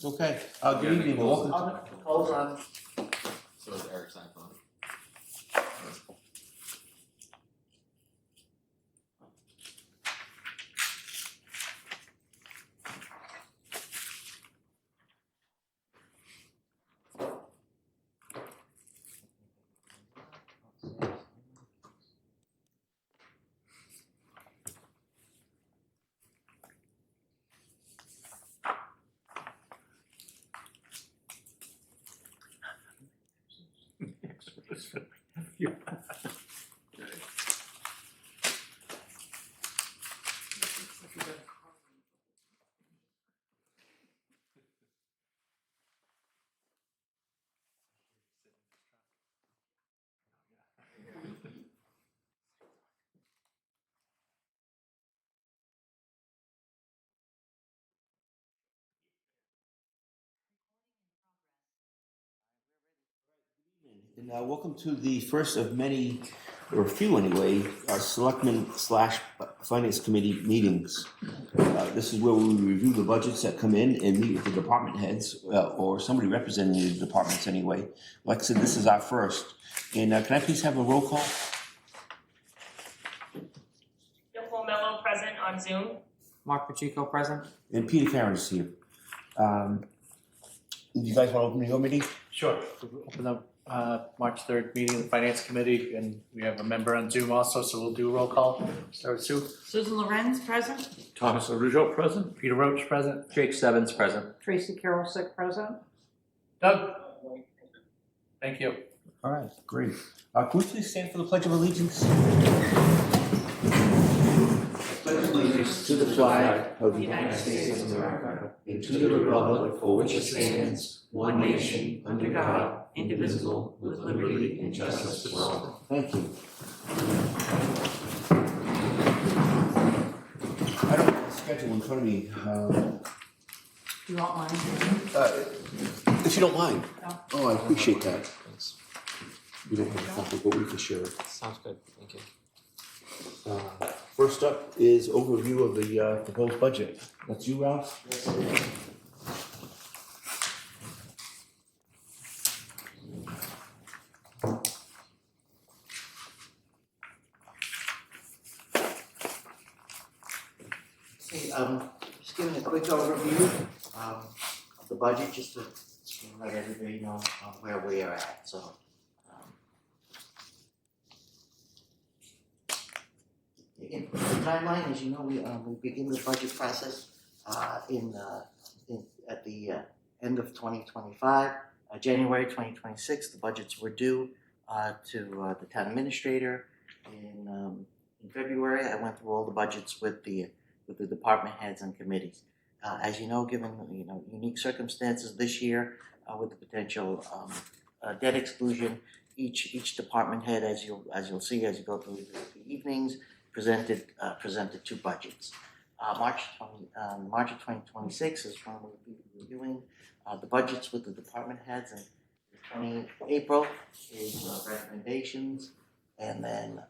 Okay. Good evening. Welcome. Hold on. So is Eric's iPhone. And welcome to the first of many, or a few anyway, Selectmen / Finance Committee meetings. This is where we review the budgets that come in and meet with the department heads, or somebody representing the departments anyway. Like I said, this is our first. And can I please have a roll call? Nicole Mello present on Zoom. Mark Pacheco present. And Peter Karen is here. You guys want to open your meeting? Sure. We'll open up March 3rd meeting of the Finance Committee, and we have a member on Zoom also, so we'll do a roll call. Start with Sue. Susan Lorenz present. Thomas Arujo present. Peter Roach present. Jake Stebbins present. Tracy Carolsick present. Doug. Thank you. All right, great. Can we please stand for the Pledge of Allegiance? Pledge allegiance to the flag of the United States of America and to the republic for which it stands, one nation, under God, indivisible, with liberty and justice for all. Thank you. I don't have the schedule in front of me. You want mine? If you don't mind. No. Oh, I appreciate that. Thanks. We don't have a copy, but we can share it. Sounds good. Thank you. First up is overview of the proposed budget. That's you, Ralph? Okay, just giving a quick overview of the budget, just to let everybody know where we are at. So, in the timeline, as you know, we begin the budget process at the end of 2025, January 2026. The budgets were due to the town administrator in February. I went through all the budgets with the department heads and committees. As you know, given unique circumstances this year with the potential debt exclusion, each department head, as you'll see as you go through the evenings, presented two budgets. March of 2026 is when we'll be reviewing the budgets with the department heads, and April is recommendations, and then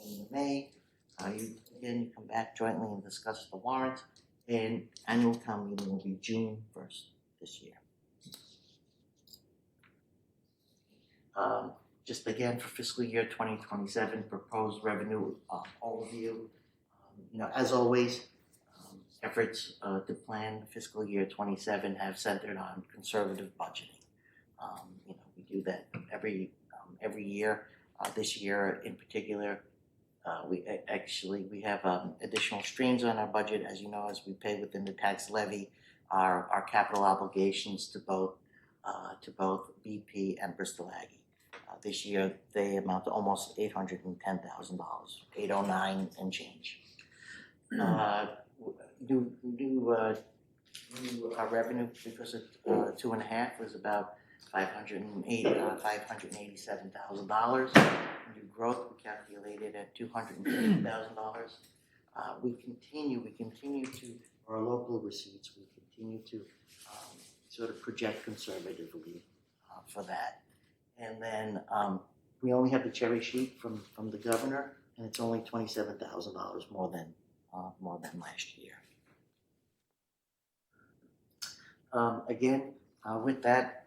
in May. You come back jointly and discuss the warrant, and annual town meeting will be June 1st this year. Just again for fiscal year 2027, proposed revenue overview. As always, efforts to plan fiscal year 27 have centered on conservative budgeting. We do that every year. This year in particular, we have additional strains on our budget, as you know, as we pay within the tax levy our capital obligations to both BP and Bristol Aggie. This year they amount to almost $810,000, $809 and change. Our revenue because of 2.5 was about $587,000. New growth we calculated at $250,000. We continue to our local receipts. We continue to sort of project conservatively for that. And then we only have the cherry sheet from the governor, and it's only $27,000 more than last year. again, with that,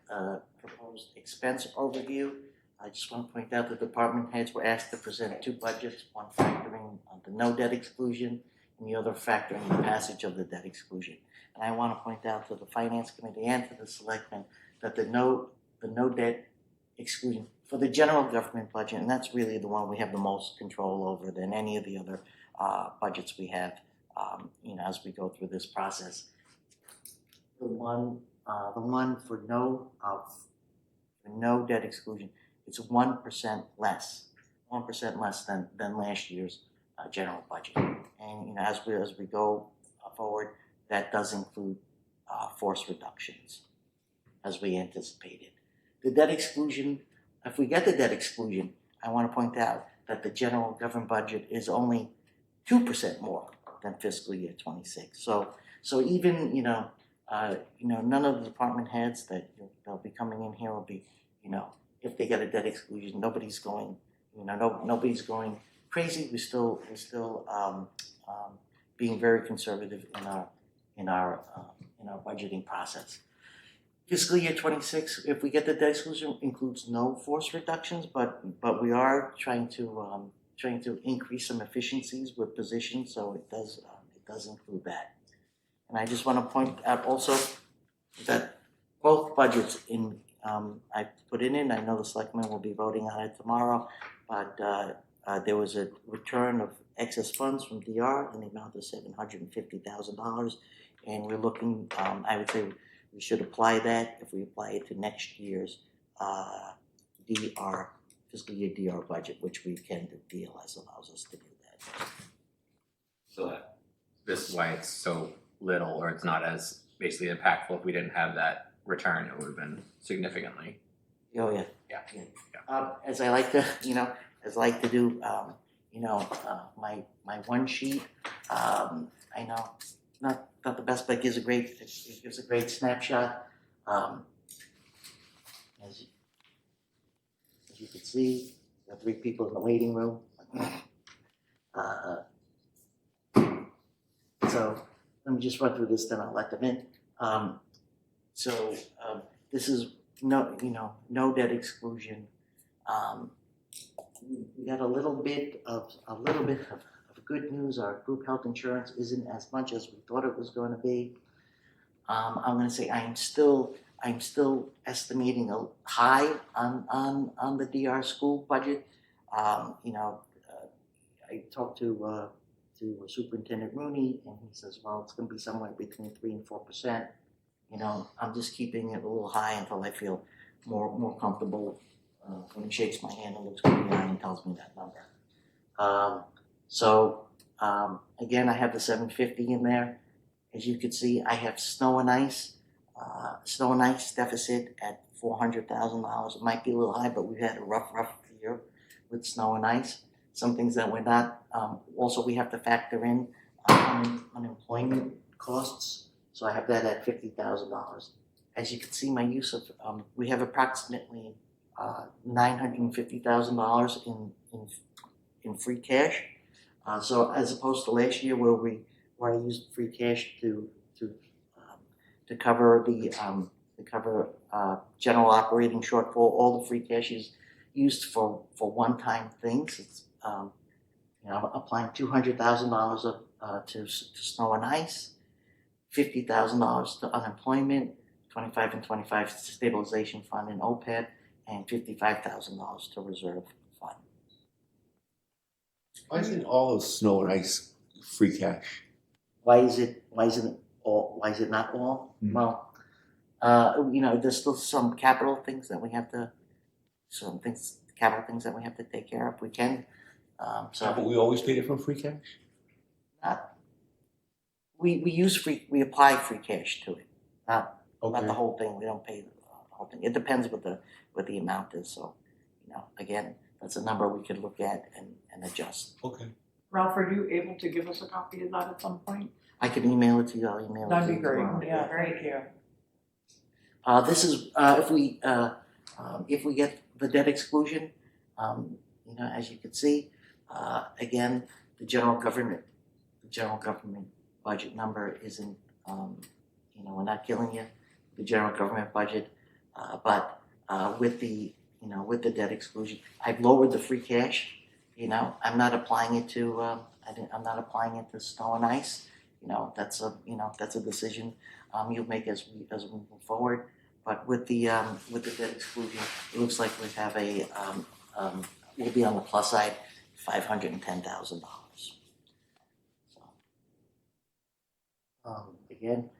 proposed expense overview, I just want to point out the department heads were asked to present two budgets, one factoring the no debt exclusion and the other factoring the passage of the debt exclusion. And I want to point out to the finance committee and to the selectmen that the no debt exclusion for the general government budget, and that's really the one we have the most control over than any of the other budgets we have, as we go through this process. The one for no debt exclusion, it's 1% less than last year's general budget. And as we go forward, that does include force reductions as we anticipated. The debt exclusion, if we get the debt exclusion, I want to point out that the general government budget is only 2% more than fiscal year 26. So even none of the department heads that they'll be coming in here will be, if they get a debt exclusion, nobody's going crazy. We're still being very conservative in our budgeting process. Fiscal year 26, if we get the debt exclusion, includes no force reductions, but we are trying to increase some efficiencies with positions, so it does include that. And I just want to point out also that both budgets I put it in. I know the selectmen will be voting on it tomorrow, but there was a return of excess funds from DR in the amount of $750,000, and we're looking. I would say we should apply that. If we apply it to next year's DR fiscal year DR budget, which we can do, DLS allows us to do that. So this is why it's so little, or it's not as basically impactful. If we didn't have that return, it would have been significantly. Oh yeah. Yeah. As I like to, do, my one sheet. I know not the best, but it gives a great snapshot. As you can see, there are 3 people in the waiting room. So let me just run through this, then I'll let them in. This is no debt exclusion. We got a little bit of good news. Our group health insurance isn't as much as we thought it was going to be. I'm going to say I'm still estimating a high on the DR school budget. I talked to Superintendent Rooney, and he says, well, it's going to be somewhere between 3 and 4%. I'm just keeping it a little high until I feel more comfortable. When he shakes my hand and looks me in the eye and tells me that number. Again, I have the 750 in there. As you can see, I have snow and ice deficit at $400,000. It might be a little high, but we've had a rough year with snow and ice. Some things that we're not. Also, we have to factor in unemployment costs. So I have that at $50,000. As you can see, my use of we have approximately $950,000 in free cash. So as opposed to last year where I used free cash to cover the general operating shortfall, all the free cash is used for one-time things. It's I'm applying $200,000 to snow and ice, $50,000 to unemployment, 25 and 25 to stabilization fund and OPEB, and $55,000 to reserve fund. Why isn't all of snow and ice free cash? Why is it not all? Well, there's still some capital things that we have to take care of. We can. But we always paid it from free cash? We apply free cash to it, not Okay. the whole thing. We don't pay the whole thing. It depends what the amount is. So, again, that's a number we could look at and adjust. Okay. Ralph, are you able to give us a copy of that at some point? I can email it to you. I'll email it to That'd you be great. tomorrow. Yeah, thank you. This is if we get the debt exclusion, as you can see, again, the general government budget number isn't, we're not killing you. the general government budget. But with the, with the debt exclusion, I've lowered the free cash. I'm not applying it to, I'm not applying it to snow and ice. That's a decision you'll make as we move forward. But with the debt exclusion, it looks like we have we'll be on the plus side, $510,000. So, again,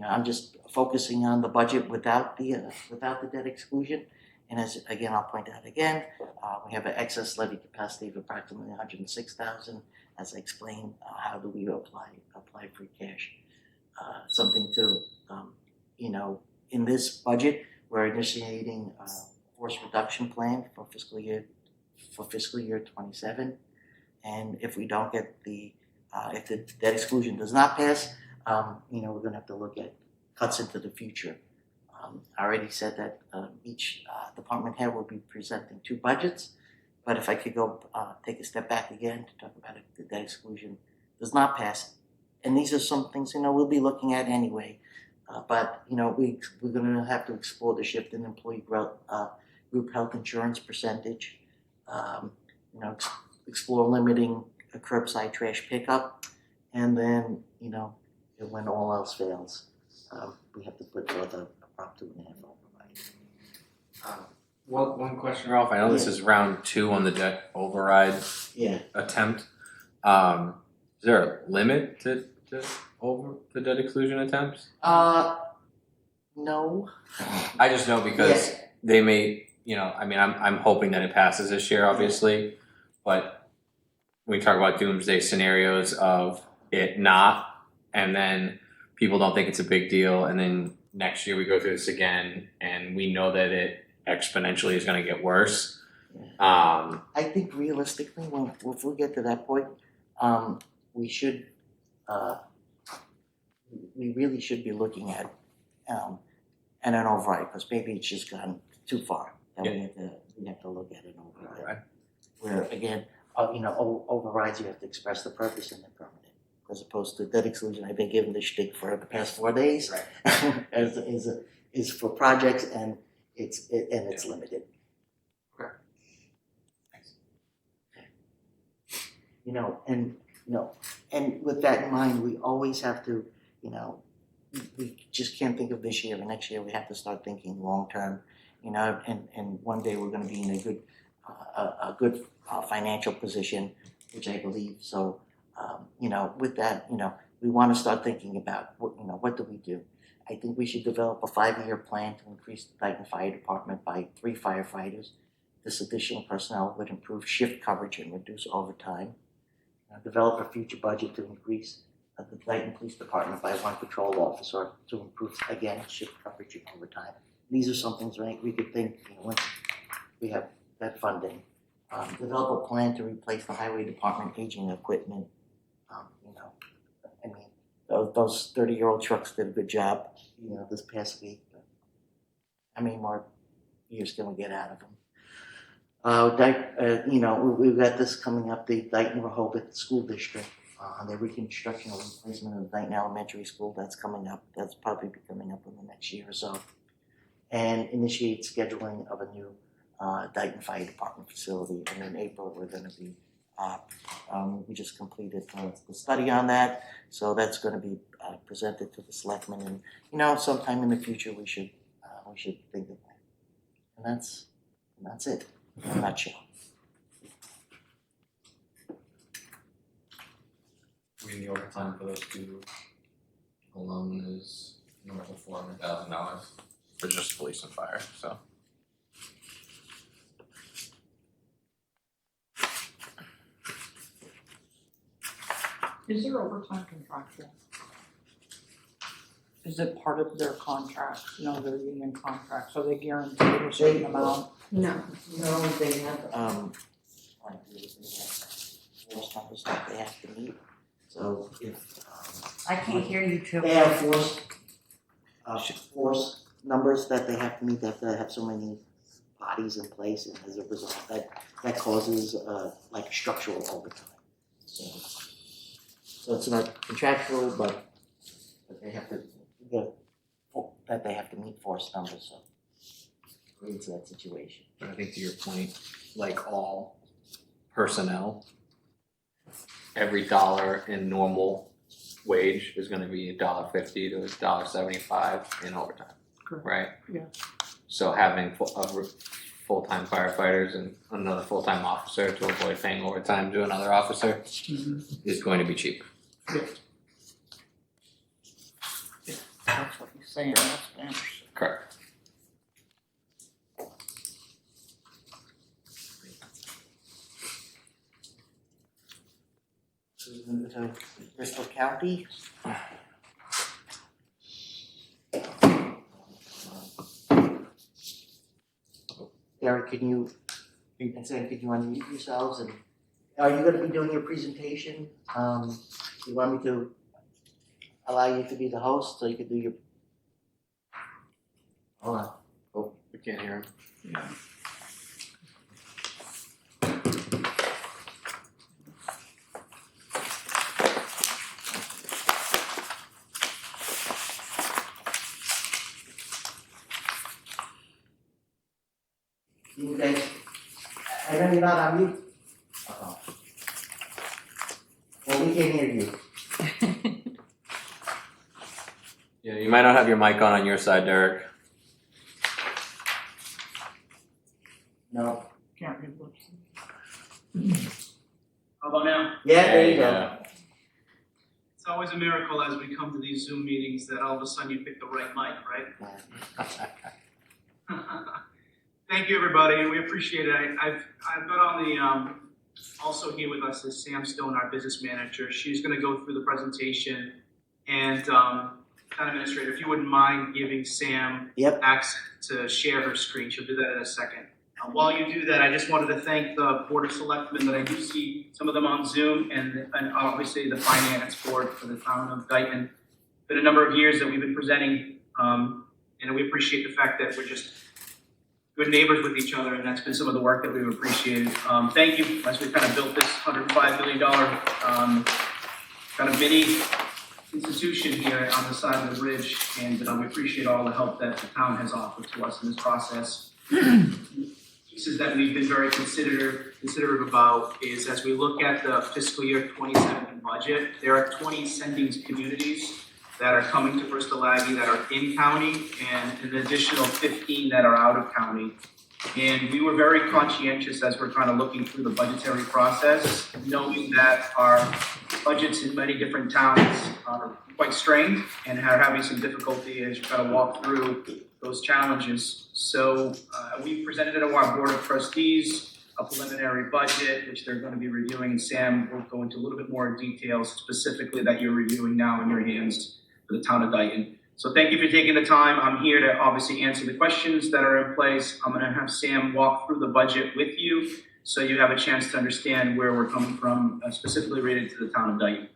I'm just focusing on the budget without the debt exclusion. And I'll point out again, we have an excess levy capacity of approximately 106,000. As I explained, how do we apply free cash? Something to, in this budget, we're initiating a force reduction plan for fiscal year 27. And if we don't get if the debt exclusion does not pass, we're going to have to look at cuts into the future. I already said that each department head will be presenting 2 budgets, but if I could go take a step back again to talk about if the debt exclusion does not pass, and these are some things we'll be looking at anyway, but we're going to have to explore the shift in employee group health insurance percentage, explore limiting a curbside trash pickup, and then when all else fails, we have to put forth a Prop 2.5 override. One question, Ralph. I know this is round 2 on the debt override attempt. Is there a limit to over the debt exclusion attempts? No. I just know because they may, I'm hoping that it passes this year, obviously, but we talk about doomsday scenarios of it not, and then people don't think it's a big deal, and then next year we go through this again, and we know that it exponentially is going to get worse. I think realistically, if we get to that point, we should, we really should be looking at an override, because maybe it's just gone too far. That we have to look at an override. Right. Where again, overrides, you have to express the purpose and the permanent, as opposed to debt exclusion. I've been given the shtick for the past 4 days, is for projects, and it's limited. Correct. Thanks. And with that in mind, we always have to, we just can't think of this year or next year. We have to start thinking long term, and one day we're going to be in a good financial position, which I believe. So, with that, we want to start thinking about what do we do? I think we should develop a 5-year plan to increase the Dayton Fire Department by 3 firefighters. This additional personnel would improve shift coverage and reduce overtime. Develop a future budget to increase the Dayton Police Department by 1 patrol officer to improve, again, shift coverage and overtime. These are some things we could think, once we have that funding. Develop a plan to replace the Highway Department aging equipment. Those 30-year-old trucks did a good job, this past week. But how many more years can we get out of them? We've got this coming up, the Dayton Rehoboth School District, the reconstruction or replacement of the Dayton Elementary School. That's coming up. That's probably be coming up in the next year or so. And initiate scheduling of a new Dayton Fire Department facility. And in April, we're going to be, we just completed the study on that. So that's going to be presented to the Selectmen. And, sometime in the future, we should think of that. And that's it in a nutshell. The overtime for those 2 alone is north of $400,000 for just police and fire. So. Is there overtime contractual? Is it part of their contract, their union contract, so they guarantee a certain amount? No. No, they have force numbers that they have to meet. So if I can't hear you too. they have force numbers that they have to meet, they have to have so many bodies in place, and as a result, that causes like structural overtime. So it's not contractual, but they have to get that they have to meet forced numbers, so creates that situation. But I think to your point, like all personnel, every dollar in normal wage is gonna be $1.50 to $1.75 in overtime, Correct. right? Yeah. So having full-time firefighters and another full-time officer to avoid paying overtime to another officer is going to be cheap. That's what he's saying, that's been. Correct. So we're gonna go to Bristol County. Derek, can you, and Sam, can you unmute yourselves, and are you gonna be doing your presentation? You want me to allow you to be the host, so you can do your? Hold on. Oh, we can't hear him. You guys, I know you're not on mute. Uh-oh. Well, we can hear you. Yeah, you might not have your mic on your side, Derek. No. Can't read what. How about now? Yeah, there you go. It's always a miracle as we come to these Zoom meetings that all of a sudden you pick the right mic, right? Thank you, everybody, and we appreciate it. I've got on the, also here with us is Sam Stone, our business manager. She's gonna go through the presentation, and Town Administrator, if you wouldn't mind giving Sam access to share her screen, she'll do that in a second. While you do that, I just wanted to thank the Board of Selectmen that I do see some of them on Zoom, and obviously the Finance Board for the Town of Dayton. Been a number of years that we've been presenting, and we appreciate the fact that we're just good neighbors with each other, and that's been some of the work that we've appreciated. Thank you, as we kind of built this $105 million kind of mini institution here on the side of the bridge, and we appreciate all the help that the town has offered to us in this process. Pieces that we've been very considerate about is as we look at the fiscal year 27 budget, there are 20 sending communities that are coming to Bristol Aggie that are in county, and an additional 15 that are out of county. And we were very conscientious as we're kind of looking through the budgetary process, knowing that our budgets in many different towns are quite strained and are having some difficulty as you kind of walk through those challenges. So we presented it to our Board of Trustees, a preliminary budget, which they're going to be reviewing, and Sam will go into a little bit more details specifically that you're reviewing now in your hands for the town of Dayton. So thank you for taking the time. I'm here to obviously answer the questions that are in place. I'm going to have Sam walk through the budget with you so you have a chance to understand where we're coming from, specifically related to the town of Dayton.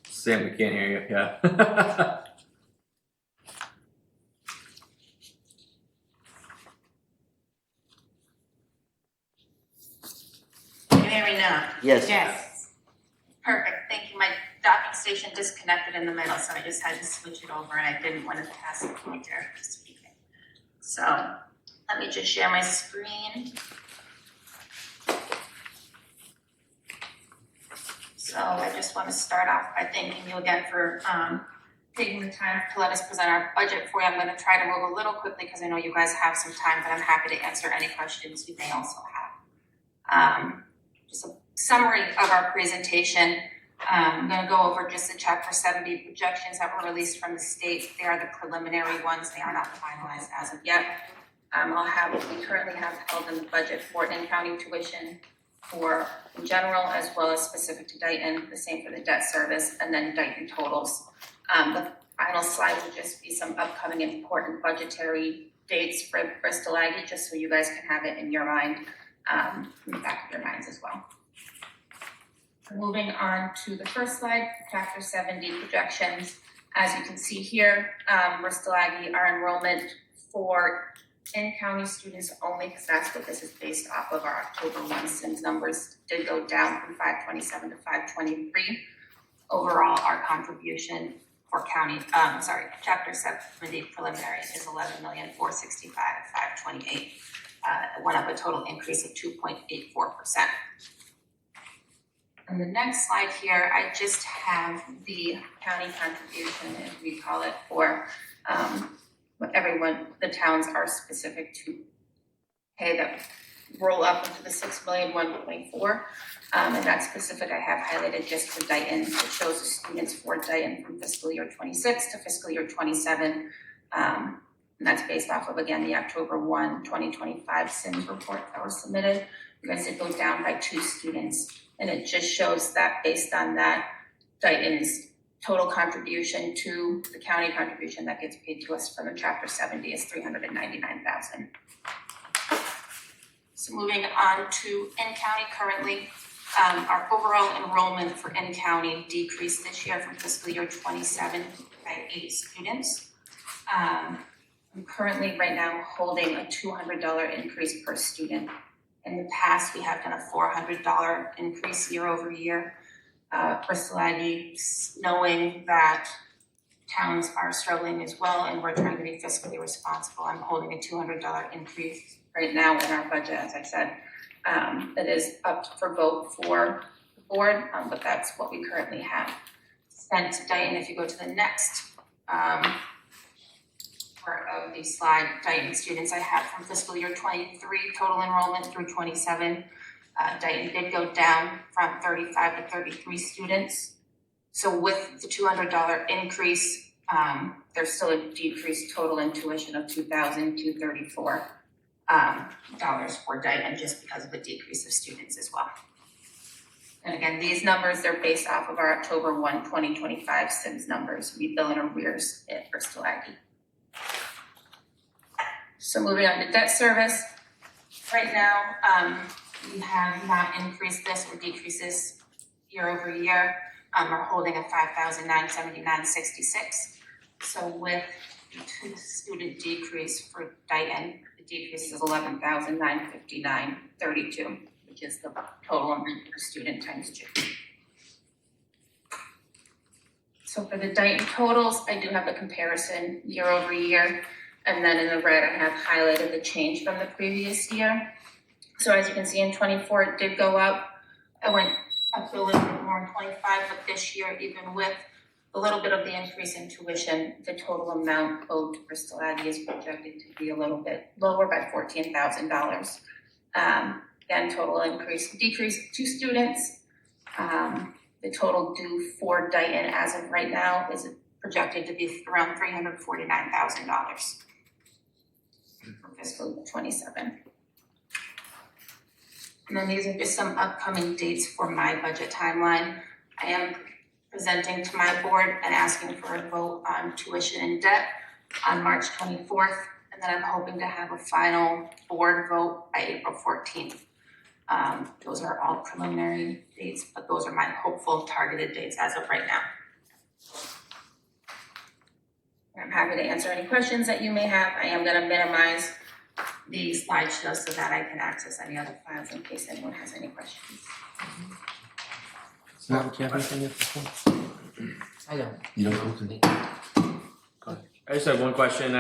Sam, we can't hear you. Yeah. Can you hear me now? Yes. Yes. Perfect, thank you. My docking station disconnected in the middle, so I just had to switch it over, and I didn't want to pass the pointer to speaking. So let me just share my screen. So I just want to start off by thanking you again for taking the time to let us present our budget for you. I'm going to try to move a little quickly because I know you guys have some time, but I'm happy to answer any questions you may also have. Just a summary of our presentation. I'm going to go over just the Chapter 70 projections that were released from the state. They are the preliminary ones. They are not finalized as of yet. I'll have what we currently have held in the budget for in-county tuition for in general, as well as specific to Dayton, the same for the debt service, and then Dayton totals. The final slide will just be some upcoming important budgetary dates for Bristol Aggie, just so you guys can have it in your mind, in the back of your minds as well. Moving on to the first slide, Chapter 70 projections. As you can see here, Bristol Aggie, our enrollment for in-county students only, because that's what this is based off of. Our October 1 SIMS numbers did go down from 527 to 523. Overall, our contribution for county, chapter 70 preliminary is 11,465,528. It went up a total increase of 2.84%. On the next slide here, I just have the county contribution, as we call it, for what everyone, the towns are specific to pay that roll up into the 6,124,000. And that specific I have highlighted just for Dayton. It shows the students for Dayton from fiscal year 26 to fiscal year 27. And that's based off of, again, the October 1, 2025 SIMS report that was submitted. You guys did go down by 2 students. And it just shows that based on that, Dayton's total contribution to the county contribution that gets paid to us from the chapter 70 is $399,000. So moving on to in-county currently, our overall enrollment for in-county decreased this year from fiscal year 27 by 8 students. I'm currently right now holding a $200 increase per student. In the past, we have done a $400 increase year over year. Bristol Aggie, knowing that towns are struggling as well and we're trying to be fiscally responsible, I'm holding a $200 increase right now in our budget, as I said. That is up for vote for the board, but that's what we currently have. Sent to Dayton, if you go to the next part of the slide, Dayton students I have from fiscal year 23 total enrollment through 27. Dayton did go down from 35 to 33 students. So with the $200 increase, there's still a decreased total in tuition of $2,234 for Dayton just because of a decrease of students as well. And again, these numbers, they're based off of our October 1, 2025 SIMS numbers. We bill in arrears at Bristol Aggie. So moving on to debt service. Right now, we have not increased this or decreased this year over year. We're holding a $5,979.66. So with the student decrease for Dayton, the decrease is $11,959.32, which is the total amount per student times 2. So for the Dayton totals, I do have the comparison year over year. And then in the red, I have highlighted the change from the previous year. So as you can see in 24, it did go up. I went up to a little bit more in 25, but this year, even with a little bit of the increase in tuition, the total amount owed to Bristol Aggie is projected to be a little bit lower by $14,000. Again, total decrease of 2 students. The total due for Dayton as of right now is projected to be around $349,000 for fiscal year 27. And then these are just some upcoming dates for my budget timeline. I am presenting to my board and asking for a vote on tuition and debt on March 24th. And then I'm hoping to have a final board vote by April 14th. Those are all preliminary dates, but those are my hopeful targeted dates as of right now. I'm happy to answer any questions that you may have. I am going to minimize the slideshow so that I can access any other files in case anyone has any questions. Sam, do you have anything at this point? I don't. You don't know. I just have one question.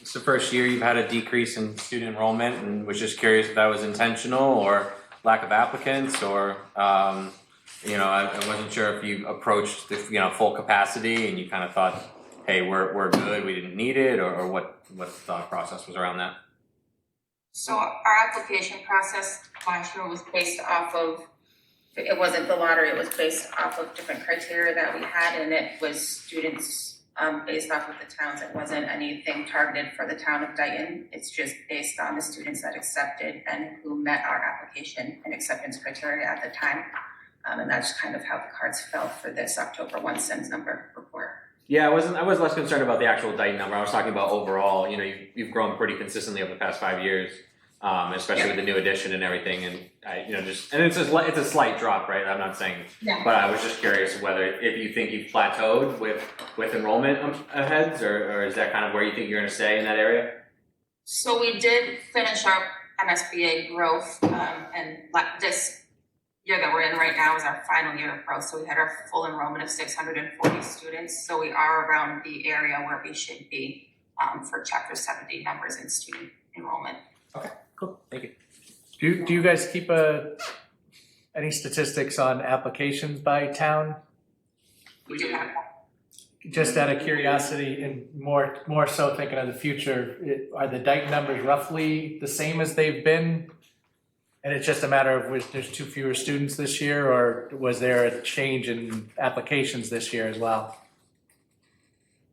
It's the first year you've had a decrease in student enrollment, and was just curious if that was intentional or lack of applicants, or I wasn't sure if you approached the full capacity and you kind of thought, hey, we're good, we didn't need it, or what the thought process was around that. So our application process last year was based off of, it wasn't the lottery, it was based off of different criteria that we had, and it was students based off of the towns. It wasn't anything targeted for the town of Dayton. It's just based on the students that accepted and who met our application and acceptance criteria at the time. And that's kind of how the cards fell for this October 1 SIMS number report. Yeah, I was less concerned about the actual Dayton number. I was talking about overall. You've grown pretty consistently over the past 5 years, especially with the new addition and everything. And it's a slight drop, right? I'm not saying, but I was just curious whether if you think you've plateaued with enrollment aheads, or is that kind of where you think you're going to stay in that area? So we did finish our MSBA growth, and this year that we're in right now is our final year of growth. So we had our full enrollment of 640 students. So we are around the area where we should be for Chapter 70 numbers in student enrollment. Cool, thank you. Do you guys keep any statistics on applications by town? We do have Just out of curiosity and more so thinking of the future, are the Dayton numbers roughly the same as they've been? And it's just a matter of was there's too fewer students this year, or was there a change in applications this year as well?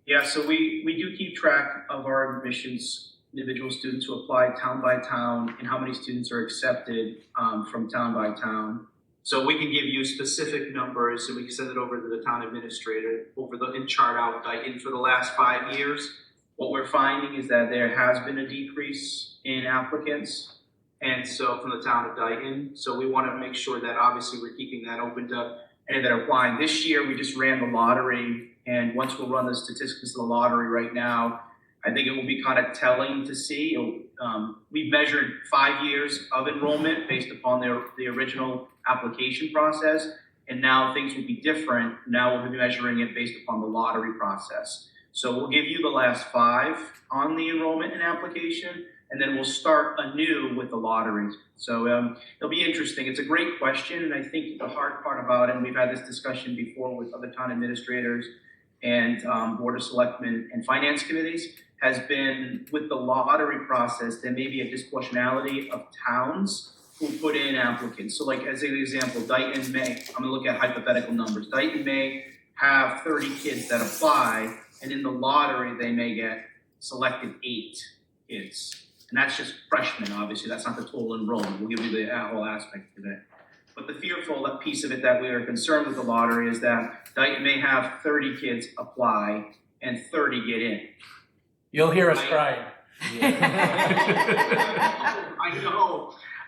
Yeah, so we do keep track of our admissions, individual students who apply town by town, and how many students are accepted from town by town. So we can give you specific numbers, and we can send it over to the town administrator and chart out Dayton for the last 5 years. What we're finding is that there has been a decrease in applicants, and so from the town of Dayton. So we want to make sure that obviously we're keeping that open to any that are applying. This year we just ran the lottery, and once we'll run the statistics of the lottery right now, I think it will be kind of telling to see. We've measured 5 years of enrollment based upon the original application process, and now things will be different. Now we'll be measuring it based upon the lottery process. So we'll give you the last 5 on the enrollment and application, and then we'll start anew with the lotteries. So it'll be interesting. It's a great question, and I think the hard part about it, and we've had this discussion before with other town administrators and Board of Selectmen and finance committees, has been with the lottery process, there may be a disproportionality of towns who put in applicants. So like as an example, Dayton may, I'm gonna look at hypothetical numbers. Dayton may have 30 kids that apply, and in the lottery, they may get selected 8 kids. And that's just freshmen, obviously, that's not the total enrollment. We'll give you the whole aspect of it. But the fearful piece of it that we are concerned with the lottery is that Dayton may have 30 kids apply and 30 get in. You'll hear us crying.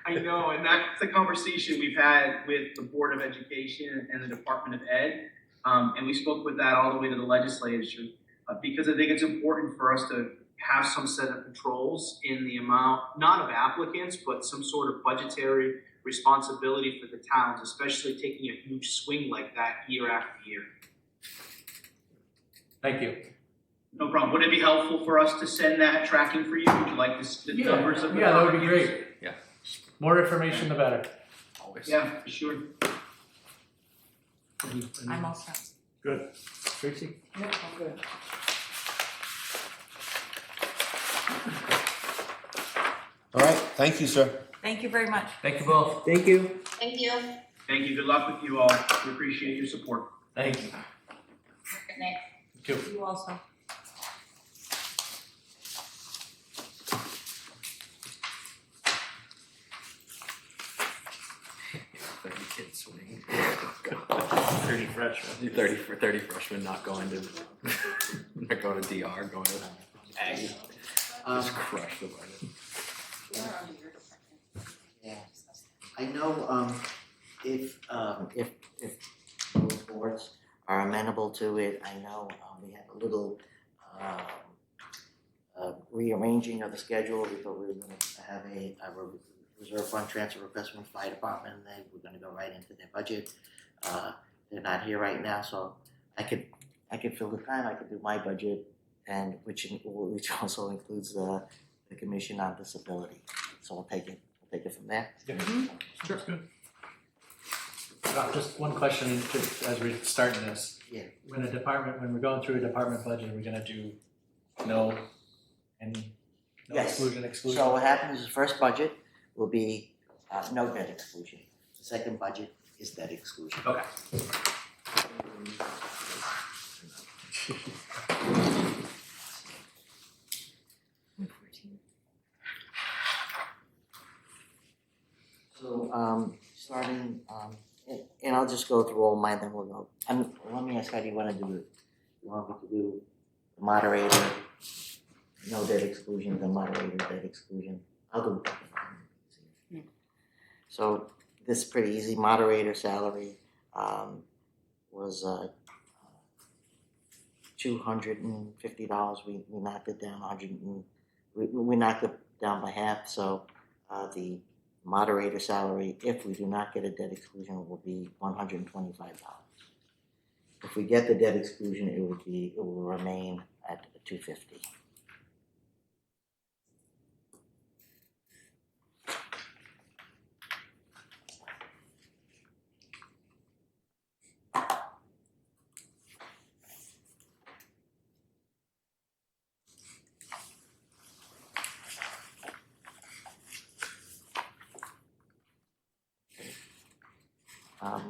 I know, and that's the conversation we've had with the Board of Education and the Department of Ed, and we spoke with that all the way to the legislature, because I think it's important for us to have some set of controls in the amount, not of applicants, but some sort of budgetary responsibility for the towns, especially taking a huge swing like that year after year. Thank you. No problem. Would it be helpful for us to send that tracking for you? Would you like the numbers of the Yeah, that would be great. Yeah. More information, the better. Always. Yeah, for sure. I'm all set. Good. Tracy? Yep, I'm good. All right, thank you, sir. Thank you very much. Thank you both. Thank you. Thank you. Thank you. Good luck with you all. We appreciate your support. Thank you. Good night. You too. You also. Kids swing. 30 freshmen. 30 freshmen not going to DR, going to Ag. Just crush the budget. Yeah, I know, if those boards are amenable to it, I know, we had a little, rearranging of the schedule. We thought we were gonna have a reserve fund transfer request from the fire department, and they were gonna go right into their budget. They're not here right now, so I could fill the time, I could do my budget, and which also includes the commission on disability. So I'll take it from there. Sure. Good. Just one question as we're starting this. Yeah. When we're going through a department budget, we're gonna do no Yes. exclusion? So what happens is the first budget will be no debt exclusion. The second budget is debt exclusion. Okay. So starting, and I'll just go through all mine, then we'll go. Let me ask, how do you want to do it? You want me to do the moderator, no debt exclusion, the moderator, debt exclusion? I'll do it. So this is pretty easy. Moderator salary was $250. We knocked it down we knocked it down by half, so, the moderator salary, if we do not get a debt exclusion, will be $125. If we get the debt exclusion, it will remain at $250.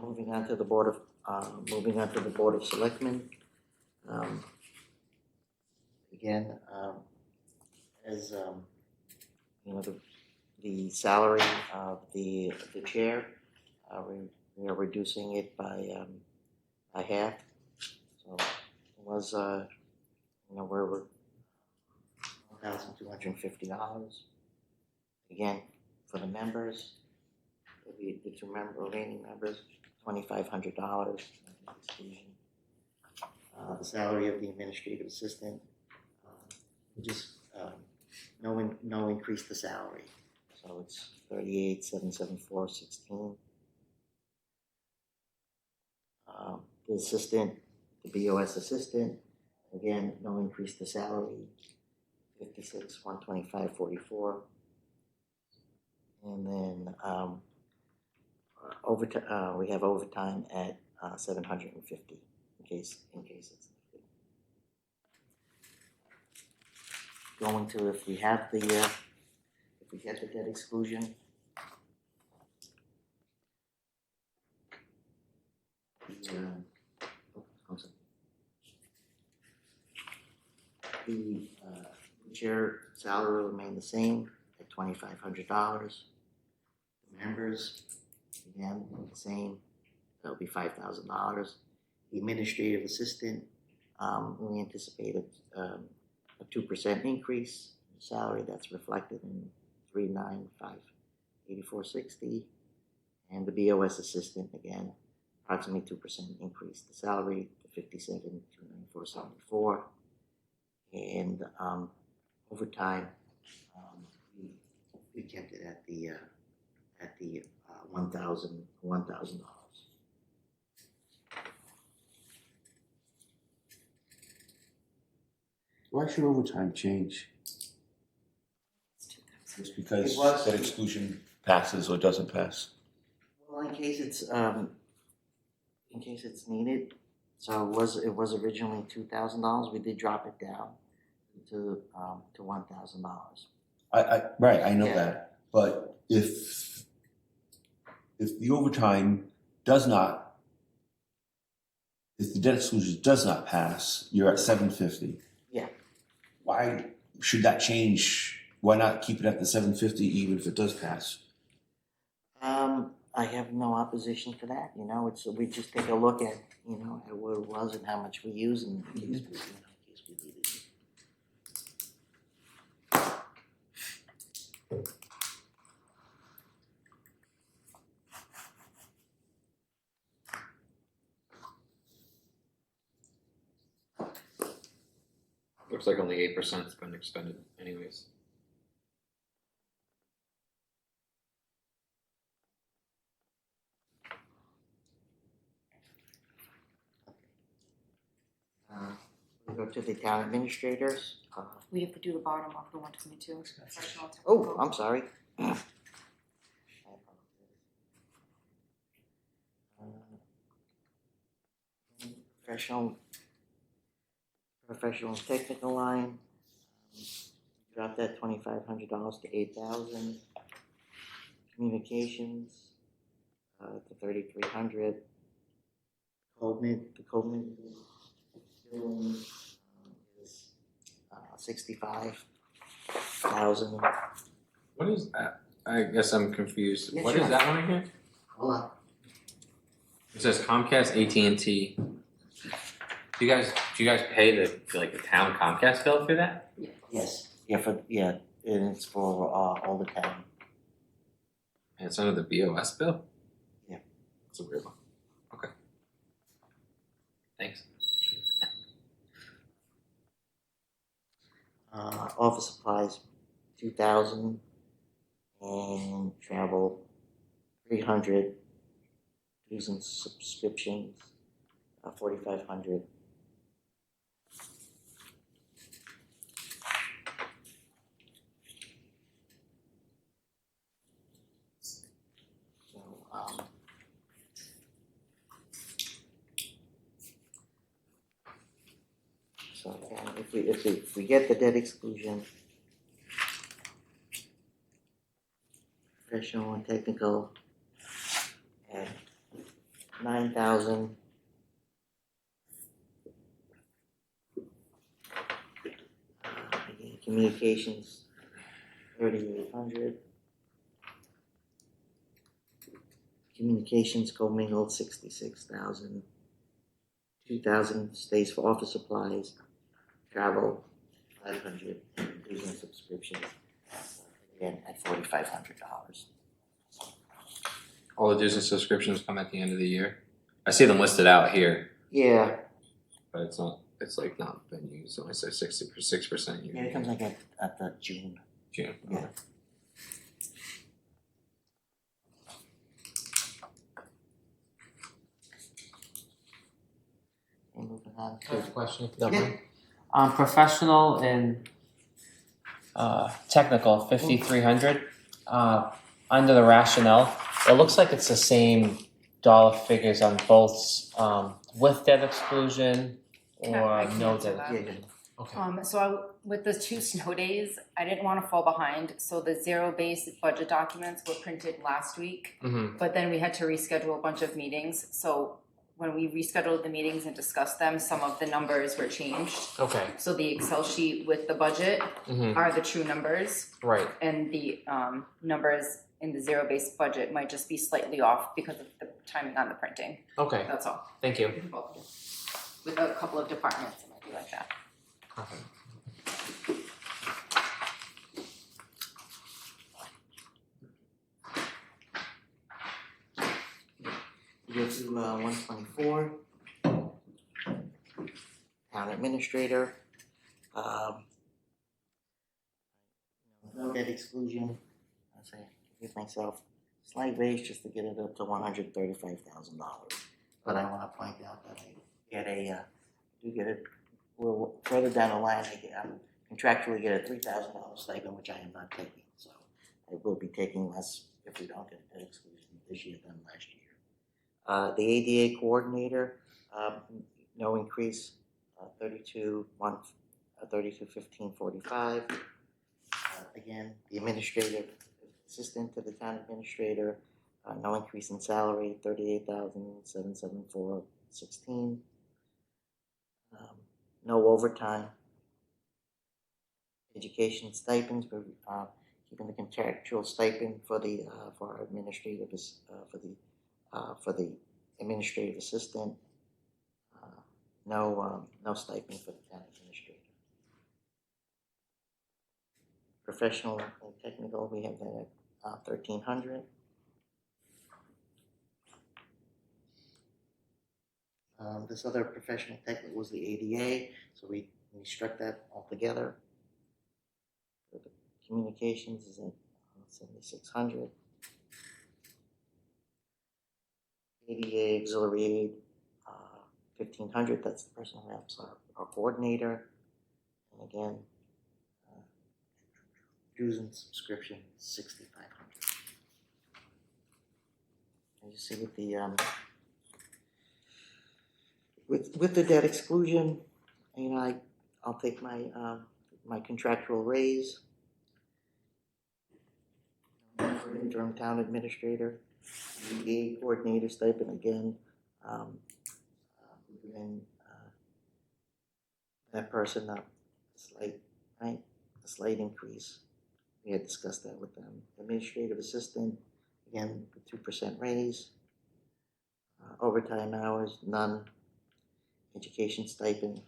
Moving on to the Board of Selectmen. Again, as you know, the salary of the chair, we are reducing it by half. So it was we're $1,250. Again, for the members, the two remaining members, $2,500. The salary of the administrative assistant, just no increase the salary, so it's $38,774.16. The assistant, the BOS assistant, again, no increase the salary, $56,125.44. And then overtime, we have overtime at $750 in case it's needed. Going to, if we get the debt exclusion, the chair salary will remain the same at $2,500. The members, again, the same, that'll be $5,000. The administrative assistant, we anticipated a 2% increase in salary that's reflected in $395.8460. And the BOS assistant, again, approximately 2% increase the salary to $57,294.74. And overtime, we kept it at the $1,000. Why should overtime change? Just because It was- that exclusion passes or doesn't pass? Well, in case it's needed. So it was originally $2,000. We did drop it down to $1,000. Right, I know Yeah. that, but if the overtime does not, if the debt exclusion does not pass, you're at $750. Yeah. Why should that change? Why not keep it at the $750 even if it does pass? I have no opposition to that. We just take a look at at what it was and how much we use in case we need it. Looks like only 8%'s been expended anyways. We go to the town administrators. We have to do the bottom of the 122. Professional Oh, technical. I'm sorry. Professional technical line. Drop that $2,500 to $8,000. Communications to $3,300. The Coleman billing is $65,000. What is that? I guess I'm confused. Yeah, What sure. is that one again? Hold on. It says Comcast, AT&T. Do you guys pay the town Comcast bill through that? Yes. And it's for all the town. And it's under the BOS bill? Yeah. It's a weird one. Okay. Thanks. Office supplies 2,000, and travel 300, dues and subscriptions 4,500. So so again, if we get the debt exclusion, professional and technical at 9,000. Again, communications 3,800. Communications commingled 66,000. 2,000 stays for office supplies, travel 500, and dues and subscriptions again at $4,500. All the dues and subscriptions come at the end of the year. I see them listed out here, Yeah, but it's like not been used, so I say 6% yeah, it comes like at the June. June. Yeah. And moving on I have a to question if you don't Yeah. mind. Professional and technical, 5,300. Under the rationale, it looks like it's the same dollar figures on both with debt exclusion or I can no answer debt that. exclusion. Okay. With the 2 snow days, I didn't want to fall behind, so the zero-based budget documents were printed last week. Mm-hmm. But then we had to reschedule a bunch of meetings, so when we rescheduled the meetings and discussed them, some of the numbers were changed. Okay. So the Excel sheet with the budget Mm-hmm. are the true numbers, Right. and the numbers in the zero-based budget might just be slightly off because of the timing on the printing. Okay. That's all. Thank you. With a couple of departments, it might be like that. Okay. we go to 124. Town administrator. No debt exclusion. I say, give myself slight raise just to get it up to $135,000. But I want to point out that I get well, further down the line, I contractually get a $3,000 stipend, which I am not taking. So I will be taking less if we don't get a debt exclusion this year than last year. The ADA coordinator, no increase, 321545. Again, the administrative assistant to the town administrator, no increase in salary, 38,774.16. No overtime. Education stipends, we're keeping the contractual stipend for the for our administrative for the administrative assistant. No stipend for the town administrator. Professional and technical, we have that at 1,300. This other professional technical was the ADA, so we struck that altogether. The communications is at 7,600. ADA auxiliary aid, 1,500. That's the person who helps our coordinator. And again, dues and subscription 6,500. And you see with the with the debt exclusion, you know, I'll take my my contractual raise for interim town administrator, the coordinator stipend again. And that person up a slight increase. We had discussed that with them. Administrative assistant, again, 2% raise. Overtime hours, none. Education stipend.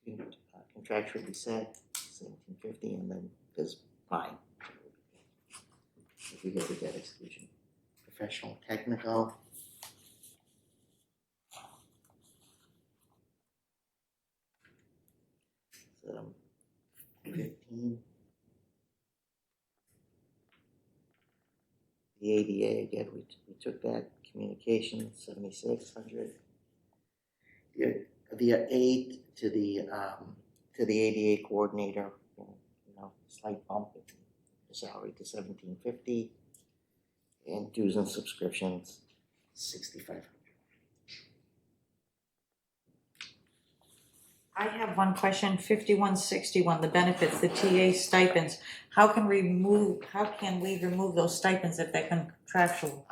It was contractually set, 1750, and then there's fine. If we get the debt exclusion. Professional, technical. 15. The ADA, again, we took that, communications, 7,600. The aid to the ADA coordinator, slight bump in the salary to 1,750. And dues and subscriptions, 6,500. I have one question, 5161, the benefits, the TA stipends. How can we remove those stipends if they're contractual?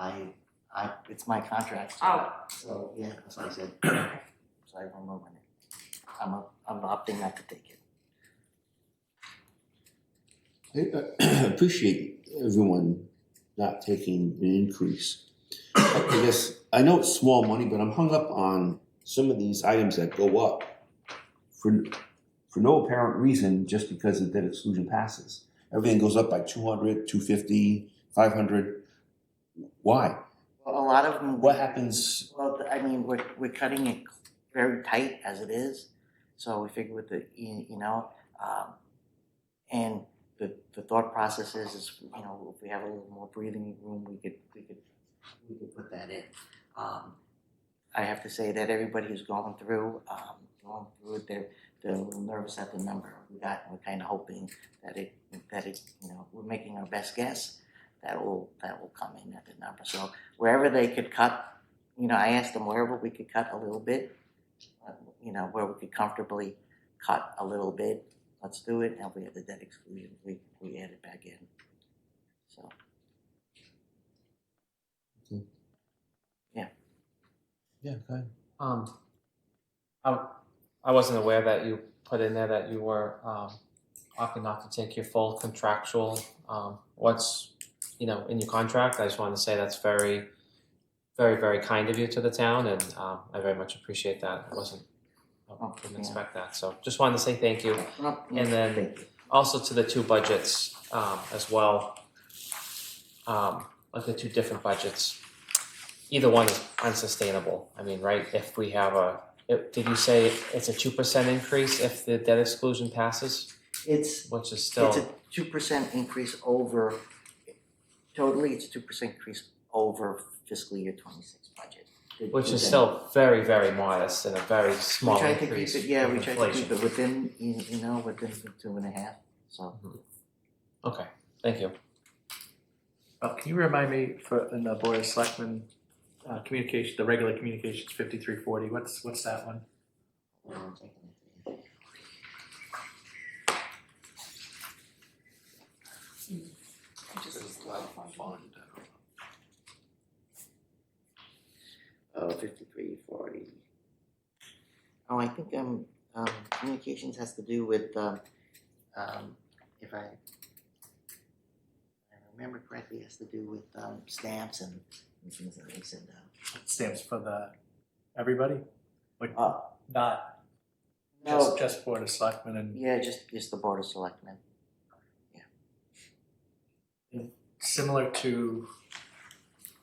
It's my contract. Oh. So, yeah, that's what I said. So I'm removing it. I'm opting not to take it. I appreciate everyone not taking an increase. I guess, I know it's small money, but I'm hung up on some of these items that go up for no apparent reason, just because the debt exclusion passes. Everything goes up by 200, 250, 500. Why? Well, a lot of them. What happens? Well, I mean, we're cutting it very tight as it is, so we figure with the and the thought process is if we have a little more breathing room, we could put that in. I have to say that everybody who's going through it, they're a little nervous at the number we got. We're kind of hoping that it we're making our best guess that will come in at the number. So wherever they could cut, I asked them wherever we could cut a little bit, where we could comfortably cut a little bit, let's do it. And if we have the debt exclusion, we add it back in. So. Okay. Yeah. Yeah, go ahead. I wasn't aware that you put in there that you were opting not to take your full contractual. What's in your contract? I just wanted to say that's very, very, very kind of you to the town, and I very much appreciate that. I didn't expect that, so just wanted to say thank you. And then also to the two budgets as well, like the two different budgets. Either one is unsustainable. I mean, right? If we have did you say it's a 2% increase if the debt exclusion passes? Which is still. It's a 2% increase over. Totally, it's a 2% increase over fiscal year 26 budget. Which is still very, very modest and a very small increase. We try to keep it within, within the 2.5. So. Okay, thank you. Can you remind me in the Board of Selectmen communication, the regular communications 5340, what's that one? Oh, 5340. Oh, I think communications has to do with if I remember correctly, it has to do with stamps and things that they send out. Stamps for everybody? Like, not No. just Board of Selectmen and. Yeah, just the Board of Selectmen. Similar to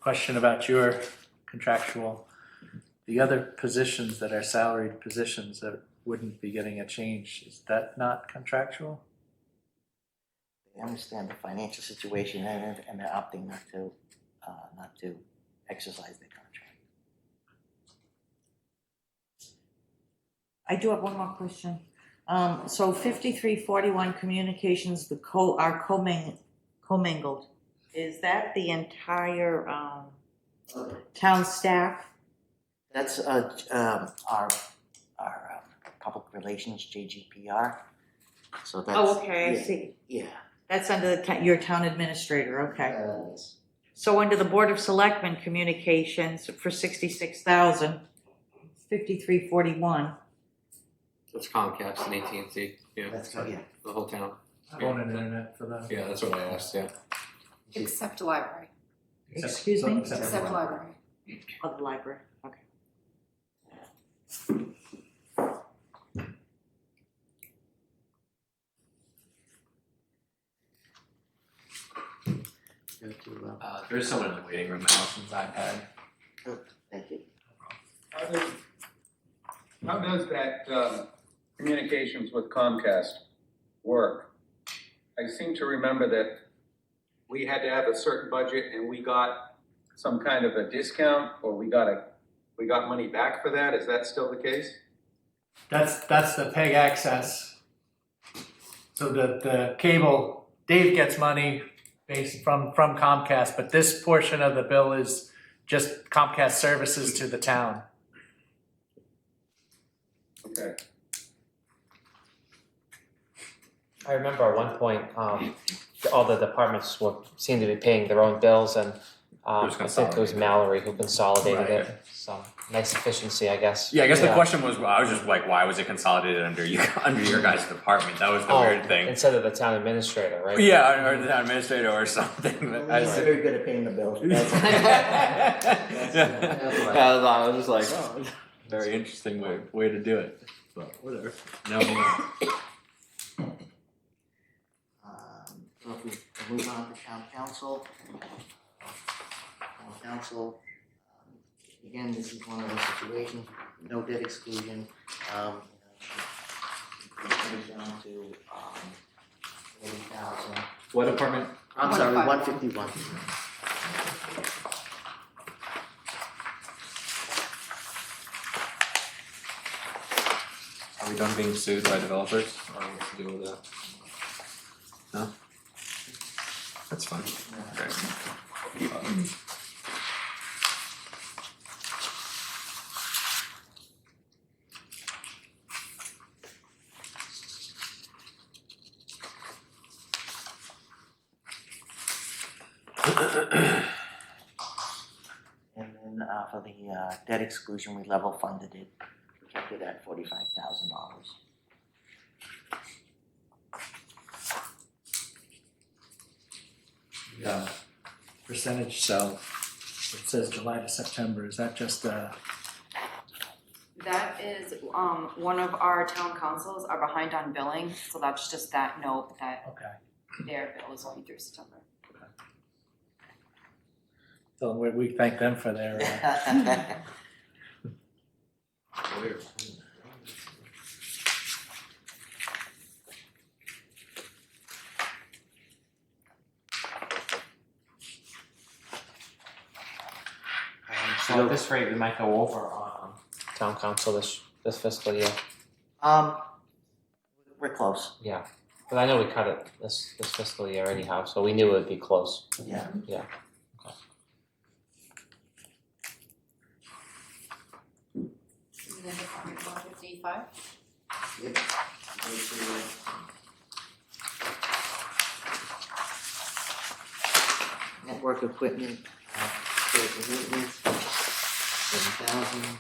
question about your contractual, the other positions that are salaried positions that wouldn't be getting a change, is that not contractual? They understand the financial situation and they're opting not to exercise their contract. I do have one more question. So 5341 communications, are commingled. Is that the entire town staff? That's our public relations, JGPR. So that's. Oh, okay, I see. Yeah. That's under your town administrator, okay. Yes. So under the Board of Selectmen communications for 66,000, 5341. That's Comcast and AT&T, That's the whole town. Phone and internet for that? Yeah, that's what I asked, yeah. Except library. Excuse me? Except library. Oh, the library, okay. There's someone in the waiting room now since I've had. Thank you. How does that communications with Comcast work, I seem to remember that we had to have a certain budget and we got some kind of a discount, or we got money back for that. Is that still the case? That's the PEG access. So the cable, Dave gets money based from Comcast, but this portion of the bill is just Comcast services to the town. Okay. I remember at one point, all the departments seemed to be paying their own bills, and I think it was Mallory who consolidated Right. it. So nice efficiency, I guess. Yeah, I guess the question was, I was just like, why was it consolidated under your guys' department? That was the weird thing. Instead of the town administrator, right? Yeah, or the town administrator or something. He's very good at paying the bills. That's- I was just like, oh, very interesting way to do it. But whatever. No. So if we move on to town council. Town council, again, this is one of those situations, no debt exclusion. It down to 80,000. What department? I'm sorry, 151. Are we done being sued by developers? Or what's the deal with that? No? That's fine. Okay. And then for the debt exclusion, we level funded it, kept it at $45,000. Yeah. Percentage cell, it says July to September, is that just That is, one of our town councils are behind on billing, so that's just that note that okay. their bill is only through September. So we thank them for their, So at this rate, we might go over on town council this fiscal year. We're close. Yeah, but I know we cut it this fiscal year anyhow, so we knew it would be close. Yeah. Yeah. Okay. And then Department 155? Yep. Network equipment, maintenance, 7,000.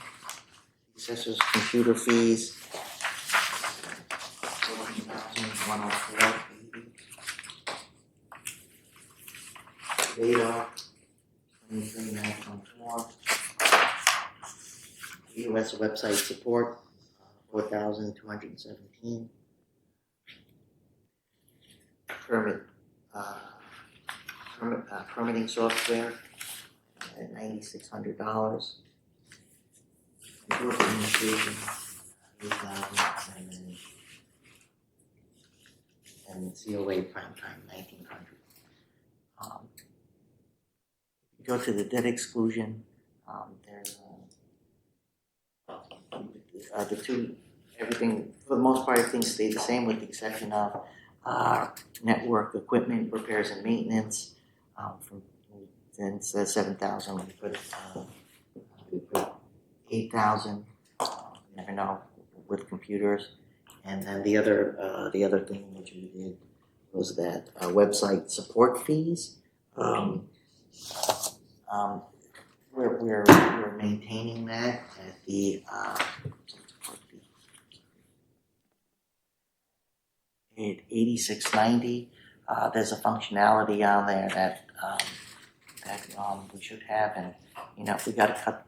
Assessors computer fees, 14,104. Radar, 23,924. US website support, 4,217. Permitting software at $9,600. Computer administration, 8,000, and COA prime time, 1,900. Go to the debt exclusion. There's the two. Everything for the most part, things stay the same with the exception of network equipment repairs and maintenance. Then it says 7,000. We put 8,000. Never know with computers. And then the other thing which we did was that website support fees. We're maintaining that at the at $86.90. There's a functionality on there that we should have, and if we got to cut,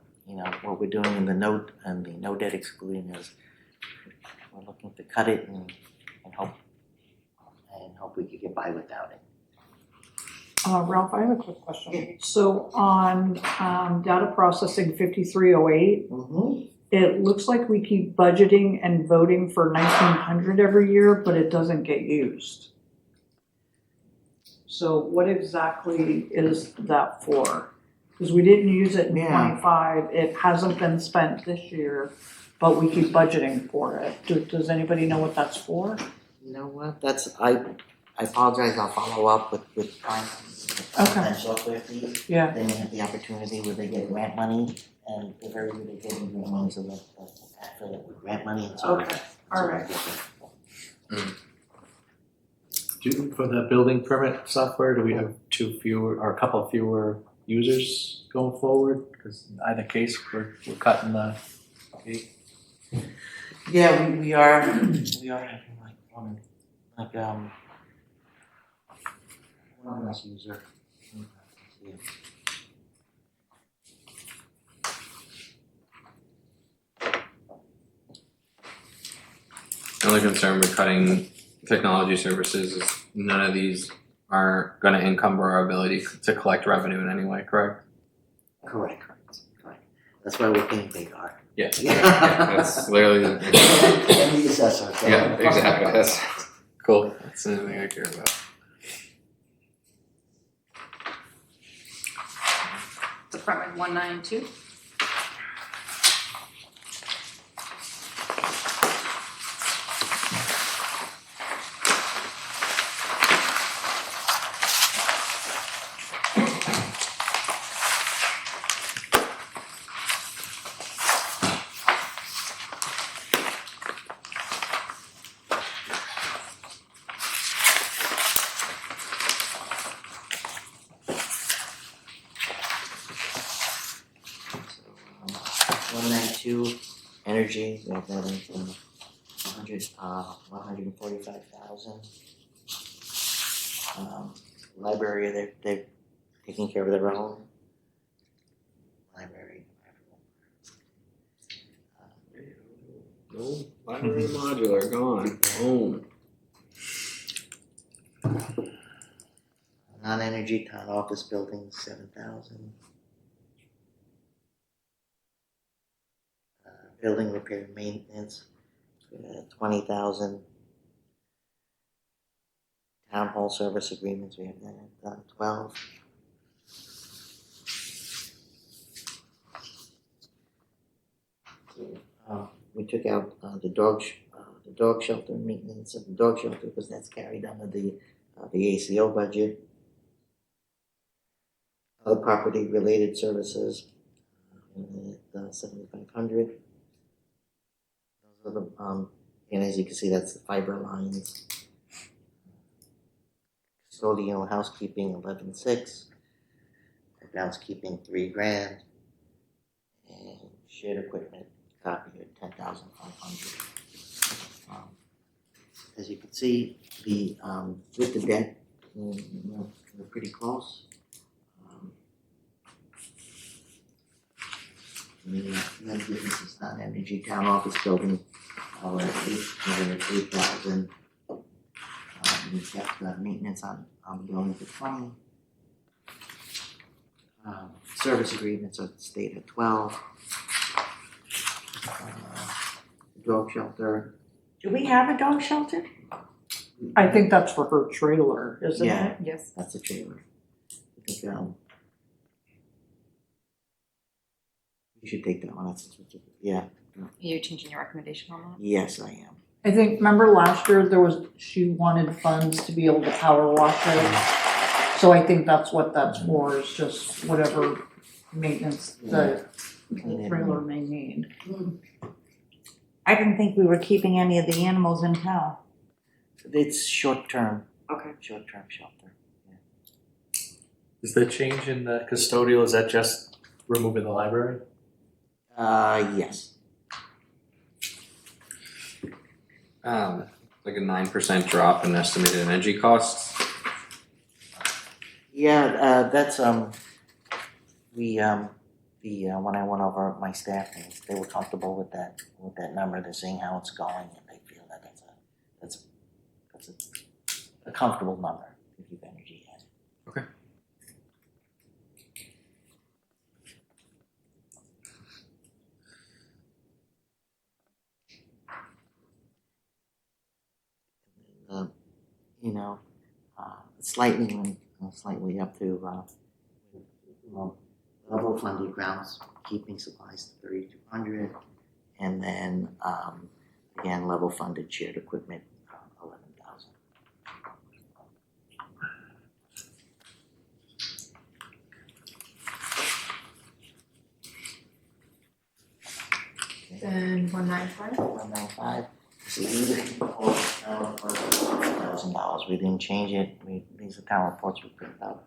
what we're doing in the no debt exclusion is we're looking to cut it and hope we could get by without it. Ralph, I have a quick question. So on data processing 5308, it looks like we keep budgeting and voting for 1,900 every year, but it doesn't get used. So what exactly is that for? Because we didn't use it in Yeah. 25, it hasn't been spent this year, but we keep budgeting for it. Does anybody know what that's for? You know what, I apologize, I'll follow up with Okay. software fee. Yeah. Then we have the opportunity where they get grant money, and if every year they get grant money, so that's fill it with grant money, and so. Okay, all right. For the building permit software, do we have a couple fewer users going forward? Because in either case, we're cutting the fee. Yeah, we are having one less user. The only concern with cutting technology services is none of these are gonna encumber our ability to collect revenue in any way, correct? Correct. That's why we're paying big R. Yes. That's literally. And the assessor. So. Yeah, exactly, that's cool, that's the only thing I care about. Department 192. Energy, we have that in 145,000. Library, they're taking care of their own. Library. No, library modular, gone, boom. Non-energy town office buildings, 7,000. Building repair and maintenance, 20,000. Town hall service agreements, we have that at 12. We took out the dog shelter maintenance of the dog shelter because that's carried under the ACO budget. Other property related services, 7,500. Those are the, and as you can see, that's the fiber lines. Custodial housekeeping, 11,600. Groundskeeping, $3,000. And shared equipment, copier, 10,500. As you can see, the with the debt, we're pretty close. The business is non-energy town office building, we're at 8,000. We've got maintenance on the building for 20. Service agreements are stayed at 12. Dog shelter. Do we have a dog shelter? I think that's for her trailer, isn't Yeah. it? Yes. That's a trailer. I think you should take that one. Yeah. Are you changing your recommendation on that? Yes, I am. I think, remember last year she wanted funds to be able to power wash it. So I think that's what that's for, is just whatever maintenance the trailer may need. I didn't think we were keeping any of the animals in town. It's short term. Okay. Short term shelter. Is the change in the custodial, is that just removing the library? Yes. Like a 9% drop in estimated energy costs. Yeah, that's when I went over my staff, they were comfortable with that number. They're seeing how it's going, and they feel that that's a comfortable number to keep energy in. Okay. you know, slightly up to, level funded grounds, keeping supplies to 3,200, and then, again, level funded shared equipment, 11,000. Then 195? 195. So $1,000. We didn't change it. These are town reports we printed out.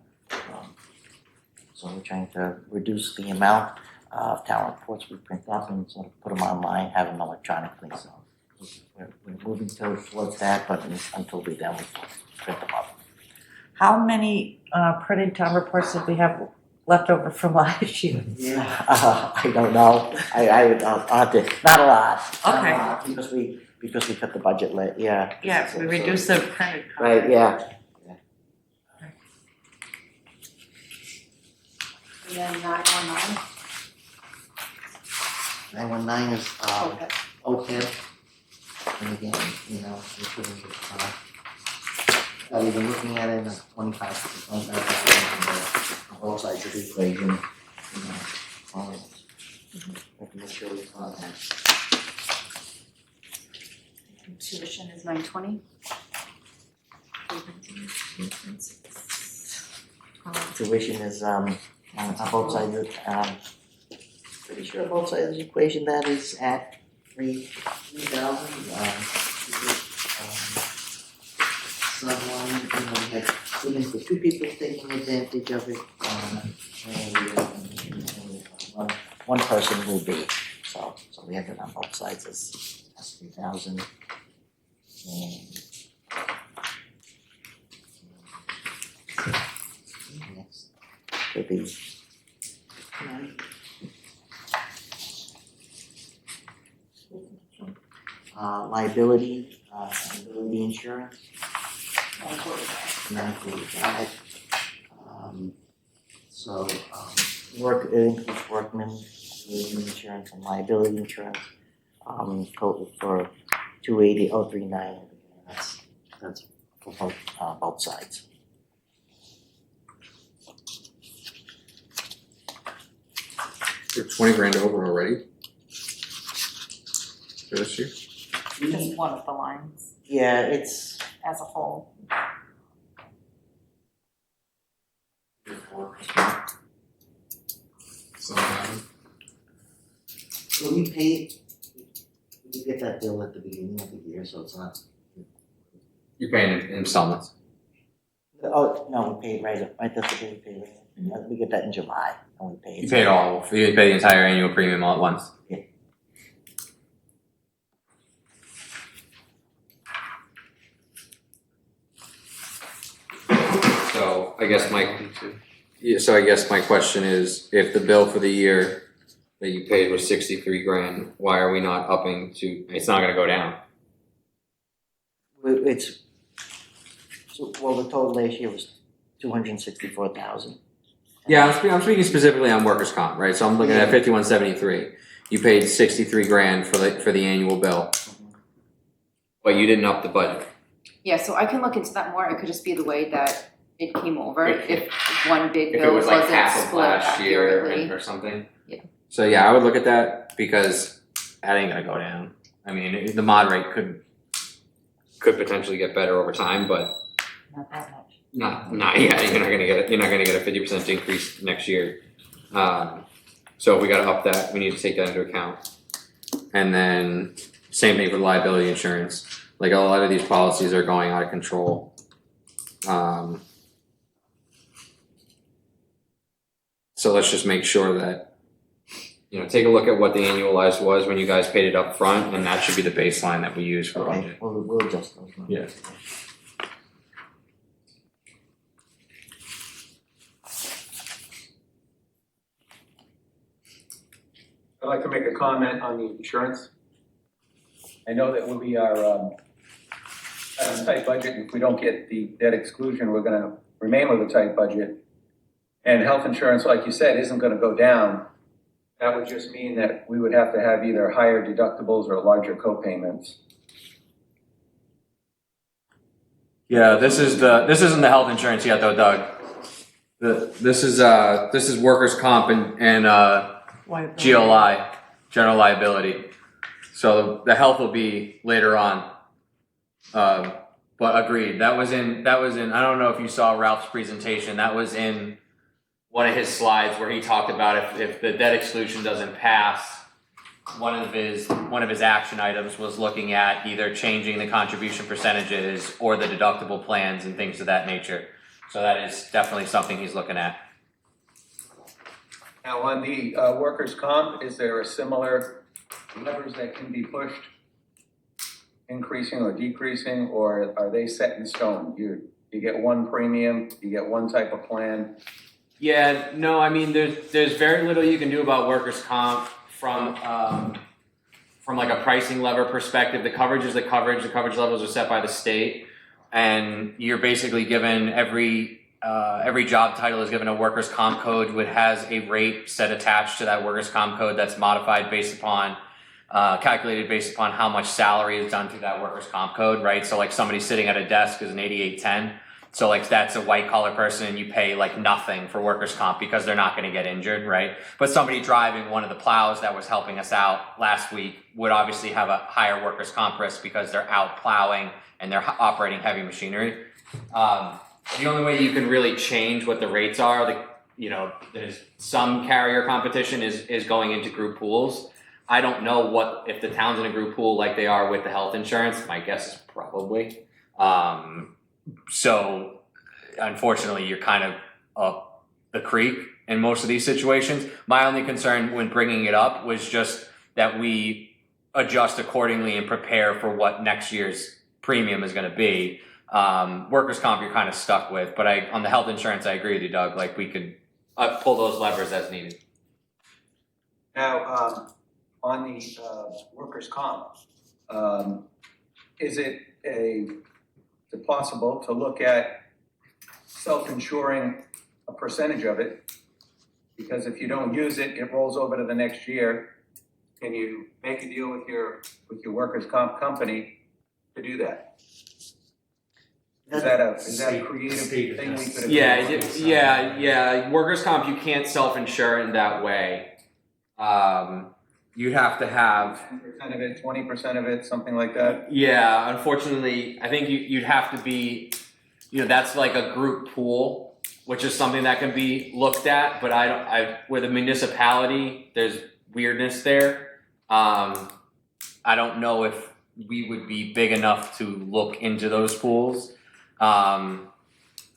So we're trying to reduce the amount of town reports we print up and sort of put them online, have them electronically. So we're moving towards that, but until we're done, we print them up. How many printed town reports did we have left over from last year? Yeah, I don't know. I would, I'll have to, not a lot. Okay. Because we cut the budget late, yeah. Yeah, we reduced the printed copy. Right, yeah. And then 919? 919 is, Okay. OPEB. And again, you know, we're putting it, we've been looking at it in a 25 on both sides of the equation, you know, we have to make sure we follow that. Tuition is 920? Tuition is, on both sides of, pretty sure both sides of the equation that is at 3,000, someone, you know, we had students with 2 people taking advantage of it, and one person will be, so we have it on both sides as 3,000. And next could be liability insurance. 945. So it includes workman's insurance and liability insurance. Total for 280,039. That's for both sides. You're 20 grand over already for this year? Just one of the lines Yeah, it's as a whole. So, so we get that bill at the beginning of the year, so it's not. you're paying in installments. Oh no, we paid right at the day we paid. We get that in July, and we pay. You pay the entire annual premium all at once. Yeah. So I guess my question is, if the bill for the year that you paid was 63 grand, why are we not upping to? It's not going to go down. It's the total last year was 264,000. Yeah, I'm speaking specifically on workers' comp, right? So I'm looking at 5173. You paid 63 grand for the annual bill, but you didn't up the budget. Yeah, so I can look into that more. It could just be the way that it came over. If one big If it bill was like wasn't half of split last year accurately. or something. Yeah. So yeah, I would look at that because that ain't gonna go down. I mean, the mod rate could potentially get better over time, but Not that much. not yeah. You're not gonna get a 50% increase next year. So if we gotta up that, we need to take that into account. And then same thing with liability insurance. Like a lot of these policies are going out of control. So let's just make sure that, take a look at what the annualized was when you guys paid it up front, and that should be the baseline that we use for Okay, budget. we'll adjust those numbers. Yeah. I'd like to make a comment on the insurance. I know that we are at a tight budget. If we don't get the debt exclusion, we're gonna remain with a tight budget. And health insurance, like you said, isn't gonna go down. That would just mean that we would have to have either higher deductibles or larger co-payments. Yeah, this isn't the health insurance yet though, Doug. This is workers' comp and GLI, general liability. So the health will be later on. But agreed, that was in, I don't know if you saw Ralph's presentation, that was in one of his slides where he talked about if the debt exclusion doesn't pass, one of his action items was looking at either changing the contribution percentages or the deductible plans and things of that nature. So that is definitely something he's looking at. Now, on the workers' comp, is there a similar levers that can be pushed, increasing or decreasing, or are they set in stone? You get one premium, you get one type of plan? Yeah, no, I mean, there's very little you can do about workers' comp from like a pricing lever perspective. The coverage is the coverage levels are set by the state, and you're basically given every job title is given a workers' comp code, which has a rate set attached to that workers' comp code that's modified based upon, calculated based upon how much salary is done through that workers' comp code, right? So like somebody sitting at a desk is an 8810. So like that's a white collar person and you pay like nothing for workers' comp because they're not gonna get injured, right? But somebody driving one of the plows that was helping us out last week would obviously have a higher workers' comp risk because they're out plowing and they're operating heavy machinery. The only way you can really change what the rates are, there's some carrier competition is going into group pools. I don't know if the town's in a group pool like they are with the health insurance. My guess is probably. So unfortunately, you're kind of up the creek in most of these situations. My only concern when bringing it up was just that we adjust accordingly and prepare for what next year's premium is going to be. Workers' comp you're kind of stuck with, but on the health insurance I agree with you, Doug. Like we could pull those levers as needed. Now, on the workers' comp, is it possible to look at self-insuring a percentage of it? Because if you don't use it, it rolls over to the next year. Can you make a deal with your workers' comp company to do that? Is that a creative thing we could? Yeah. Workers' comp, you can't self-insure in that way. You'd have to have 10% of it, 20% of it, something like that. Yeah, unfortunately, I think you'd have to be, that's like a group pool, which is something that can be looked at. But with a municipality, there's weirdness there. I don't know if we would be big enough to look into those pools.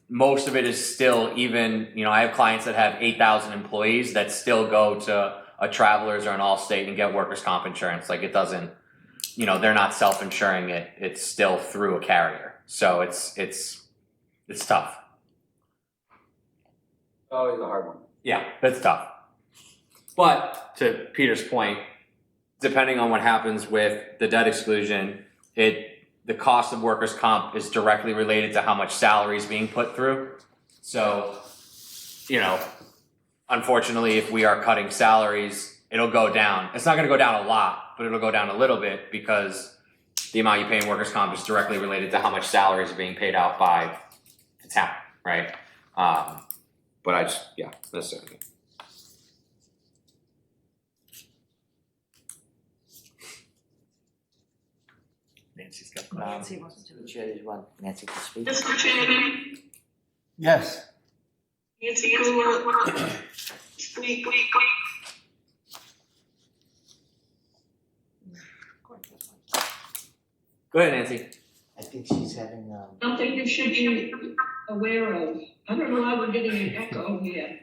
Most of it is still I have clients that have 8,000 employees that still go to a Travelers or an Allstate and get workers' comp insurance. Like it doesn't, they're not self-insuring it. It's still through a carrier. So it's tough. Always a hard one. Yeah, it's tough. But to Peter's point, depending on what happens with the debt exclusion, the cost of workers' comp is directly related to how much salary is being put through. So, unfortunately, if we are cutting salaries, it'll go down. It's not going to go down a lot, but it'll go down a little bit because the amount you pay in workers' comp is directly related to how much salaries are being paid out by the town, right? But that's it. Nancy's got Nancy wants to. The chair is one, Nancy to speak. Mr. Chairman, Yes. Nancy Gould, speak. Go ahead, Nancy. I think she's having, Something you should be aware of. I don't know why we're getting an echo here.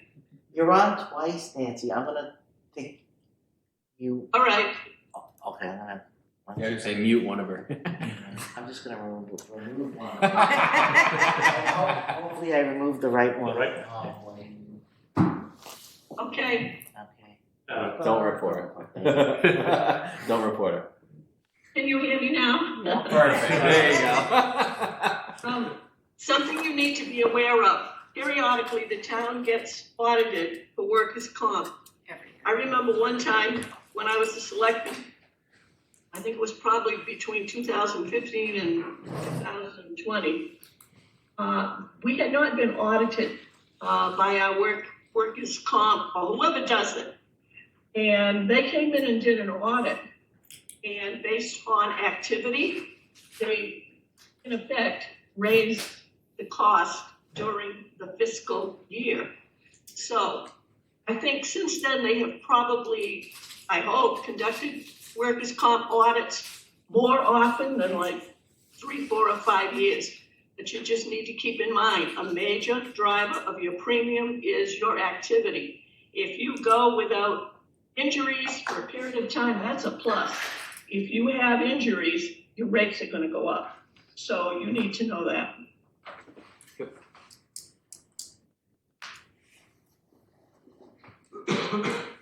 you're on twice, Nancy. I'm gonna take you, All right, okay, I'm gonna. Yeah, you say mute one of her. I'm just gonna remove one. Hopefully I removed the right one. Oh, wait. okay. Okay. Don't report her. Don't report her. Can you hear me now? Perfect. There you go. Something you need to be aware of. Periodically, the town gets audited for workers' comp. I remember one time when I was a selectman, I think it was probably between 2015 and 2020, we had not been audited by our workers' comp or whoever does it. And they came in and did an audit. And based on activity, they, in effect, raised the cost during the fiscal year. So I think since then they have probably, I hope, conducted workers' comp audits more often than like 3, 4, or 5 years. But you just need to keep in mind, a major driver of your premium is your activity. If you go without injuries for a period of time, that's a plus. If you have injuries, your rates are gonna go up. So you need to know that.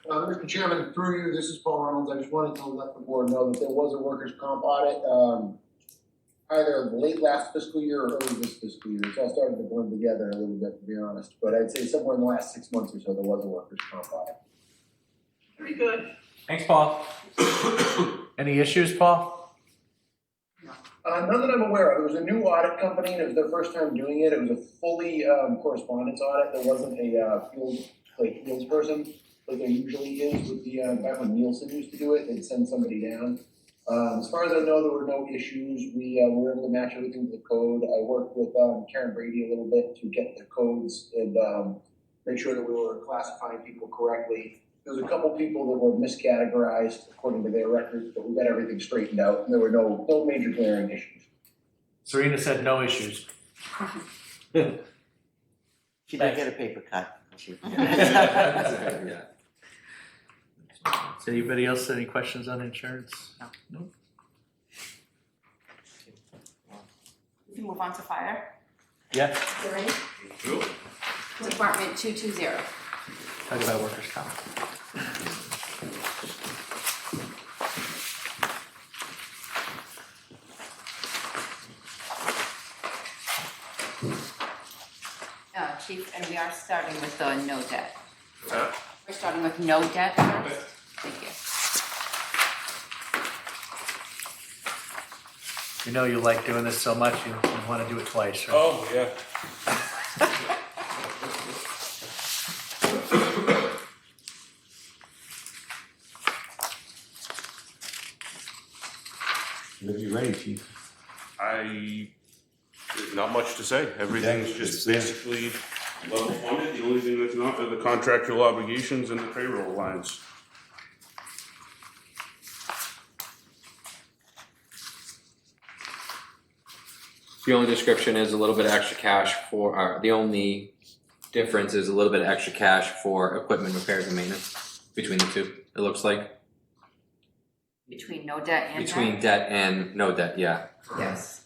Mr. Chairman, through you, this is Paul Reynolds. I just wanted to let the board know that there was a workers' comp audit, either late last fiscal year or early this fiscal year. It's all starting to blend together a little bit, to be honest. But I'd say somewhere in the last 6 months or so, there was a workers' comp audit. Very good. Thanks, Paul. Any issues, Paul? None that I'm aware of. It was a new audit company, and it was their first time doing it. It was a fully correspondence audit. There wasn't a field person like there usually is with the back when Nielsen used to do it. They'd send somebody down. As far as I know, there were no issues. We were able to match everything to the code. I worked with Karen Brady a little bit to get the codes and make sure that we were classifying people correctly. There was a couple people that were miscategorized according to their records, but we got everything straightened out, and there were no major glaring issues. Serena said no issues. She did get a paper cut. Yeah. Does anybody else have any questions on insurance? No. We can move on to fire. Yeah, You ready? Department 220. talk about workers' comp. Chief, and we are starting with the no debt. We're starting with no debt first. Thank you. You know you like doing this so much, you want to do it twice, right? Oh, yeah. Whenever you're ready, Chief. Not much to say. Everything's just basically level funded. The only thing that's not are the contractual obligations and the payroll lines. The only description is a little bit of extra cash for, the only difference is a little bit of extra cash for equipment repairs and maintenance between the two, it looks like. Between no debt and Between debt and no debt, yeah. Yes.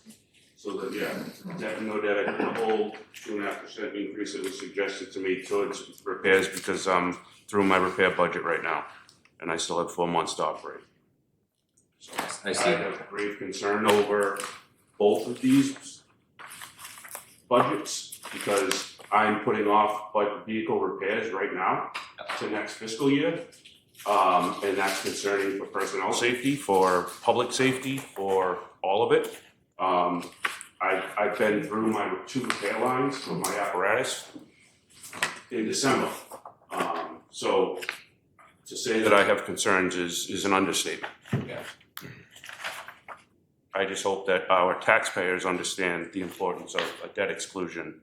So that, yeah, debt and no debt, I got the whole 2.5% increase that was suggested to me towards repairs because I'm through my repair budget right now and I still have 4 months to operate. So I see. I have grave concern over both of these budgets because I'm putting off vehicle repairs right now to next fiscal year. And that's concerning for personnel safety, for public safety, for all of it. I've been through my 2 repair lines for my apparatus in December. So to say that I have concerns is an understatement. Yeah. I just hope that our taxpayers understand the importance of a debt exclusion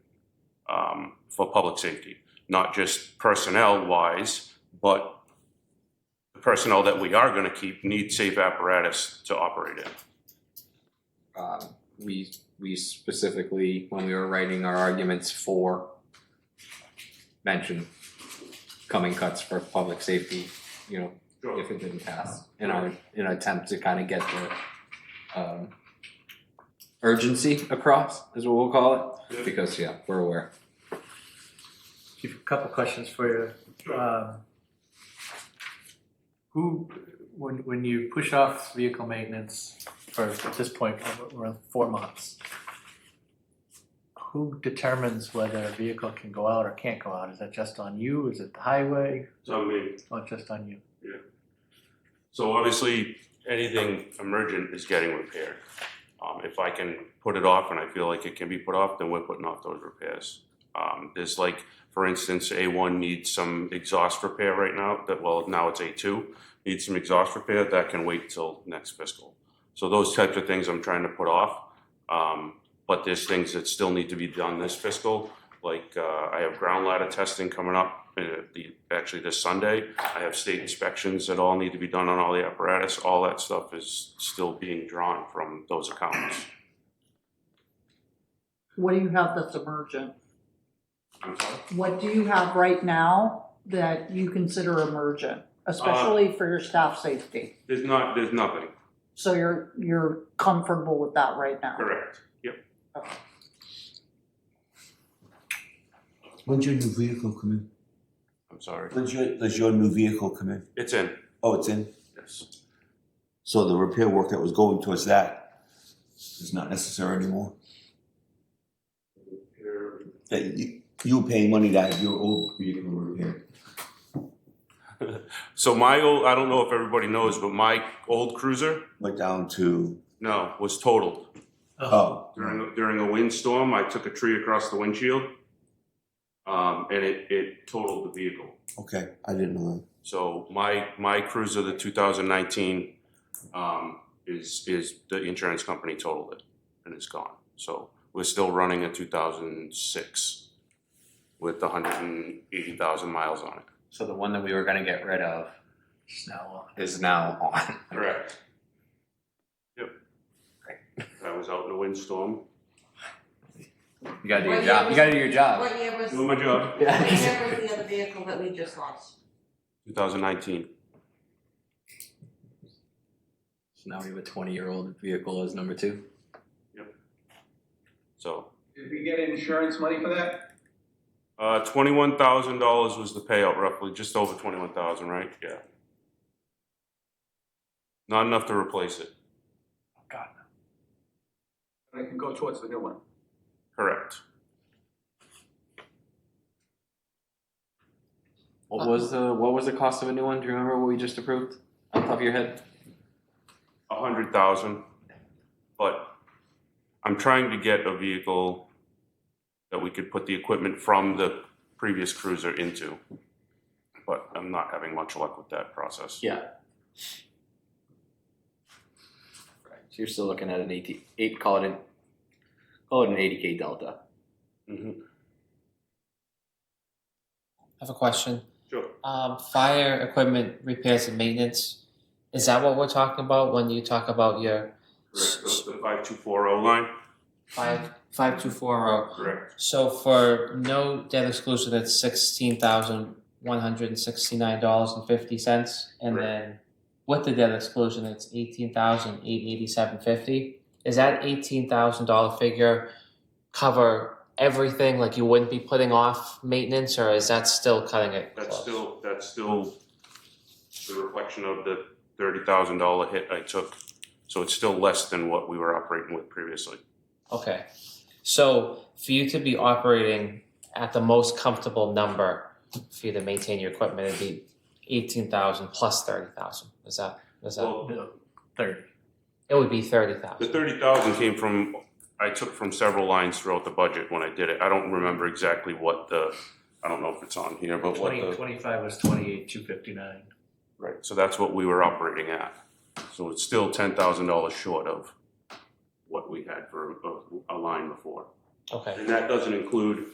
for public safety, not just personnel-wise, but the personnel that we are going to keep need safe apparatus to operate in. We specifically, when we were writing our arguments for, mentioned coming cuts for public safety, you know, Sure. if it didn't pass, in our attempt to kind of get the urgency across, is what we'll call it, Yeah. because, yeah, we're aware. Chief, a couple questions for you. When you push off vehicle maintenance for, at this point, around 4 months, who determines whether a vehicle can go out or can't go out? Is that just on you? Is it the highway? It's on me. Not just on you? Yeah. So obviously, anything emergent is getting repaired. If I can put it off and I feel like it can be put off, then we're putting off those repairs. There's like, for instance, A1 needs some exhaust repair right now, now it's A2, needs some exhaust repair, that can wait till next fiscal. So those types of things I'm trying to put off. But there's things that still need to be done this fiscal, like I have ground ladder testing coming up actually this Sunday. I have state inspections that all need to be done on all the apparatus. All that stuff is still being drawn from those accounts. What do you have that's emergent? I'm sorry? What do you have right now that you consider emergent, especially for your staff safety? There's nothing. So you're comfortable with that right now? Correct. Yep. Okay. When's your new vehicle come in? I'm sorry. Does your new vehicle come in? It's in. Oh, it's in? Yes. So the repair work that was going towards that is not necessary anymore? That you were paying money to have your old vehicle repaired? So my old, I don't know if everybody knows, but my old cruiser, Went down to, was totaled. oh, During a windstorm, I took a tree across the windshield, and it totaled the vehicle. okay, I didn't know that. So my cruiser, the 2019, is the insurance company totaled it, and it's gone. So we're still running a 2006 with 180,000 miles on it. So the one that we were gonna get rid of is now on. Correct. Yep. I was out in a windstorm. You gotta do your job. You gotta do your job. What year was, Doing my job. what year was the other vehicle that we just lost? 2019. So now we have a 20-year-old vehicle as number 2. So Did we get insurance money for that? $21,000 was the payout, roughly, just over 21,000, right? Yeah. Not enough to replace it. God, And it can go towards the new one. Correct. What was the cost of a new one? Do you remember what we just approved on top of your head? 100,000, but I'm trying to get a vehicle that we could put the equipment from the previous cruiser into, but I'm not having much luck with that process. Yeah. Right. So you're still looking at an 8, call it an 80K delta. Mm-hmm. I have a question. Sure. Fire equipment repairs and maintenance, is that what we're talking about when you talk about your Correct. That's the 5240 line. 5240? Correct. So for no debt exclusion, that's $16,169.50, and then with the debt exclusion, it's $18,887.50. Is that $18,000 figure cover everything? Like you wouldn't be putting off maintenance, or is that still cutting it That's close? still the reflection of the $30,000 hit I took. So it's still less than what we were operating with previously. Okay, so for you to be operating at the most comfortable number for you to maintain your equipment, it'd be 18,000 plus 30,000. Is that? Well, no, 30. It would be the 30,000. 30,000 came from, I took from several lines throughout the budget when I did it. I don't remember exactly what I don't know if it's on here, but 25 was 28,259. right. So that's what we were operating at. So it's still $10,000 short of what we had for a line before. Okay. And that doesn't include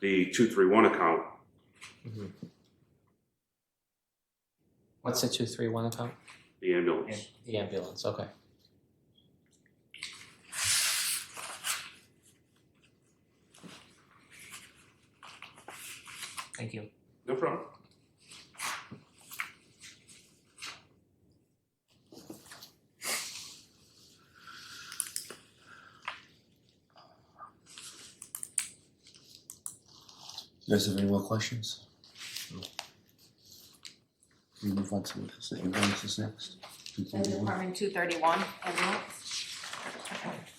the 231 account. Mm-hmm. What's the 231 account? The ambulance. The ambulance. Okay. Thank you. No problem. You guys have any more questions? Can we move on to what is the ambulances next? And Department 231, ambulance.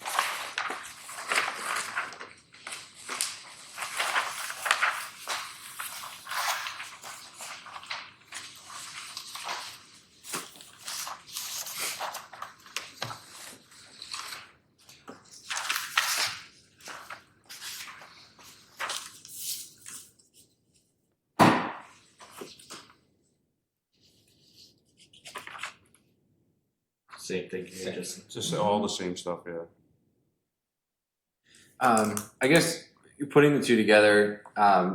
Same thing here, just. Just all the same stuff, yeah. I guess putting the two together,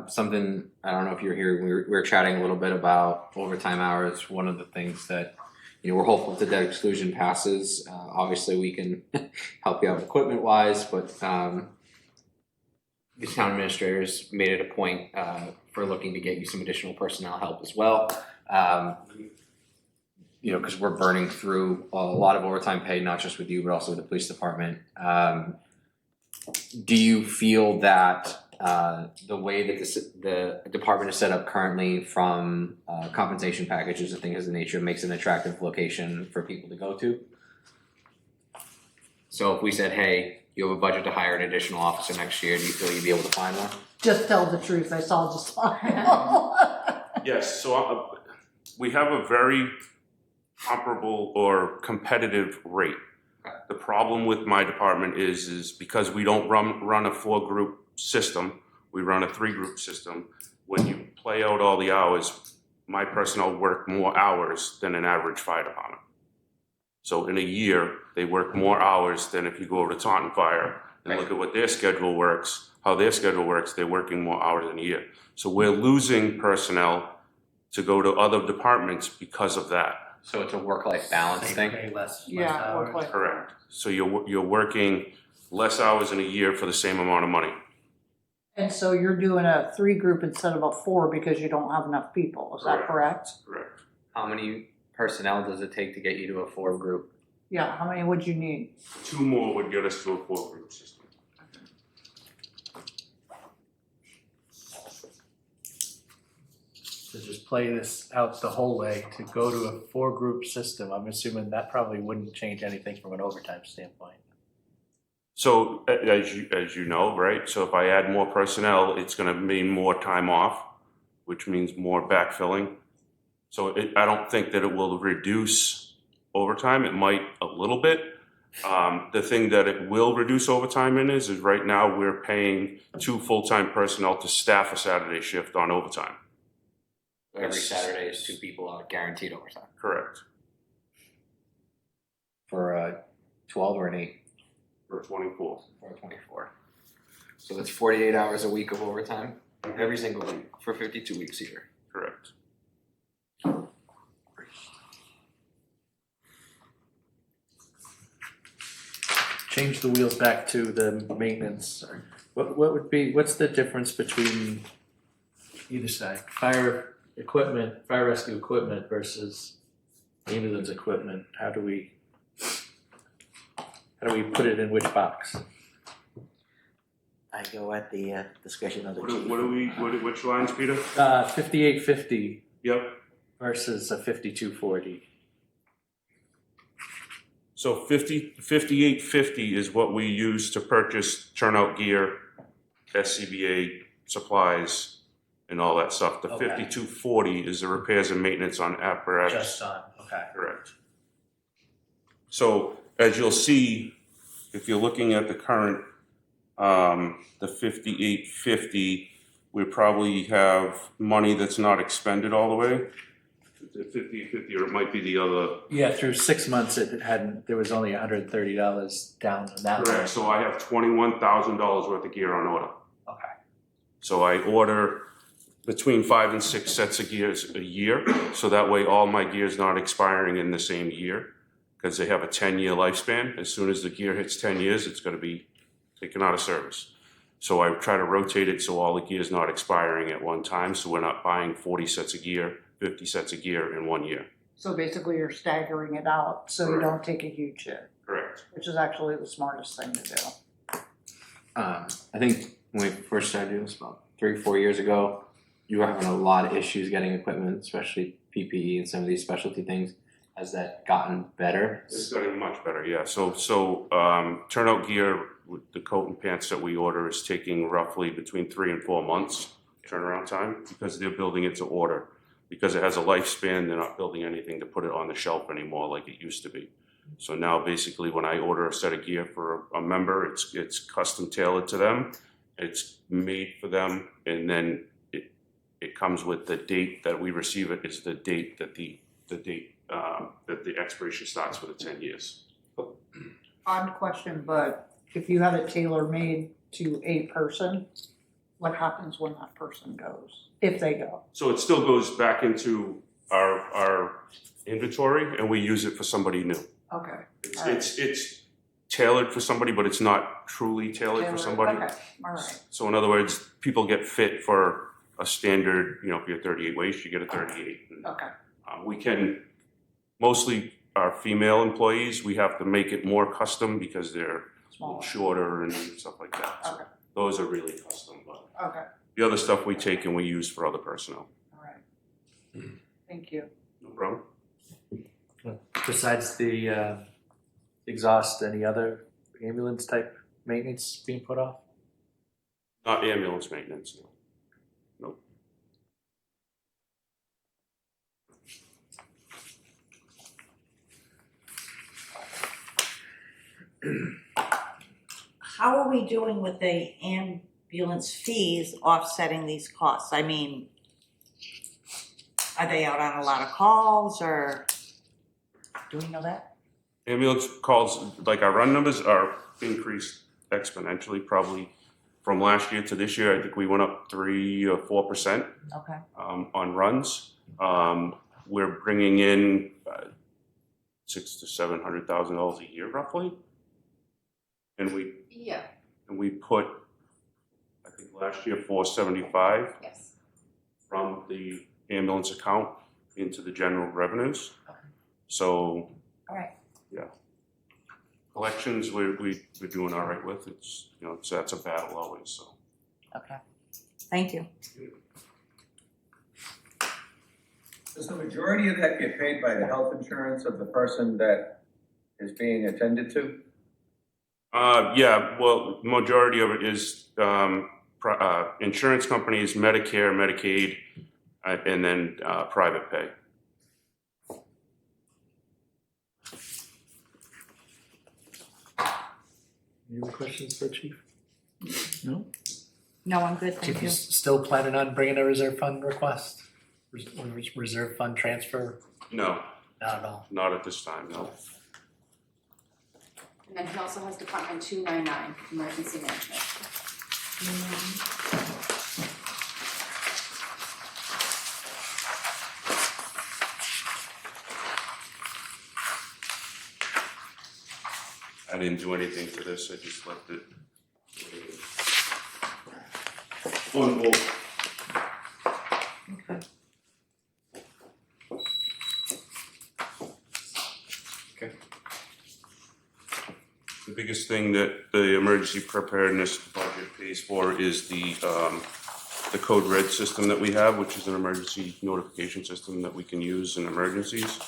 something, I don't know if you're here, we were chatting a little bit about overtime hours. One of the things that, we're hopeful that debt exclusion passes. Obviously, we can help you out equipment wise, but the town administrators made it a point for looking to get you some additional personnel help as well. Because we're burning through a lot of overtime pay, not just with you, but also with the police department. Do you feel that the way that the department is set up currently from compensation packages and things of the nature makes an attractive location for people to go to? So if we said, hey, you have a budget to hire an additional officer next year, do you feel you'd be able to find one? Just tell the truth, I saw the smile. Yes, so we have a very comparable or competitive rate. The problem with my department is because we don't run a 4-group system, we run a 3-group system. When you play out all the hours, my personnel work more hours than an average fire department. So in a year, they work more hours than if you go over to Taunton Fire and look at what their schedule works, how their schedule works, they're working more hours in a year. So we're losing personnel to go to other departments because of that. So it's a work-life balance thing? Pay less Yeah, hours. work life. Correct. So you're working less hours in a year for the same amount of money. And so you're doing a 3-group instead of a 4 because you don't have enough people, is that correct? Correct. How many personnel does it take to get you to a 4-group? Yeah, how many would you need? 2 more would get us to a 4-group system. To just play this out the whole way, to go to a 4-group system, I'm assuming that probably wouldn't change anything from an overtime standpoint. So as you know, right? So if I add more personnel, it's going to mean more time off, which means more backfilling. So I don't think that it will reduce overtime. It might a little bit. The thing that it will reduce overtime in is right now we're paying 2 full-time personnel to staff a Saturday shift on overtime. Every Saturday is 2 people out guaranteed overtime. Correct. For a 12 or an 8? For 24. For a 24. So that's 48 hours a week of overtime every single week for 52 weeks a year. Correct. Change the wheels back to the maintenance. What's the difference between either side? Fire rescue equipment versus ambulance equipment? How do we put it in which box? I go at the discretion of the chief. Which lines, Peter? 5850 Yep. versus a 5240. So 5850 is what we use to purchase turnout gear, SCBA supplies, and all that stuff. The Okay. 5240 is the repairs and maintenance on apparatus. Just on, okay. Correct. So as you'll see, if you're looking at the current, the 5850, we probably have money that's not expended all the way. The 5850, or it might be the other. Yeah, through 6 months there was only $130 down on that. Correct. So I have $21,000 worth of gear on order. Okay. So I order between 5 and 6 sets of gears a year, so that way all my gear is not expiring in the same year, because they have a 10-year lifespan. As soon as the gear hits 10 years, it's going to be taken out of service. So I try to rotate it so all the gear is not expiring at one time, so we're not buying 40 sets of gear, 50 sets of gear in 1 year. So basically you're staggering it out so you Correct. don't take a huge hit, Correct. which is actually the smartest thing to do. I think when we first started doing this about 3 or 4 years ago, you were having a lot of issues getting equipment, especially PPE and some of these specialty things. Has that gotten better? It's getting much better, yeah. So turnout gear with the coat and pants that we order is taking roughly between 3 and 4 months turnaround time, because they're building it to order. Because it has a lifespan, they're not building anything to put it on the shelf anymore like it used to be. So now basically when I order a set of gear for a member, it's custom tailored to them. It's made for them, and then it comes with the date that we receive it is the date that the date that the expiration starts for the 10 years. Odd question, but if you had it tailor-made to a person, what happens when that person goes, if they go? So it still goes back into our inventory, and we use it for somebody new. Okay. It's tailored for somebody, but it's not truly tailored for somebody. Okay, all right. So in other words, people get fit for a standard, you know, if you're 38 waist, you get a 38. Okay. We can, mostly our female employees, we have to make it more custom because they're Smaller. shorter and stuff like that. So Okay. those are really custom, but Okay, the other stuff we take and we use for other personnel. all right. Thank you. No problem. Besides the exhaust, any other ambulance type maintenance being put off? Not ambulance maintenance, no. Nope. How are we doing with the ambulance fees offsetting these costs? I mean, are they out on a lot of calls, or do we know that? Ambulance calls, like our run numbers are increased exponentially, probably from last year to this year. I think we went up 3 or 4%. Okay. On runs. We're bringing in $600,000 to $700,000 a year roughly. And we put, I think last year, $475 Yes. from the ambulance account into the general revenues. So, All right. yeah. Collections, we're doing all right with. It's, you know, that's a battle always, so. Okay. Thank you. Does the majority of that get paid by the health insurance of the person that is being attended to? Yeah, well, majority of it is insurance companies, Medicare, Medicaid, and then private pay. Any other questions for Chief? No? No, I'm good, Chief, thank you you. still planning on bringing a reserve fund request? Reserve fund transfer? No, Not at all. not at this time, no. And then he also has Department 299, Emergency Management. I didn't do anything to this, I just left it on hold. Okay. The biggest thing that the emergency preparedness budget pays for is the code red system that we have, which is an emergency notification system that we can use in emergencies.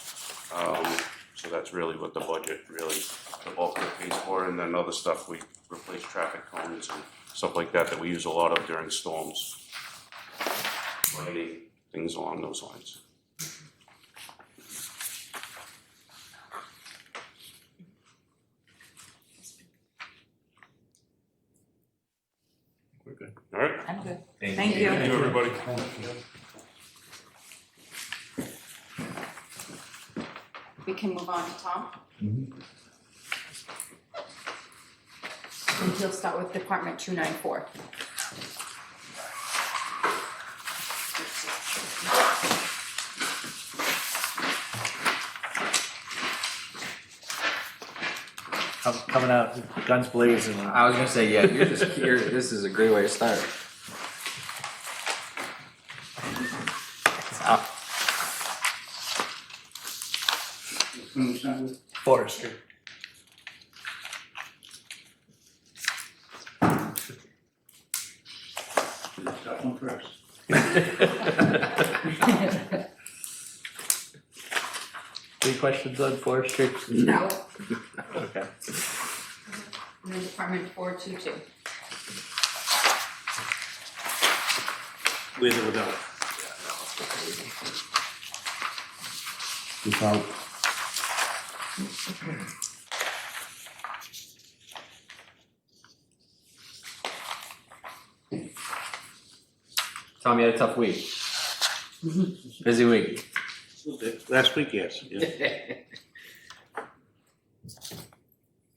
So that's really what the budget really, the bulk of it pays for, and then other stuff, we replace traffic cones and stuff like that that we use a lot of during storms. Lighting, things along those lines. We're good. All right? I'm good. Thank you. Thank you, everybody. We can move on to Tom. And he'll start with Department 294. Coming out, guns blazing. I was gonna say, yeah, this is a great way to start. Forestry. That one first. Any questions on forestry? No. Okay. And then Department 422. With or without? Without. Tom, you had a tough week. Busy week. Last week, yes.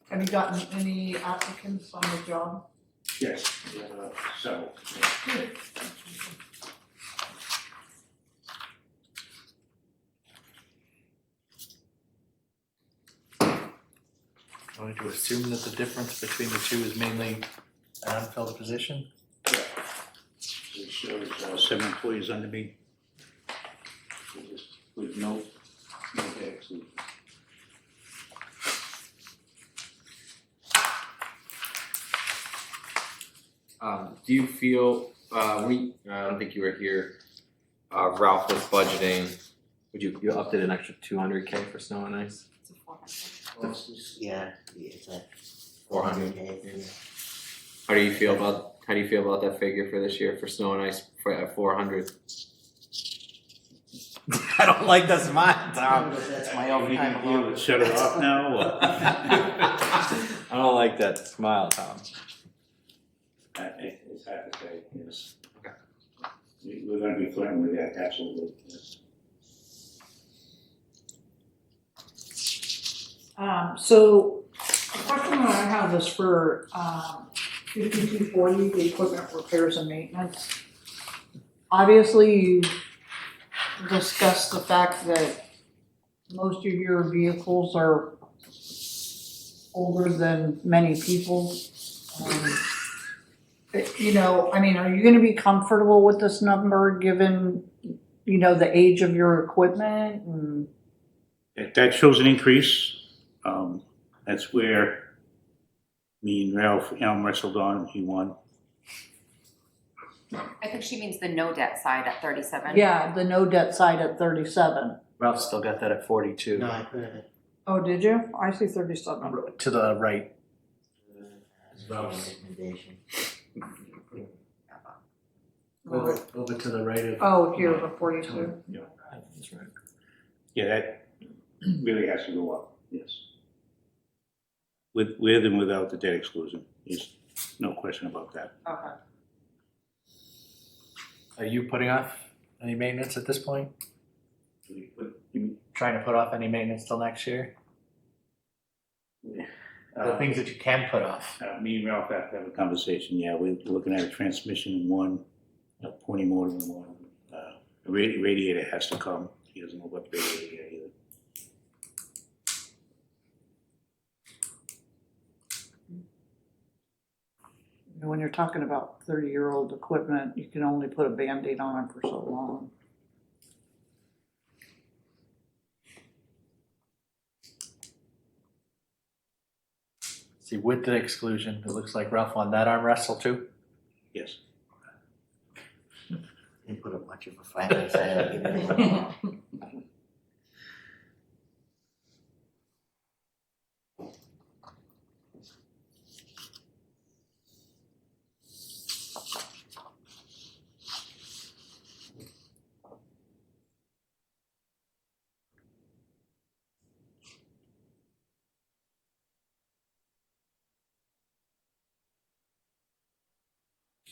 Have you gotten any applicants on the job? Yes, several. Going to assume that the difference between the two is mainly an unfilled position? It shows 7 employees under me. With no tax. Do you feel, I don't think you were here, Ralph was budgeting, you upped it an extra 200K for snow and ice? Yeah, it's at 400. yeah. How do you feel about that figure for this year for snow and ice at 400? I don't like the smile, Tom. That's my overtime You alone. shut it off now, or? I don't like that smile, Tom. It's hard to say, yes. We're gonna be threatened with that, absolutely, yes. So the question that I have is for 5240, the equipment repairs and maintenance. Obviously, you discussed the fact that most of your vehicles are older than many people. You know, I mean, are you gonna be comfortable with this number, given, you know, the age of your equipment and? That shows an increase. That's where me and Ralph arm wrestled on, he won. I think she means the no debt side at 37. Yeah, the no debt side at 37. Ralph still got that at 42. No, I put it Oh, did you? I see 37. To the right. as a recommendation. Over to the right of. Oh, here, the 42. That's right. Yeah, that really has to go up, yes. With and without the debt exclusion, there's no question about that. Okay. Are you putting off any maintenance at this point? Trying to put off any maintenance till next year? The things that you can put off. Me and Ralph have to have a conversation, yeah, we're looking at a transmission in one, a pony motor in one. The radiator has to come, he doesn't know what radiator either. When you're talking about 30-year-old equipment, you can only put a Band-Aid on it for so long. See, with the exclusion, it looks like Ralph won that arm wrestle too. Yes. Didn't put up much of a fight, I say.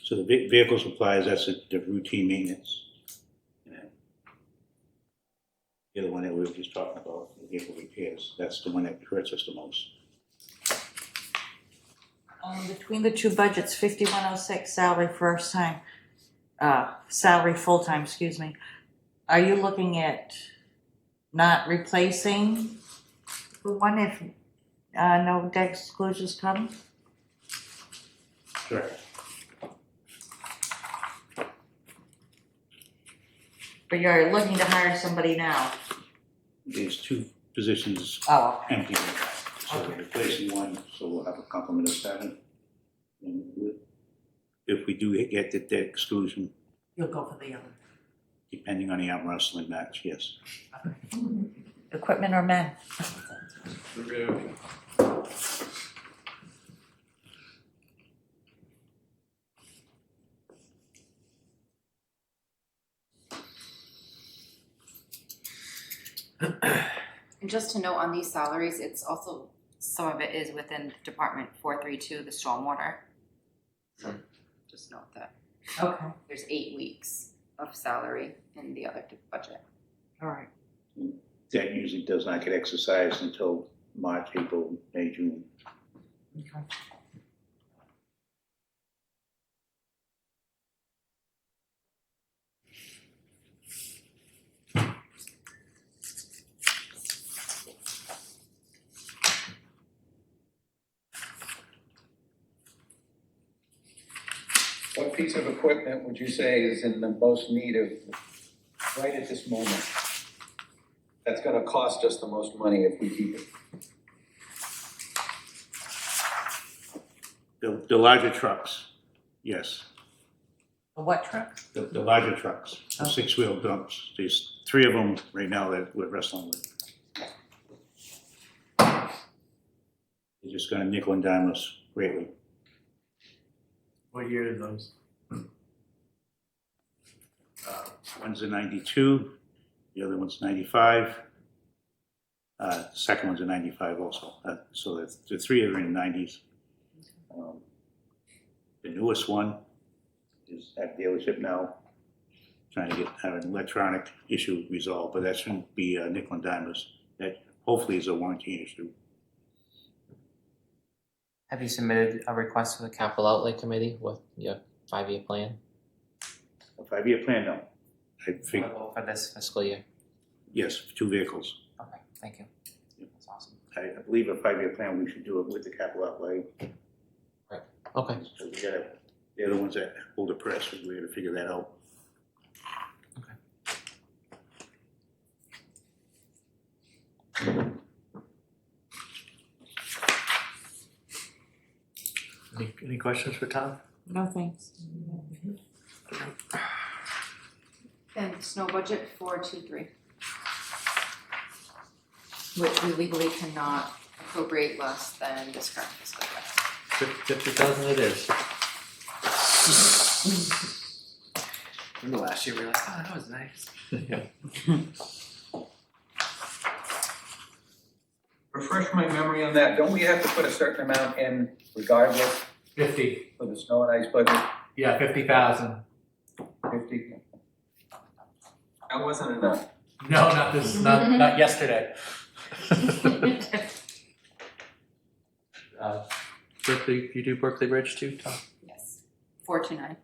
So the vehicle supplies, that's the routine maintenance. The other one that we were just talking about, the vehicle repairs, that's the one that hurts us the most. Between the two budgets, 5106 salary first time, salary full time, excuse me. Are you looking at not replacing the one if no debt exclusions come? Correct. But you're looking to hire somebody now? There's 2 positions Oh, okay. empty, so we're replacing one, so we'll have a complement of 7. And if we do get the debt exclusion, You'll go for the other. depending on the arm wrestling match, yes. Equipment or men? And just to note on these salaries, it's also, some of it is within Department 432, the stormwater. So just note that. Okay. There's 8 weeks of salary in the other budget. All right. That usually does not get exercised until March, April, May, June. What piece of equipment would you say is in the most need of right at this moment? That's gonna cost us the most money if we keep it. The larger trucks, yes. The what truck? The larger trucks, the six-wheel dumps. There's 3 of them right now that we're wrestling with. They're just gonna nickel and dime us greatly. What year are those? One's a 92, the other one's 95. Second one's a 95 also. So the 3 are in the 90s. The newest one is at dealership now, trying to have an electronic issue resolved, but that shouldn't be nickel and dimers. That hopefully is a warranty issue. Have you submitted a request to the capital outlay committee with your 5-year plan? A 5-year plan, no. I think, For this fiscal year? yes, 2 vehicles. Okay, thank you. That's awesome. I believe a 5-year plan, we should do it with the capital outlay. Okay. So we gotta, they're the ones that hold the press, so we gotta figure that out. Any questions for Tom? No, thanks. And snow budget 423. Which we legally cannot appropriate less than this current fiscal year. 50,000 it is. Remember last year we were like, oh, that was nice. Yeah. Refresh my memory on that. Don't we have to put a certain amount in regardless 50. for the snow and ice budget? Yeah, 50,000. 50? That wasn't enough. No, not this, not yesterday. Berkeley, you do Berkeley Bridge too, Tom? Yes. 429.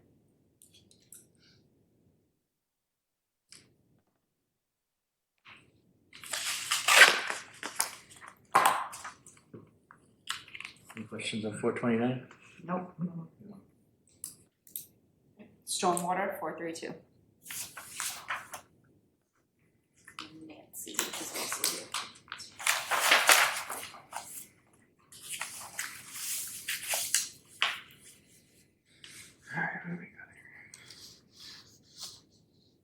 Any questions on 429? Nope. Stormwater 432. Nancy is also here. Alright, what do we got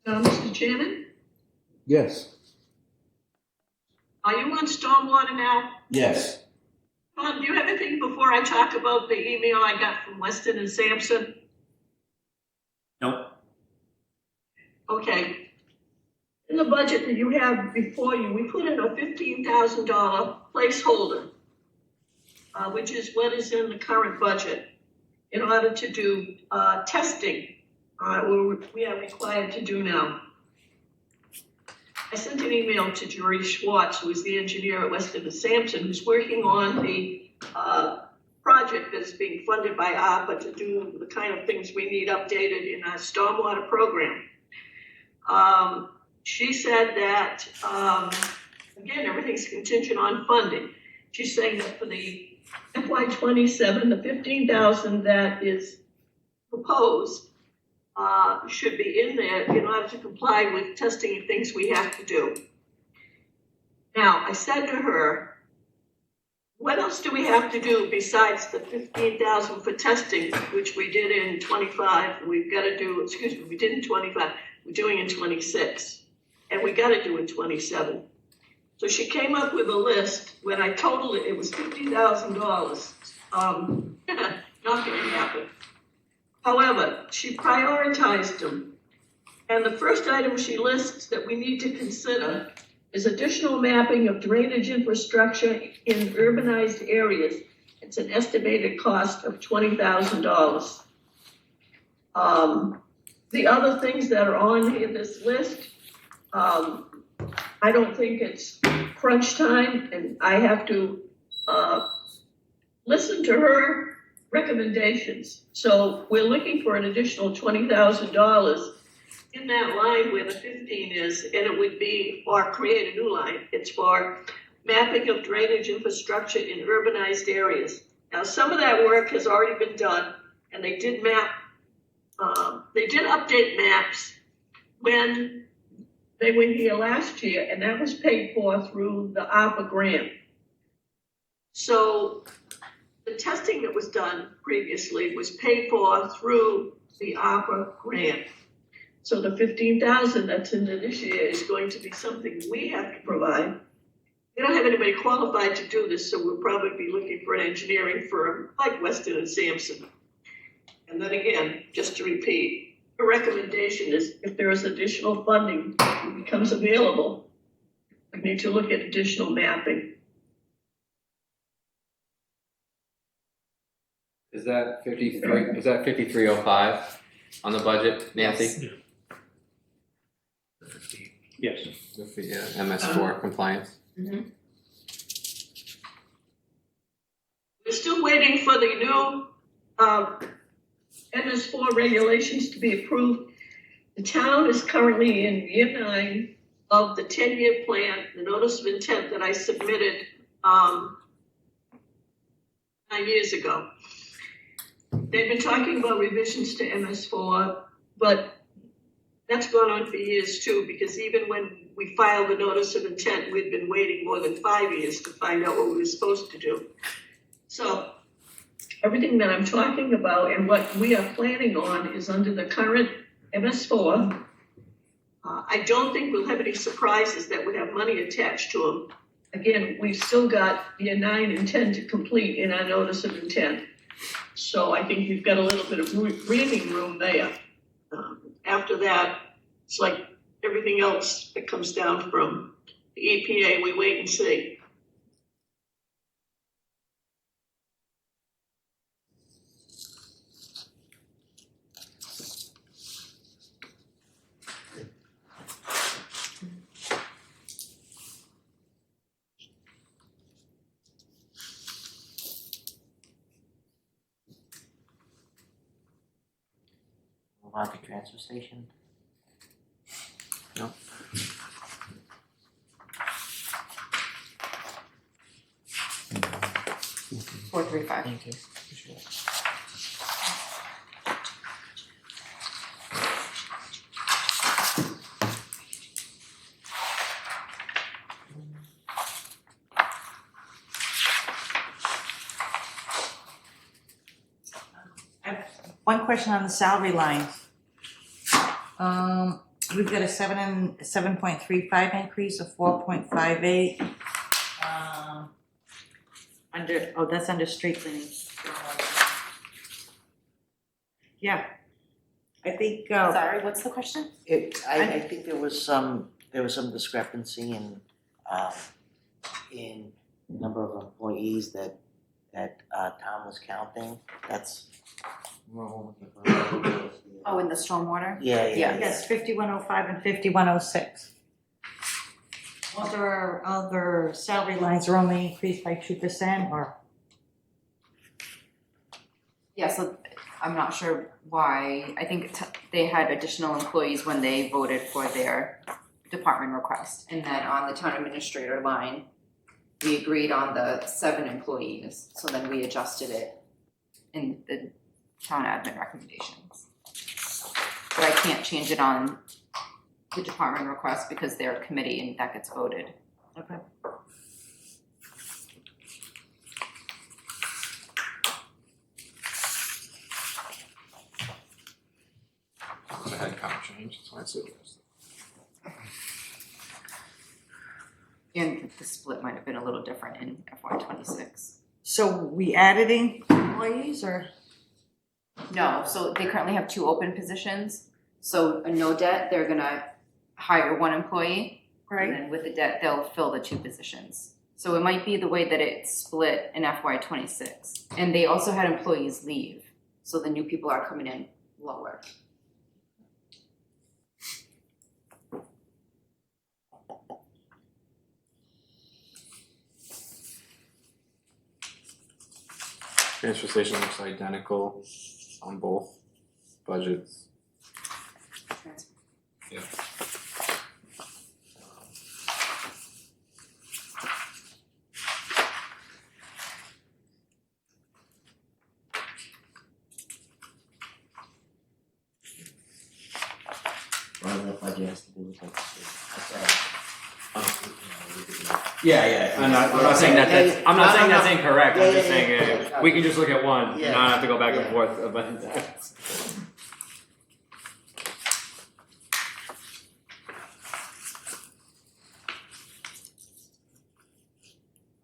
here? Mr. Chairman, Yes. are you on stormwater now? Yes. Tom, do you have anything before I talk about the email I got from Weston and Sampson? Nope. Okay. In the budget that you have before you, we put in a $15,000 placeholder, which is what is in the current budget, in order to do testing we are required to do now. I sent an email to Jerry Schwartz, who is the engineer at Weston and Sampson, who's working on the project that's being funded by ARPA to do the kind of things we need updated in our stormwater program. She said that, again, everything's contingent on funding. She's saying that for the FY27, the 15,000 that is proposed should be in there in order to comply with testing and things we have to do. Now, I said to her, what else do we have to do besides the 15,000 for testing, which we did in 25, we've got to do, excuse me, we did in 25, we're doing in 26, and we got to do in 27. So she came up with a list. When I totaled it, it was $50,000. Not going to happen. However, she prioritized them. And the first item she lists that we need to consider is additional mapping of drainage infrastructure in urbanized areas. It's an estimated cost of $20,000. The other things that are on in this list, I don't think it's crunch time, and I have to, listen to her recommendations. So we're looking for an additional $20,000 in that line where the 15 is, and it would be, or create a new line. It's for mapping of drainage infrastructure in urbanized areas. Now, some of that work has already been done, and they did update maps when they were here last year, and that was paid for through the ARPA grant. So the testing that was done previously was paid for through the ARPA grant. So the 15,000 that's in this year is going to be something we have to provide. We don't have anybody qualified to do this, so we'll probably be looking for an engineering firm like Weston and Sampson. And then again, just to repeat, the recommendation is if there is additional funding that becomes available, we need to look at additional mapping. Is that 5305 on the budget, Nancy? Yes. Yeah, MS4 compliance. We're still waiting for the new MS4 regulations to be approved. The town is currently in year 9 of the 10-year plan, the notice of intent that I submitted 9 years ago. They've been talking about revisions to MS4, but that's gone on for years too, because even when we filed the notice of intent, we'd been waiting more than 5 years to find out what we were supposed to do. So everything that I'm talking about and what we are planning on is under the current MS4. I don't think we'll have any surprises that would have money attached to them. Again, we've still got year 9 and 10 to complete in our notice of intent. So I think we've got a little bit of breathing room there. After that, it's like everything else that comes down from the EPA, we wait and see. About the transfer station? No. Four, three, five. Thank you. Appreciate it. One question on the salary line. We've got a 7.35 increase, a 4.58. That's under street cleaning. Yeah, I think. Sorry, what's the question? I think there was some discrepancy in number of employees that Tom was counting. That's. Oh, in the stormwater? Yeah. Yes, 5105 and 5106. Other salary lines are only increased by 2%, or? Yeah, so I'm not sure why. I think they had additional employees when they voted for their department request. And then on the town administrator line, we agreed on the 7 employees. So then we adjusted it in the town admin recommendations. But I can't change it on the department request because they're a committee and that gets voted. Okay. The head count change, that's why I said yes. And the split might have been a little different in FY26. So we added employees, or? No, so they currently have 2 open positions. So a no debt, they're gonna hire 1 employee. Right. And then with the debt, they'll fill the 2 positions. So it might be the way that it's split in FY26. And they also had employees leave. So the new people are coming in lower. Transfer station looks identical on both budgets. Yeah. Well, that budget has to do with that. Yeah, I'm not saying that that's incorrect, I'm just saying, we can just look at one, and Yeah. not have to go back and Yeah. forth about that.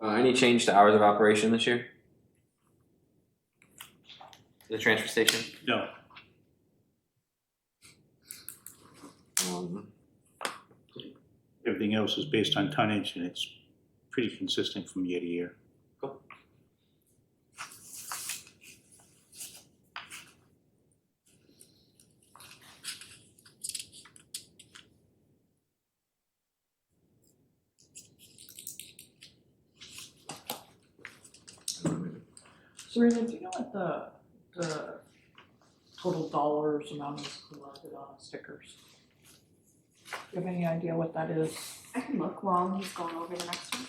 Any change to hours of operation this year? The transfer station? No, everything else is based on tonnage and it's pretty consistent from year to year. Cool. Serena, do you know what the total dollars amount is collected on stickers? Do you have any idea what that is? I can look while he's going over the next one.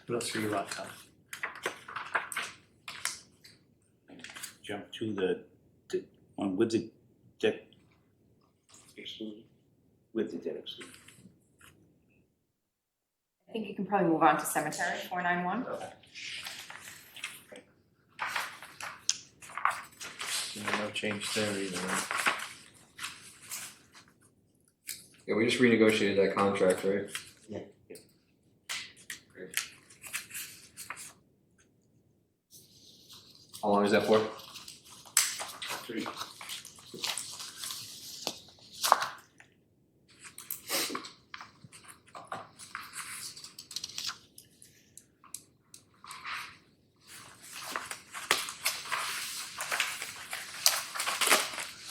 What else are you on, Tom? Jump to the one with the debt exclusion, with the debt exclusion. I think you can probably move on to cemetery, 491. No change there either. Yeah, we just renegotiated that contract, right? Yeah. Great. How long is that for? 3. I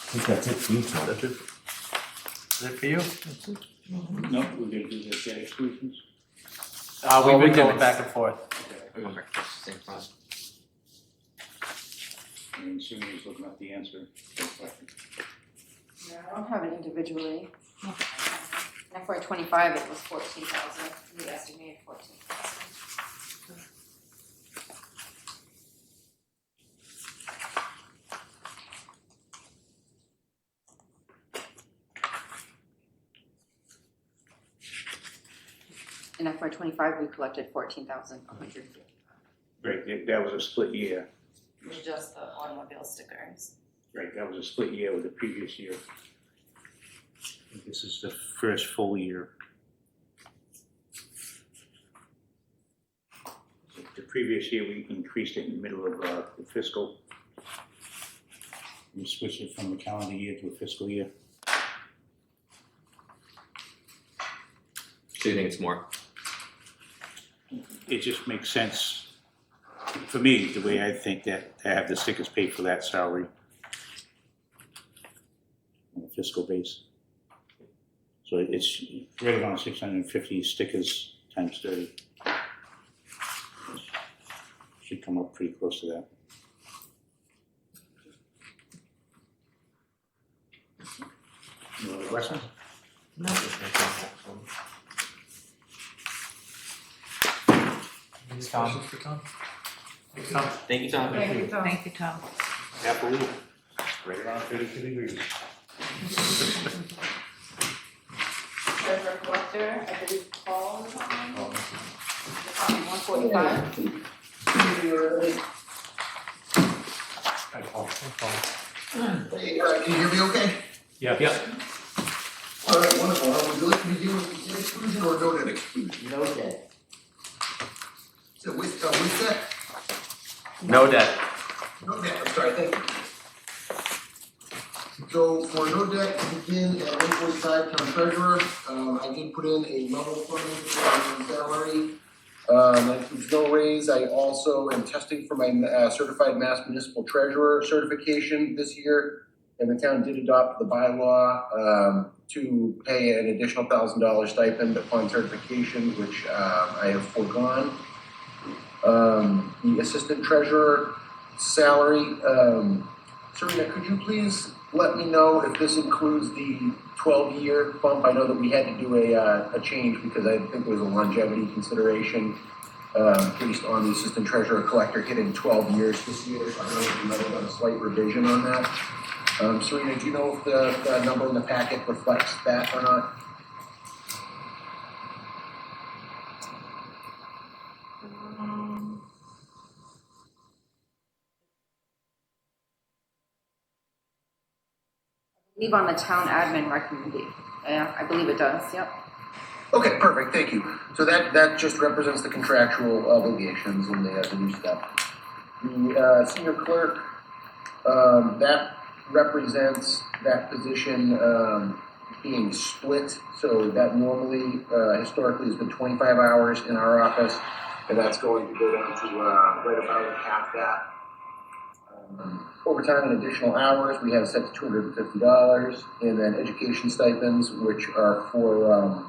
think that's it for you, Tom. That's it? Is it for you? That's it? No, we're gonna do the debt exclusions. We've been going back and forth. We're going back to the same spot. And Sue looking up the answer to the question. No, I don't have it individually. In FY 25, it was 14,000, we estimated 14,000. In FY 25, we collected 14,100. Right, that was a split year. It was just the automobile stickers. Right, that was a split year with the previous year. This is the first full year. The previous year, we increased it in the middle of the fiscal. We switched it from a calendar year to a fiscal year. So you think it's more? It just makes sense for me, the way I think that to have the stickers paid for that salary on a fiscal base. So it's right around 650 stickers times 30. Should come up pretty close to that. Any other questions? No. Thanks, Tom. For Tom? Thanks, Tom. Thank you, Tom. Thank you, Tom. Happily, right around 32 degrees. Treasurer collector, I believe Paul is on. 145. Hi, Paul. Hey, can you hear me okay? Yep. All right, wonderful. Would you like me to deal with the debt exclusion or no debt exclusion? No debt. So with debt? No debt. No debt, I'm sorry, thank you. So for no debt to begin at 145 town treasurer, I did put in a level funding for salary That includes no raise. I also am testing for my certified Mass Municipal Treasurer certification this year. And the town did adopt the bylaw to pay an additional $1,000 stipend upon certification, which I have foregone. The assistant treasurer salary, Serena, could you please let me know if this includes the 12-year bump? I know that we had to do a change because I think there was a longevity consideration based on the assistant treasurer collector hitting 12 years this year. So I know that we might have done a slight revision on that. Serena, do you know if the number in the packet reflects that or not? I believe on the town admin recommendation. Yeah, I believe it does, yep. Okay, perfect, thank you. So that just represents the contractual obligations and the new stuff. The senior clerk, that represents that position being split. So that normally, historically, has been 25 hours in our office, and that's going to go down to right about half that. Overtime and additional hours, we have set to $250, and then education stipends, which are for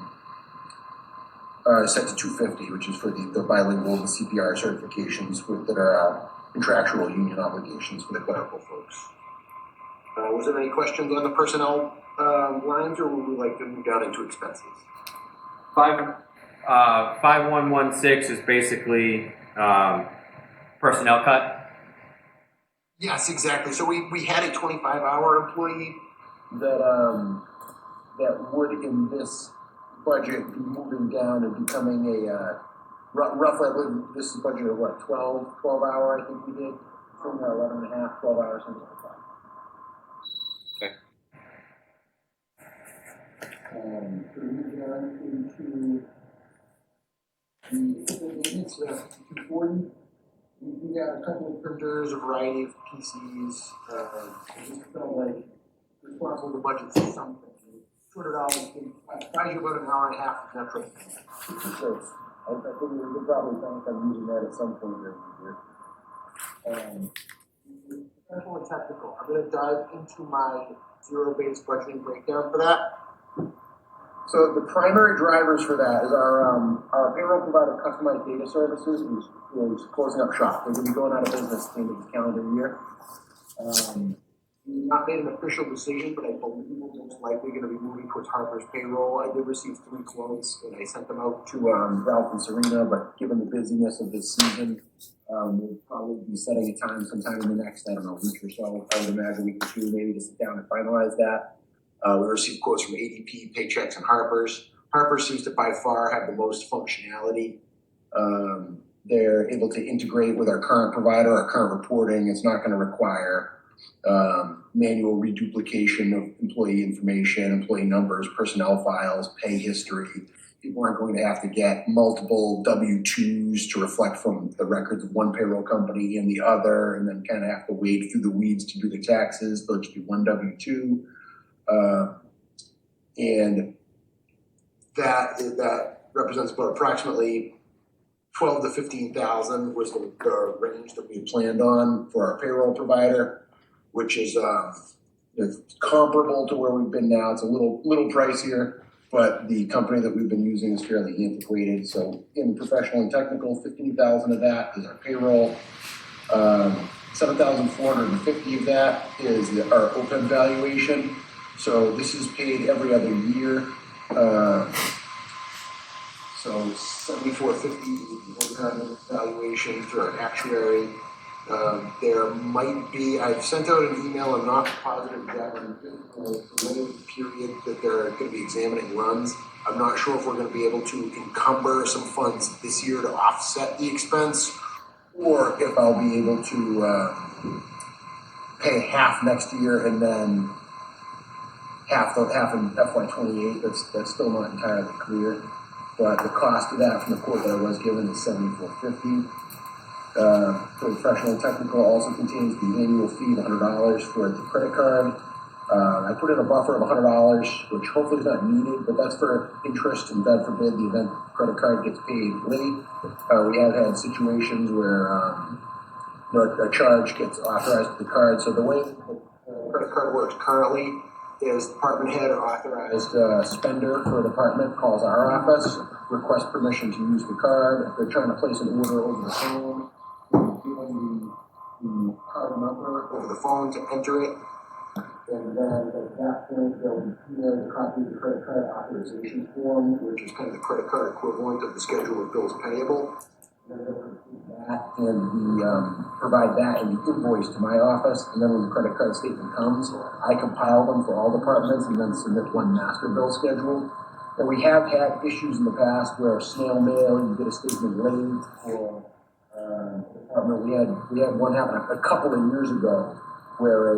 set to $250, which is for the bilingual and the CPR certifications that are contractual union obligations for the clerical folks. Was there any questions on the personnel lines, or would we like to move down into expenses? 5116 is basically personnel cut. Yes, exactly. So we had a 25-hour employee that would in this budget be moving down and becoming a roughly, I believe this is a budget of what, 12 hour, I think we did, somewhere 11 and a half, 12 hours, something like that. So moving on into the maintenance, 240. We got a couple of printers, a variety of PCs. I just felt like responsible to budget for something. $200. I advise you about an hour and a half of Netflix. So I think we could probably bank on using that at some point during the year. Professional and technical. I'm going to dive into my zero-based budgeting breakdown for that. So the primary drivers for that is our payroll provider customized data services is closing up shop. They're going to be going out of business at the end of this calendar year. We've not made an official decision, but I believe we're most likely going to be moving towards Harper's payroll. I did receive 3 quotes, and I sent them out to Ralph and Serena, but given the busyness of this season, we'll probably be setting a time sometime in the next, I don't know, week or so. I would imagine we could do maybe to sit down and finalize that. We received quotes from ADP, Paychex, and Harper's. Harper's seems to by far have the most functionality. They're able to integrate with our current provider, our current reporting. It's not going to require manual reduplication of employee information, employee numbers, personnel files, pay history. People aren't going to have to get multiple W-2s to reflect from the records of one payroll company and the other, and then kind of have to wade through the weeds to do the taxes. They'll just do one W-2. And that represents about approximately 12 to 15,000 was the range that we planned on for our payroll provider, which is comparable to where we've been now. It's a little pricier, but the company that we've been using is fairly antiquated. So in professional and technical, 15,000 of that is our payroll. 7,450 of that is our OPEB valuation. So this is paid every other year. So 7,450 is the OPEB valuation through our actuary. There might be, I've sent out an email, I'm not positive exactly the period that they're going to be examining runs. I'm not sure if we're going to be able to encumber some funds this year to offset the expense, or if I'll be able to pay half next year and then half in FY28. That's still not entirely clear. But the cost of that from the quote that I was given is $7,450. Professional and technical also contains the annual fee of $100 for the credit card, I put in a buffer of $100, which hopefully is not needed, but that's for interest, and God forbid the event credit card gets paid late. We have had situations where a charge gets authorized to the card. So the way the credit card works currently is department head or authorized spender for a department calls our office, requests permission to use the card. If they're trying to place an order over the phone, we give them the card number over the phone to enter it. And then at that point, they'll email the copy of the credit card authorization form, which is kind of the credit card equivalent of the schedule of bills payable. And then they'll complete that and provide that and the invoice to my office. And then when the credit card statement comes, I compile them for all departments and then submit one master bill schedule. And we have had issues in the past where snail mail, you get a statement late for department. We had one happen a couple of years ago where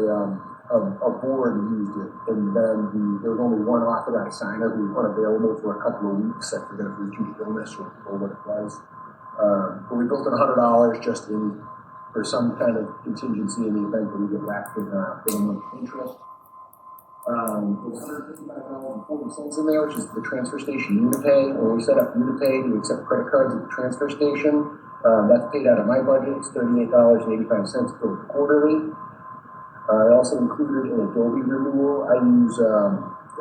a board used it, and then there was only one authorized signer who was unavailable for a couple of weeks. I forget if it was due to illness or what it was. But we built in $100 just for some kind of contingency in the event that we get whacked with payment interest. There's $155.40 in there, which is the transfer station Unipay. When we set up Unipay to accept credit cards at the transfer station, that's paid out of my budget. It's $38.85 per quarterly. I also included an Adobe renewal. I use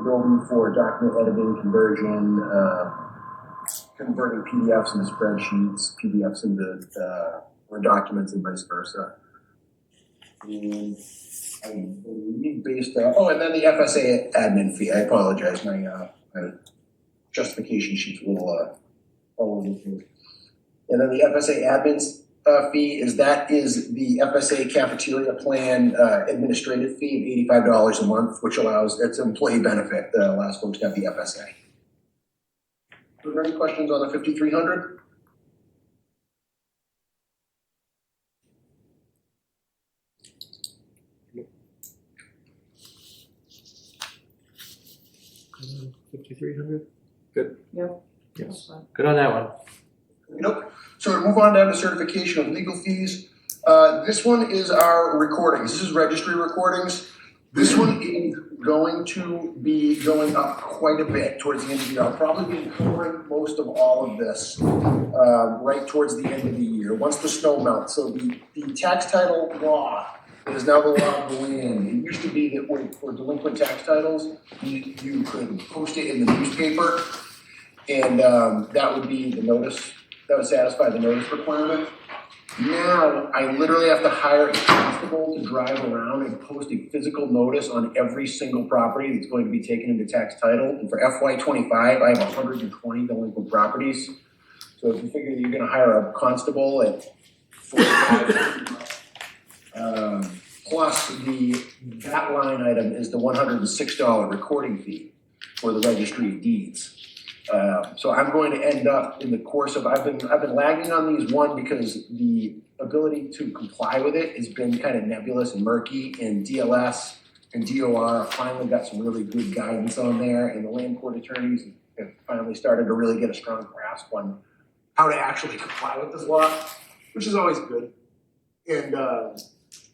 Adobe for document editing, conversion, converting PDFs into spreadsheets, PDFs into Word documents, and vice versa. And I believe based on, and then the FSA admin fee. I apologize, my justification sheet's a little all over the place. And then the FSA admin's fee is the FSA cafeteria plan administrative fee of $85 a month, which it's an employee benefit that allows folks to have the FSA. Are there any questions on the 5,300? $5,300? Good? Yep. Yes. Good on that one. Nope. So to move on down to certification of legal fees. This one is our recordings. This is registry recordings. This one is going to be going up quite a bit towards the end of the year. I'll probably be covering most of all of this right towards the end of the year, once the snow melts. So the tax title law is now the law of the land. It used to be that for delinquent tax titles, you could post it in the newspaper, and that would be the notice. That would satisfy the notice requirement. Now, I literally have to hire a constable to drive around and post a physical notice on every single property that's going to be taken into tax title. And for FY25, I have 120 delinquent properties. So if you figure that you're going to hire a constable at $45, plus that line item is the $106 recording fee for the registry of deeds. So I'm going to end up in the course of, I've been lagging on these, one, because the ability to comply with it has been kind of nebulous and murky, and DLS and DOR finally got some really good guidance on there, and the land court attorneys have finally started to really get a strong grasp on how to actually comply with this law, which is always good. And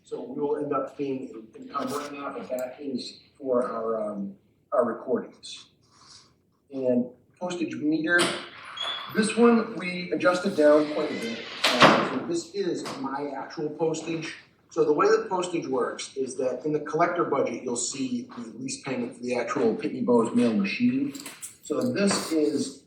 so we will end up being encumbering that, but that is for our recordings. And postage meter, this one we adjusted down quite a bit. So this is my actual postage. So the way that postage works is that in the collector budget, you'll see the lease payment for the actual Pitney Bowes mail machine. So this is,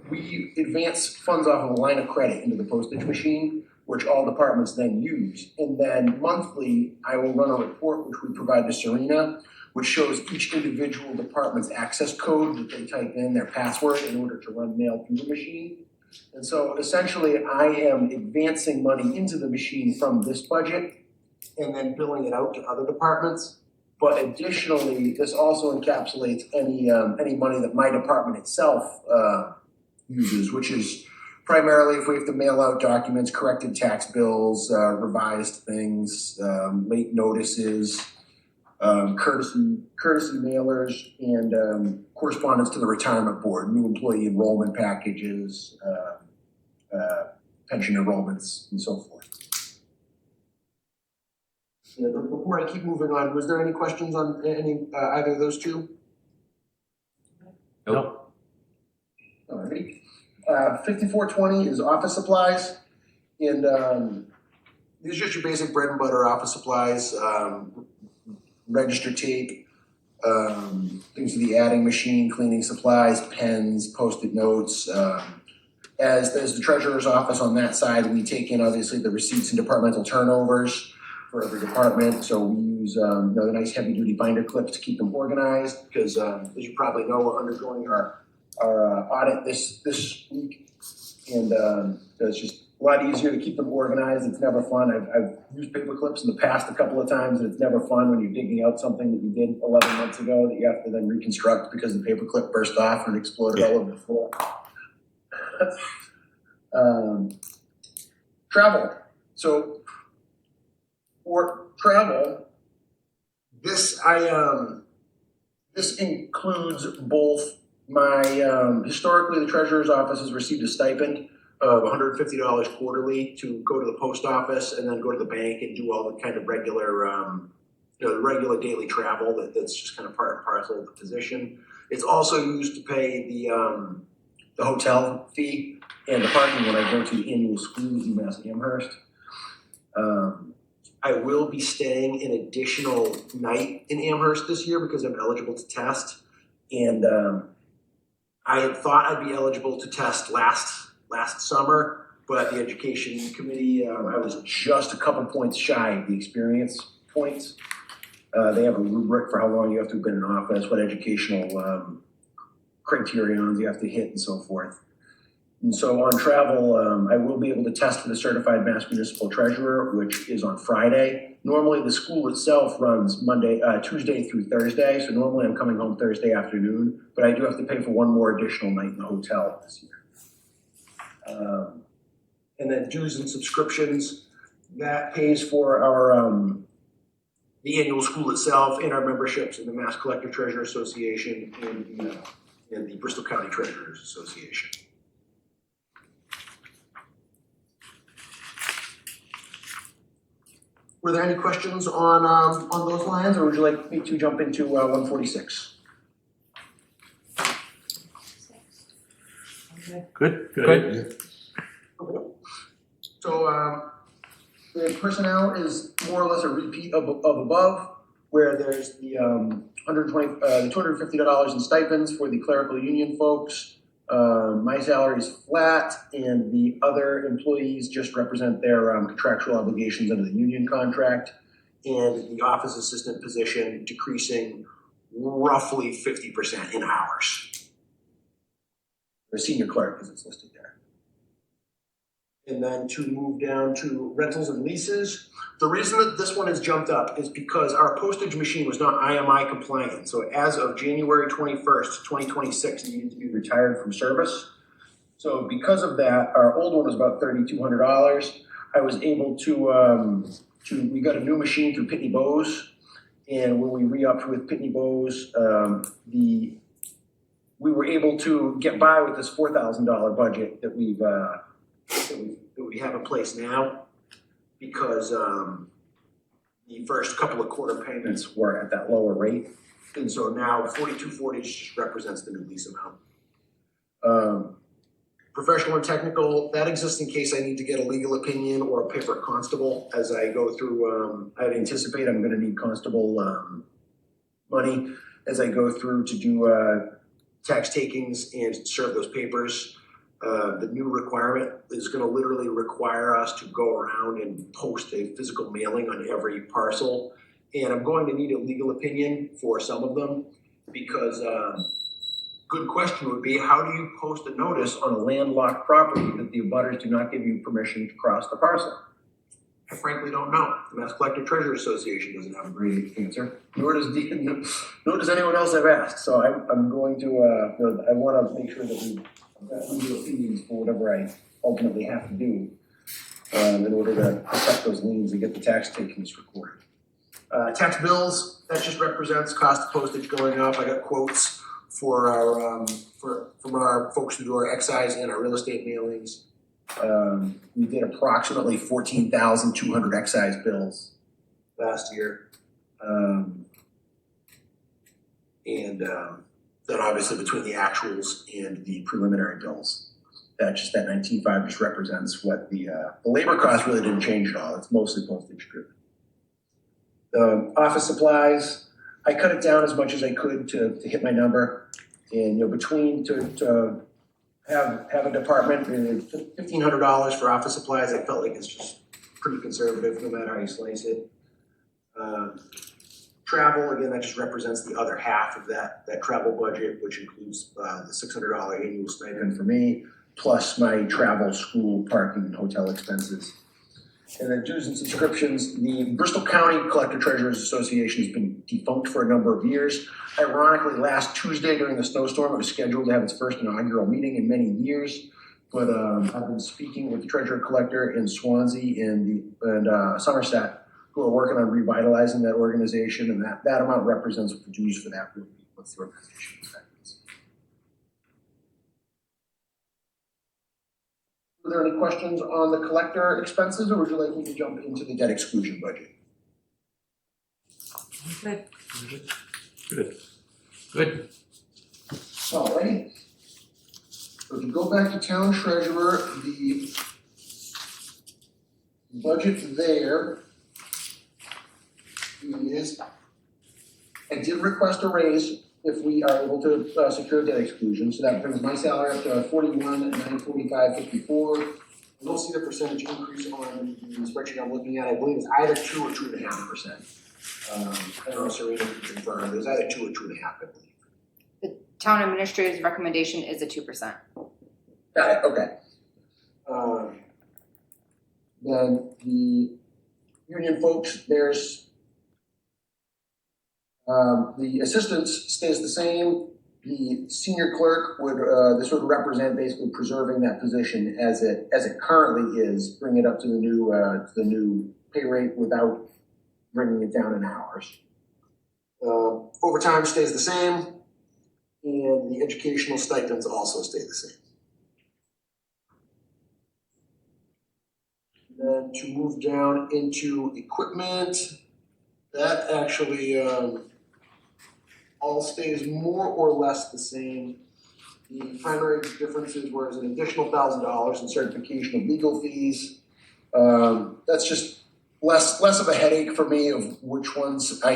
we advance funds off of a line of credit into the postage machine, which all departments then use. And then monthly, I will run a report which we provide to Serena, which shows each individual department's access code that they type in, their password, in order to run mail through the machine. And so essentially, I am advancing money into the machine from this budget and then billing it out to other departments. But additionally, this also encapsulates any money that my department itself uses, which is primarily if we have to mail out documents, corrected tax bills, revised things, late notices, courtesy mailers, and correspondence to the retirement board, new employee enrollment packages, pension enrollments, and so forth. Yeah, but before I keep moving on, was there any questions on any, either of those two? Nope. Alrighty. 5420 is office supplies, and these are just your basic bread and butter office supplies, register tape, things for the adding machine, cleaning supplies, pens, Post-it notes. As the treasurer's office on that side, we take in obviously the receipts and departmental turnovers for every department. So we use the nice heavy duty binder clips to keep them organized because as you probably know, we're undergoing our audit this week, and it's just a lot easier to keep them organized. It's never fun. I've used paper clips in the past a couple of times, and it's never fun when you're digging out something that you did 11 months ago that you have to then reconstruct because the paper clip burst off and exploded all over the floor. Travel. So for travel, this includes both my historically the treasurer's office has received a stipend of $150 quarterly to go to the post office and then go to the bank and do all the kind of regular the regular daily travel that's just kind of part and parcel of the position. It's also used to pay the hotel fee and the parking when I go to the annual school at UMass Amherst. I will be staying an additional night in Amherst this year because I'm eligible to test. And I had thought I'd be eligible to test last summer, but the education committee, I was just a couple points shy of the experience points. They have a rubric for how long you have to have been in office, what educational criterions you have to hit and so forth. And so on travel, I will be able to test for the Certified Mass Municipal Treasurer, which is on Friday. Normally the school itself runs Tuesday through Thursday, so normally I'm coming home Thursday afternoon, but I do have to pay for one more additional night in the hotel this year. And then dues and subscriptions, that pays for our the annual school itself and our memberships in the Mass Collector Treasurer Association and the Bristol County Treasurers Association. Were there any questions on those lines, or would you like me to jump into 146? Good. Okay. So the personnel is more or less a repeat of above, where there's the $250 in stipends for the clerical union folks. My salary is flat, and the other employees just represent their contractual obligations under the union contract, and the office assistant position decreasing roughly 50% in hours. The senior clerk, as it's listed there. And then to move down to rentals and leases. The reason that this one has jumped up is because our postage machine was not IMI compliant. So as of January 21st, 2026, it needed to be retired from service. So because of that, our old one was about $3,200. I was able we got a new machine through Pitney Bowes. And when we re-upped with Pitney Bowes, we were able to get by with this $4,000 budget that we have in place now, because the first couple of quarter payments were at that lower rate, and so now $4,240 just represents the new lease amount. Professional and technical, that exists in case I need to get a legal opinion or pay for a constable as I go through. I anticipate I'm going to need constable money as I go through to do tax takings and serve those papers. The new requirement is going to literally require us to go around and post a physical mailing on every parcel. And I'm going to need a legal opinion for some of them because good question would be, how do you post a notice on a landlocked property that the abutters do not give you permission to cross the parcel? I frankly don't know. The Mass Collector Treasurer Association doesn't have a great answer, nor does anyone else I've asked. So I'm going to, I want to make sure that we have legal opinions for whatever I ultimately have to do in order to protect those liens and get the tax takings recorded. Tax bills, that just represents cost of postage going up. I got quotes for our from our folks who do our excise and our real estate mailings. We did approximately 14,200 excise bills last year. Then obviously between the actuals and the preliminary bills, that 19.5 just represents what the labor cost really didn't change at all. It's mostly postage driven. Office supplies, I cut it down as much as I could to hit my number. And between to have a department and $1,500 for office supplies, I felt like it's just pretty conservative no matter how you slice it. Travel, again, that just represents the other half of that travel budget, which includes the $600 annual stipend for me, plus my travel, school, parking, and hotel expenses. And then dues and subscriptions, the Bristol County Collector Treasurers Association has been defunct for a number of years. Ironically, last Tuesday during the snowstorm, it was scheduled to have its first inaugural meeting in many years. But I've been speaking with the treasurer collector in Swansea and Somerset, who are working on revitalizing that organization, and that amount represents what the dues for that would be once the organization happens. Are there any questions on the collector expenses, or would you like me to jump into the debt exclusion budget? Good. Good. Alrighty. So if you go back to town treasurer, the budget there is, I did request a raise if we are able to secure debt exclusion, so that brings my salary up to 41,945.54. I don't see the percentage increase on the spreadsheet I'm looking at. I believe it's either 2 or 2.5%. I don't know, Serena, if you can confirm. There's either 2 or 2.5, I believe. The town administrator's recommendation is a 2%. Got it, okay. Then the union folks, there's the assistants stays the same. The senior clerk would this would represent basically preserving that position as it currently is, bring it up to the new pay rate without bringing it down in hours. Overtime stays the same, and the educational stipends also stay the same. Then to move down into equipment, that actually all stays more or less the same. The primary differences were an additional $1,000 in certification of legal fees. That's just less of a headache for me of which ones I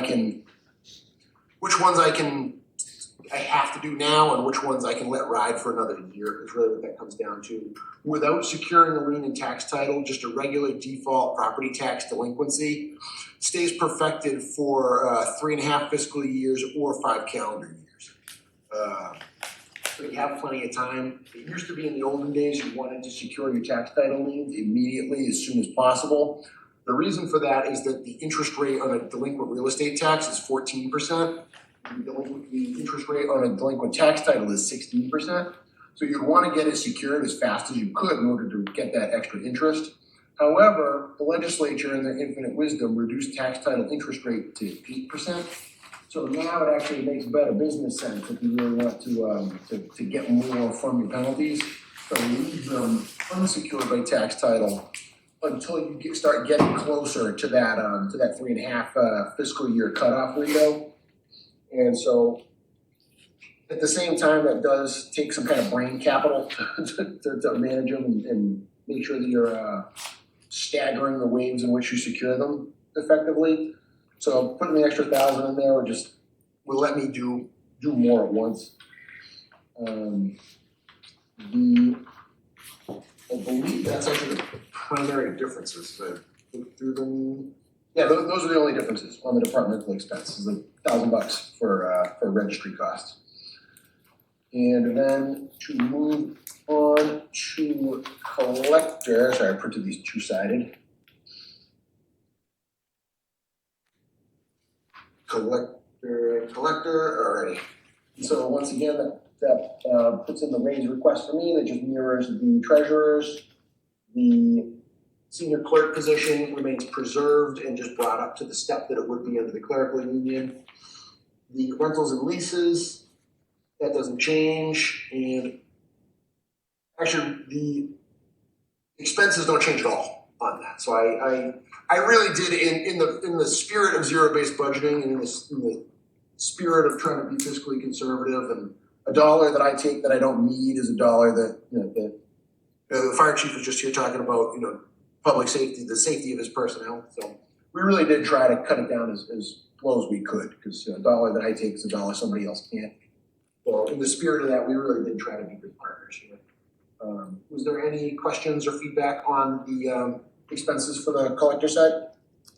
have to do now and which ones I can let ride for another year is really what that comes down to. Without securing a lien and tax title, just a regular default property tax delinquency stays perfected for 3.5 fiscal years or 5 calendar years. So you have plenty of time. It used to be in the olden days you wanted to secure your tax title liens immediately as soon as possible. The reason for that is that the interest rate on a delinquent real estate tax is 14%. The interest rate on a delinquent tax title is 16%. So you'd want to get it secured as fast as you could in order to get that extra interest. However, the legislature in their infinite wisdom reduced tax title interest rate to 8%. So now it actually makes better business sense if you really want to get more from your penalties. So leave them unsecured by tax title until you start getting closer to that 3.5 fiscal year cutoff window. And so at the same time, that does take some kind of brain capital to manage them and make sure that you're staggering the waves in which you secure them effectively. So putting the extra $1,000 in there will let me do more at once. I believe that's actually the primary differences. I looked through them. Yeah, those are the only differences on the departmental expenses, like $1,000 for registry costs. And then to move on to collector, sorry, I printed these two-sided. Collector, alrighty. So once again, that puts in the raise request for me. That just mirrors the treasurer's. The senior clerk position remains preserved and just brought up to the step that it would be under the clerical union. The rentals and leases, that doesn't change. And actually, the expenses don't change at all on that. So I I really did in the spirit of zero-based budgeting and in the spirit of trying to be fiscally conservative, and a dollar that I take that I don't need is a dollar that, the fire chief was just here talking about, public safety, the safety of his personnel. So we really did try to cut it down as low as we could, because a dollar that I take is a dollar somebody else can't. So in the spirit of that, we really did try to be good partners here. Was there any questions or feedback on the expenses for the collector side?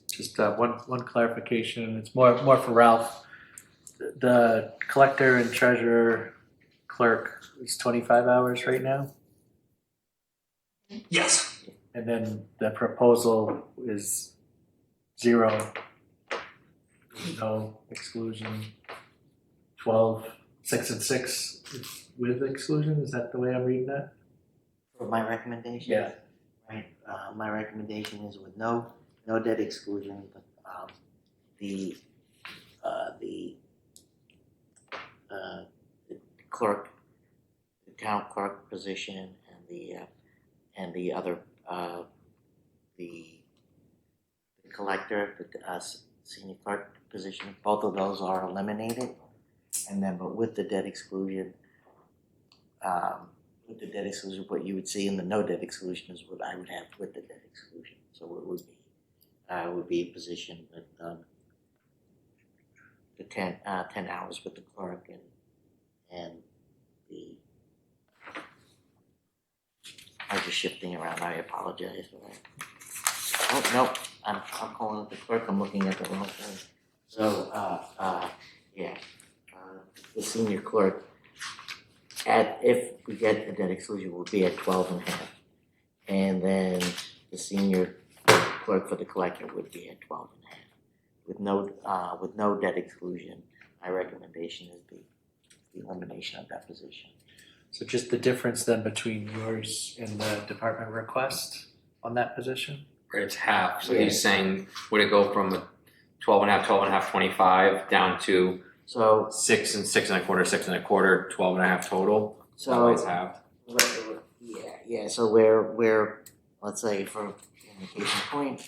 Just one clarification, it's more for Ralph. The collector and treasurer clerk is 25 hours right now, Yes. and then the proposal is 0, no exclusion, 12, 6 and 6 with exclusion. Is that the way I'm reading that? For my recommendation? Yeah. Right, my recommendation is with no debt exclusion, but the clerk, the town clerk position, and the other the collector, the senior clerk position, both of those are eliminated, and then but with the debt exclusion. With the debt exclusion, what you would see in the no debt exclusion is what I would have with the debt exclusion. So it would be a position with the 10 hours with the clerk and the. I was just shifting around. I apologize for that. Oh no, I'm calling it the clerk. I'm looking at the wrong thing. So the senior clerk. If we get a debt exclusion, we'll be at 12.5, and then the senior clerk for the collector would be at 12.5. With no debt exclusion, my recommendation is the elimination of that position. So just the difference then between yours and the department request on that position? Right, it's half, so Yeah. he's saying, would it go from a 12.5, 25 down to So 6 and 6 1/4, 6 1/4, 12.5 total? So Always halved. yeah. So we're let's say for indication point,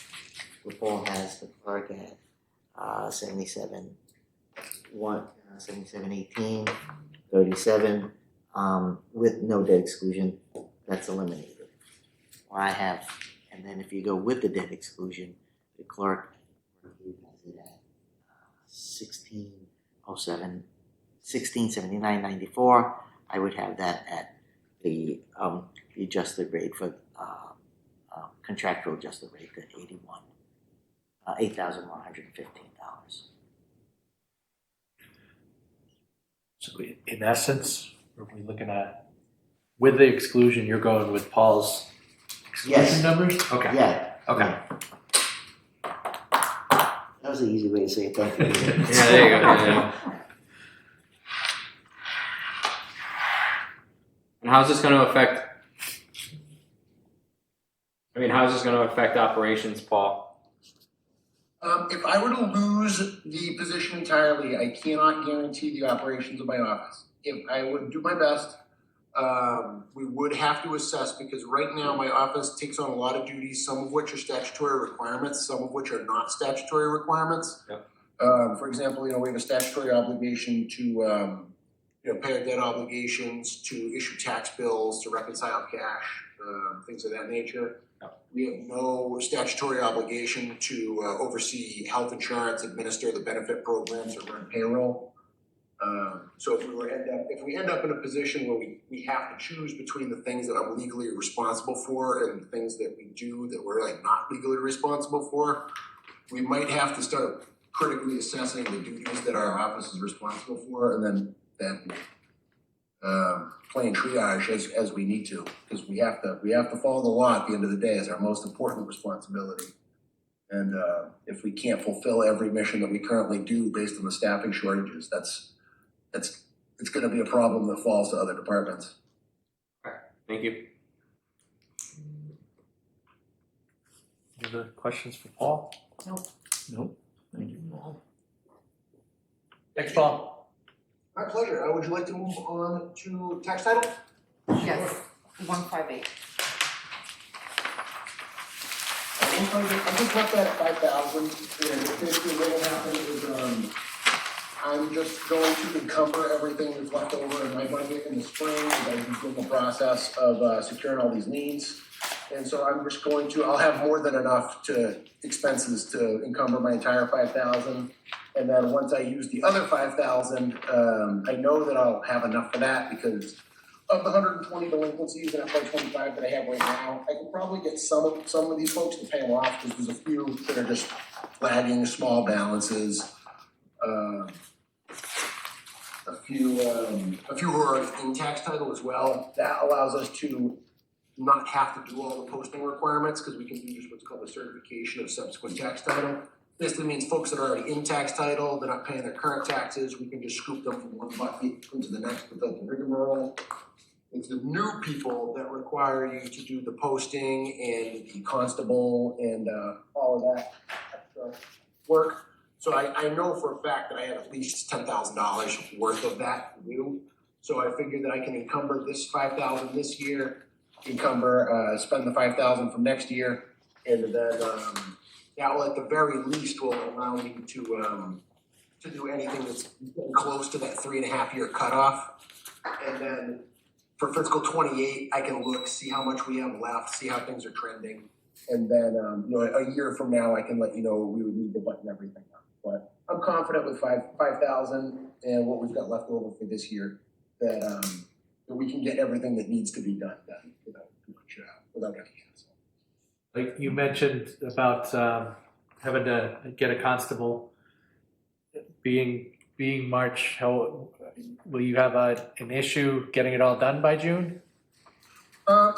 the poll has the clerk at 77, 18, 37, with no debt exclusion. That's eliminated. Or I have, and then if you go with the debt exclusion, the clerk has it at 1607, 1679.94. I would have that at the adjusted rate for contractual adjusted rate at $8,115. So in essence, are we looking at, with the exclusion, you're going with Paul's exclusion Yes. numbers? Okay. Yeah. Okay. That was an easy way to say it. Thank you. Yeah, there you go. Yeah. And how's this going to affect? How's this going to affect operations, Paul? If I were to lose the position entirely, I cannot guarantee the operations of my office. If I would do my best, we would have to assess, because right now my office takes on a lot of duties, some of which are statutory requirements, some of which are not statutory requirements. Yep. For example, we have a statutory obligation to pay our debt obligations, to issue tax bills, to reconcile cash, things of that nature. We have no statutory obligation to oversee health insurance, administer the benefit programs, or run payroll. So if we end up in a position where we have to choose between the things that I'm legally responsible for and the things that we do that we're not legally responsible for, we might have to start critically assessing the duties that our office is responsible for, and then playing triage as we need to, because we have to follow the law at the end of the day as our most important responsibility. And if we can't fulfill every mission that we currently do based on the staffing shortages, it's going to be a problem that falls to other departments. Thank you. Any other questions for Paul? Nope. Thank you, Paul. Thanks, Paul. My pleasure. Would you like to move on to tax title? Yes, 158. I just left that at 5,000, and basically what will happen is, I'm just going to encumber everything that's left over in my budget in the spring, as I begin the process of securing all these liens. And so I'm just going to, I'll have more than enough expenses to encumber my entire 5,000. And then once I use the other 5,000, I know that I'll have enough for that because of the 120 delinquencies in FY '25 that I have right now, I can probably get some of these folks to pay them off because there's a few that are just flagging small balances. A few who are in tax title as well. That allows us to not have to do all the posting requirements because we can do just what's called a certification of subsequent tax title. Basically means folks that are already in tax title, they're not paying their current taxes, we can just scoop them from one bucket into the next without the rigmarole. It's the new people that require you to do the posting and the constable and all of that extra work. So I know for a fact that I have at least $10,000 worth of that to do. So I figured that I can encumber this 5,000 this year, spend the 5,000 from next year, and then that will at the very least will allow me to do anything that's close to that 3.5 year cutoff. And then for fiscal '28, I can look, see how much we have left, see how things are trending. And then a year from now, I can let you know we would need to button everything up. But I'm confident with 5,000 and what we've got left over for this year that we can get everything that needs to be done without too much, without any hassle. Like you mentioned about having to get a constable, being March, how will you have an issue getting it all done by June?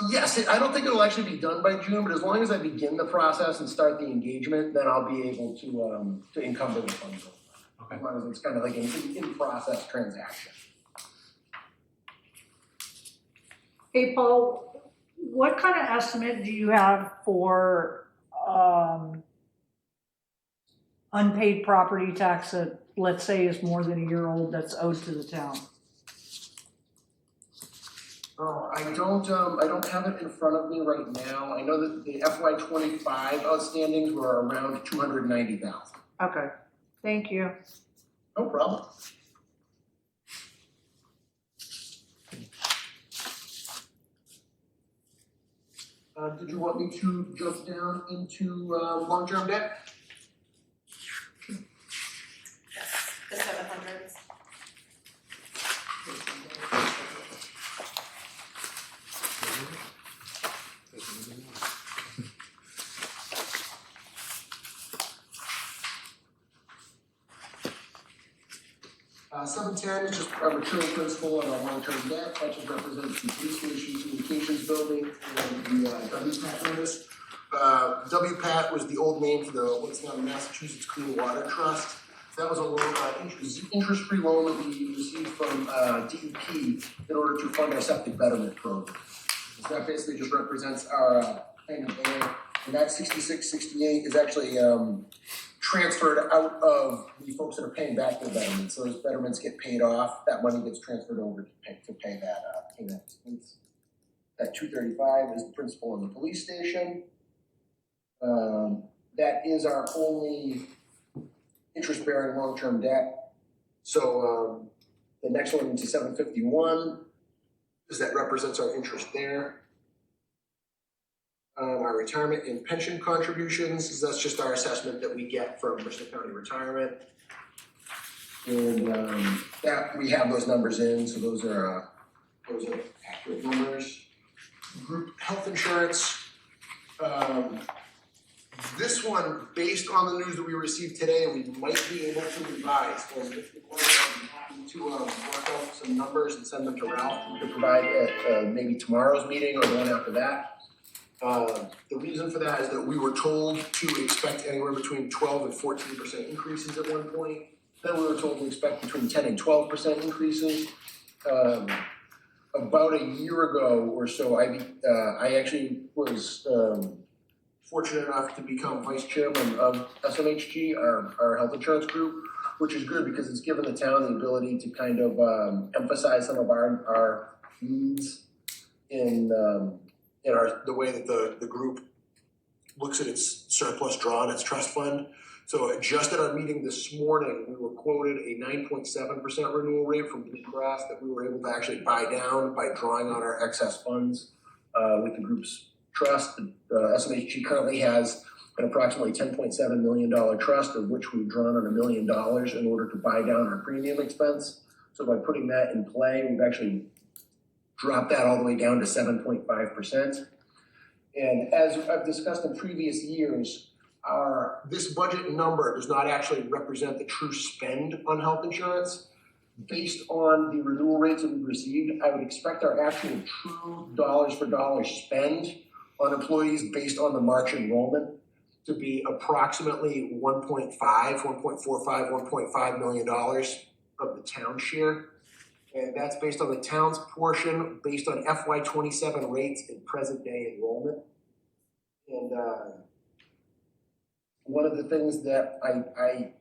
Yes, I don't think it'll actually be done by June, but as long as I begin the process and start the engagement, then I'll be able to encumber the funds. Okay. As long as it's kind of like an in-process transaction. Hey, Paul, what kind of estimate do you have for unpaid property tax that, let's say, is more than a year old that's owed to the town? Oh, I don't have it in front of me right now. I know that the FY '25 outstandings were around 290,000. Okay, thank you. No problem. Did you want me to jump down into long-term debt? The 700s. $710 is just our maturing principal on our long-term debt. That just represents the police station communications building and the WPAT notice. WPAT was the old name for the what's now the Massachusetts Clean Water Trust. That was a loan, interest-free loan that we received from DEP in order to fund our septic betterment program. So that basically just represents our payment there. And that 6668 is actually transferred out of the folks that are paying back their betterments. So as betterments get paid off, that money gets transferred over to pay that expense. That 235 is the principal in the police station. That is our only interest-bearing long-term debt. So the next one is 751, because that represents our interest there. Our retirement and pension contributions, is that's just our assessment that we get from Bristol County Retirement. And that we have those numbers in, so those are accurate numbers. Group health insurance. This one, based on the news that we received today, we might be able to revise. And if the board is happy to work out some numbers and send them to Ralph, we could provide at maybe tomorrow's meeting or the one after that. The reason for that is that we were told to expect anywhere between 12 and 14% increases at one point. Then we were told to expect between 10 and 12% increases. About a year ago or so, I actually was fortunate enough to become vice chairman of SMHG, our health insurance group, which is good because it's given the town the ability to kind of emphasize some of our needs in the way that the group looks at its surplus draw on its trust fund. So just at our meeting this morning, we were quoted a 9.7% renewal rate from Blue Cross that we were able to actually buy down by drawing on our excess funds with the group's trust. SMHG currently has an approximately $10.7 million trust, of which we've drawn on $1 million in order to buy down our premium expense. So by putting that in play, we've actually dropped that all the way down to 7.5%. And as I've discussed in previous years, this budget number does not actually represent the true spend on health insurance. Based on the renewal rates that we've received, I would expect our actual true dollars for dollars spend on employees based on the March enrollment to be approximately $1.45 million of the town share. And that's based on the town's portion, based on FY27 rates and present day enrollment. And one of the things that I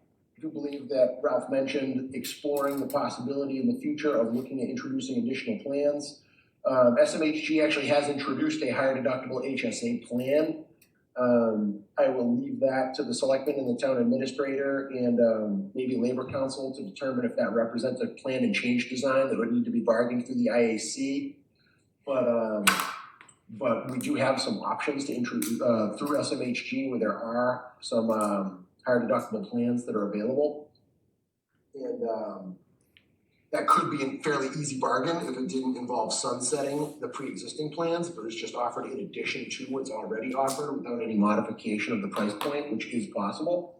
do believe that Ralph mentioned, exploring the possibility in the future of looking at introducing additional plans. SMHG actually has introduced a higher deductible HSA plan. I will leave that to the selectmen and the town administrator and maybe labor council to determine if that represents a plan and change design that would need to be bargained through the IAC. But we do have some options to introduce through SMHG where there are some higher deductible plans that are available. And that could be a fairly easy bargain if it didn't involve sunsetting the pre-existing plans, but it's just offered in addition to what's already offered without any modification of the price point, which is possible.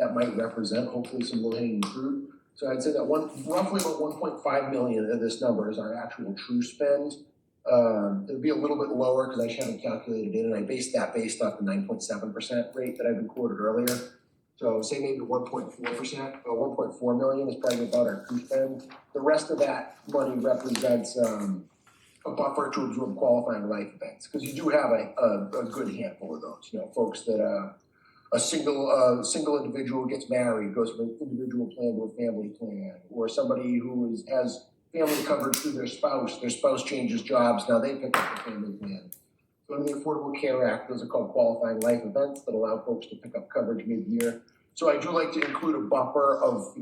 That might represent hopefully some low-hanging fruit. So I'd say that roughly about 1.5 million of this number is our actual true spend. It'll be a little bit lower because I just haven't calculated it, and I based off the 9.7% rate that I've been quoted earlier. So say maybe 1.4%, 1.4 million is probably about our true spend. The rest of that money represents a buffer to absorb qualifying life events, because you do have a good handful of those. You know, folks that a single individual gets married, goes from an individual plan to a family plan, or somebody who has family coverage through their spouse changes jobs, now they pick up the family plan. So under the Affordable Care Act, those are called qualifying life events that allow folks to pick up coverage mid-year. So I do like to include a buffer of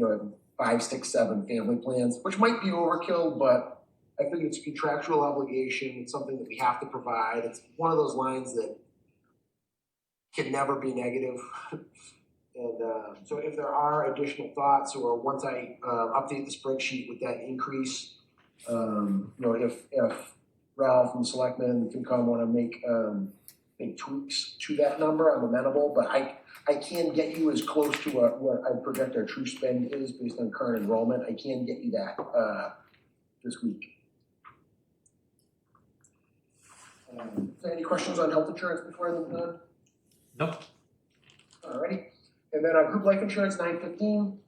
5, 6, 7 family plans, which might be overkill, but I think it's a contractual obligation. It's something that we have to provide. It's one of those lines that can never be negative. And so if there are additional thoughts, or once I update the spreadsheet with that increase, if Ralph and the selectmen can come want to make tweaks to that number, I'm amenable, but I can get you as close to what I project our true spend is based on current enrollment. I can get you that this week. Any questions on health insurance before I move on? Nope. Alrighty. And then group life insurance 915.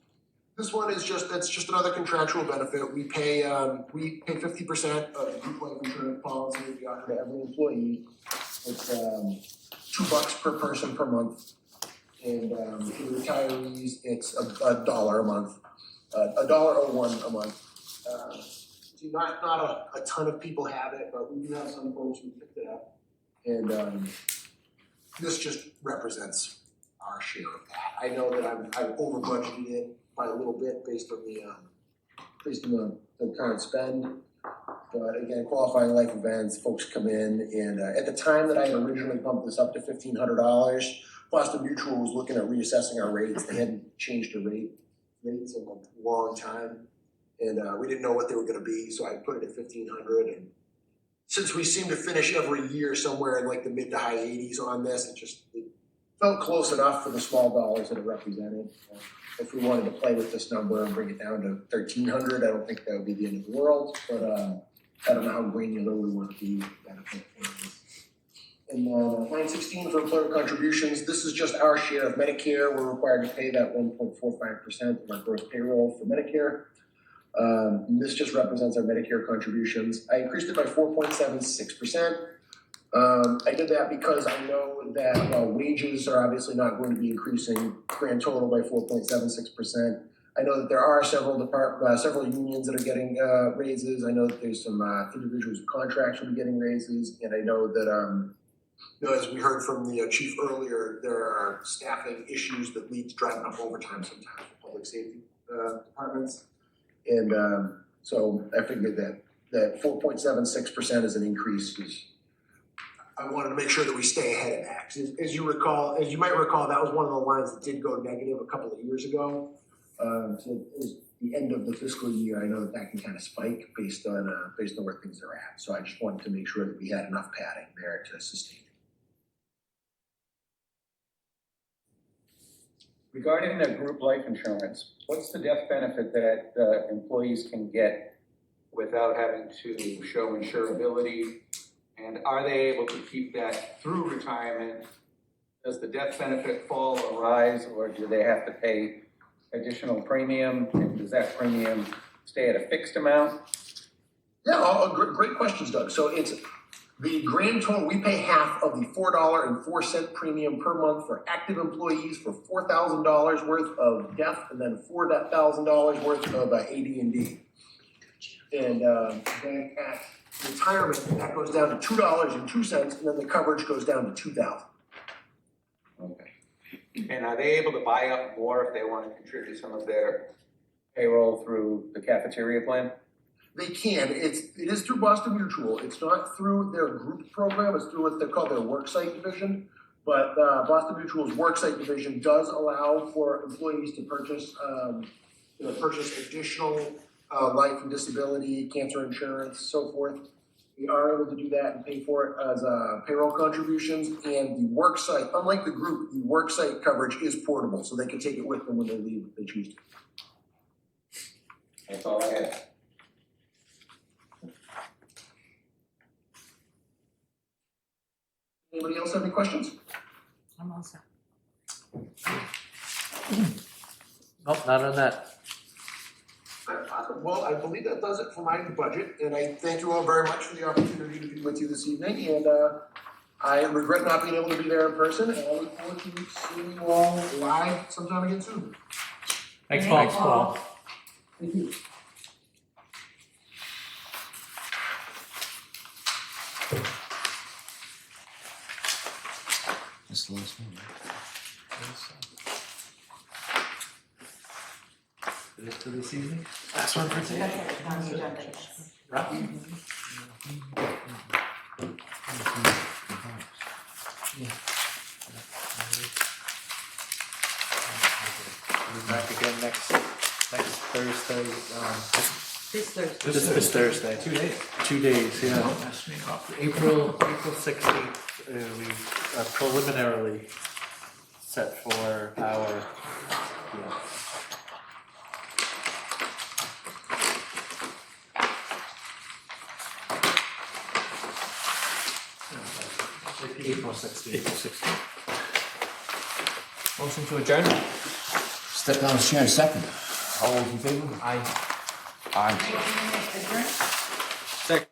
This one is just another contractual benefit. We pay 50% of the group life insurance policy that we offer to every employee. It's $2 per person per month, and for the retirees it's $1 a month, $1.01 a month. So not a ton of people have it, but we do have some folks who picked it up, and this just represents our share of that. I know that I've over budgeted it by a little bit based on the current spend. But again, qualifying life events, folks come in, and at the time that I had originally bumped this up to $1,500, Boston Mutual was looking at reassessing our rates. They hadn't changed the rates in a long time, and we didn't know what they were going to be, so I put it at $1,500. And since we seem to finish every year somewhere in like the mid to high 80s on this, it felt close enough for the small dollars that it represented. If we wanted to play with this number and bring it down to 1,300, I don't think that would be the end of the world, but I don't know how granular we want to be. And 916 for employer contributions. This is just our share of Medicare. We're required to pay that 1.45% of our gross payroll for Medicare. This just represents our Medicare contributions. I increased it by 4.76%. I did that because I know that while wages are obviously not going to be increasing grand total by 4.76%, I know that there are several unions that are getting raises. I know that there's some individuals with contracts will be getting raises, and I know that As we heard from the chief earlier, there are staffing issues that lead to driving up overtime sometimes for public safety departments. And so I figured that 4.76% as an increase is, I wanted to make sure that we stay ahead of that. As you might recall, that was one of the lines that did go negative a couple of years ago. So as the end of the fiscal year, I know that can kind of spike based on where things are at. So I just wanted to make sure that we had enough padding there to sustain it. Regarding the group life insurance, what's the death benefit that employees can get without having to show insurability? And are they able to keep that through retirement? Does the death benefit fall or rise, or do they have to pay additional premium? And does that premium stay at a fixed amount? Yeah, great questions, Doug. So it's the grand total, we pay half of the $4.04 premium per month for active employees for $4,000 worth of death, and then for that $1,000 worth of AD&D. And then at retirement, that goes down to $2.02, and then the coverage goes down to $2,000. Okay. And are they able to buy up more if they want to contribute some of their payroll through the cafeteria plan? They can. It is through Boston Mutual. It's not through their group program. It's through what they call their worksite division. But Boston Mutual's worksite division does allow for employees to purchase additional life and disability, cancer insurance, so forth. We are able to do that and pay for it as payroll contributions. And the worksite, unlike the group, the worksite coverage is portable, so they can take it with them when they leave if they choose to. That's all I have. Anybody else have any questions? I'm all set. Nope, not on that. Well, I believe that does it for my budget, and I thank you all very much for the opportunity to be with you this evening. And I regret not being able to be there in person, and I look forward to seeing you all live sometime again soon. Thanks, Paul. Thank you. That's the last one. It is for this evening. Last one for today. On the agenda, yes. We'll be back again next Thursday. This Thursday. This Thursday. 2 days, yeah. April 16th, we are preliminarily set for our, April 16th. Motion to adjourn? Step down the chair in a second. All those in favor? Aye. Aye. Second.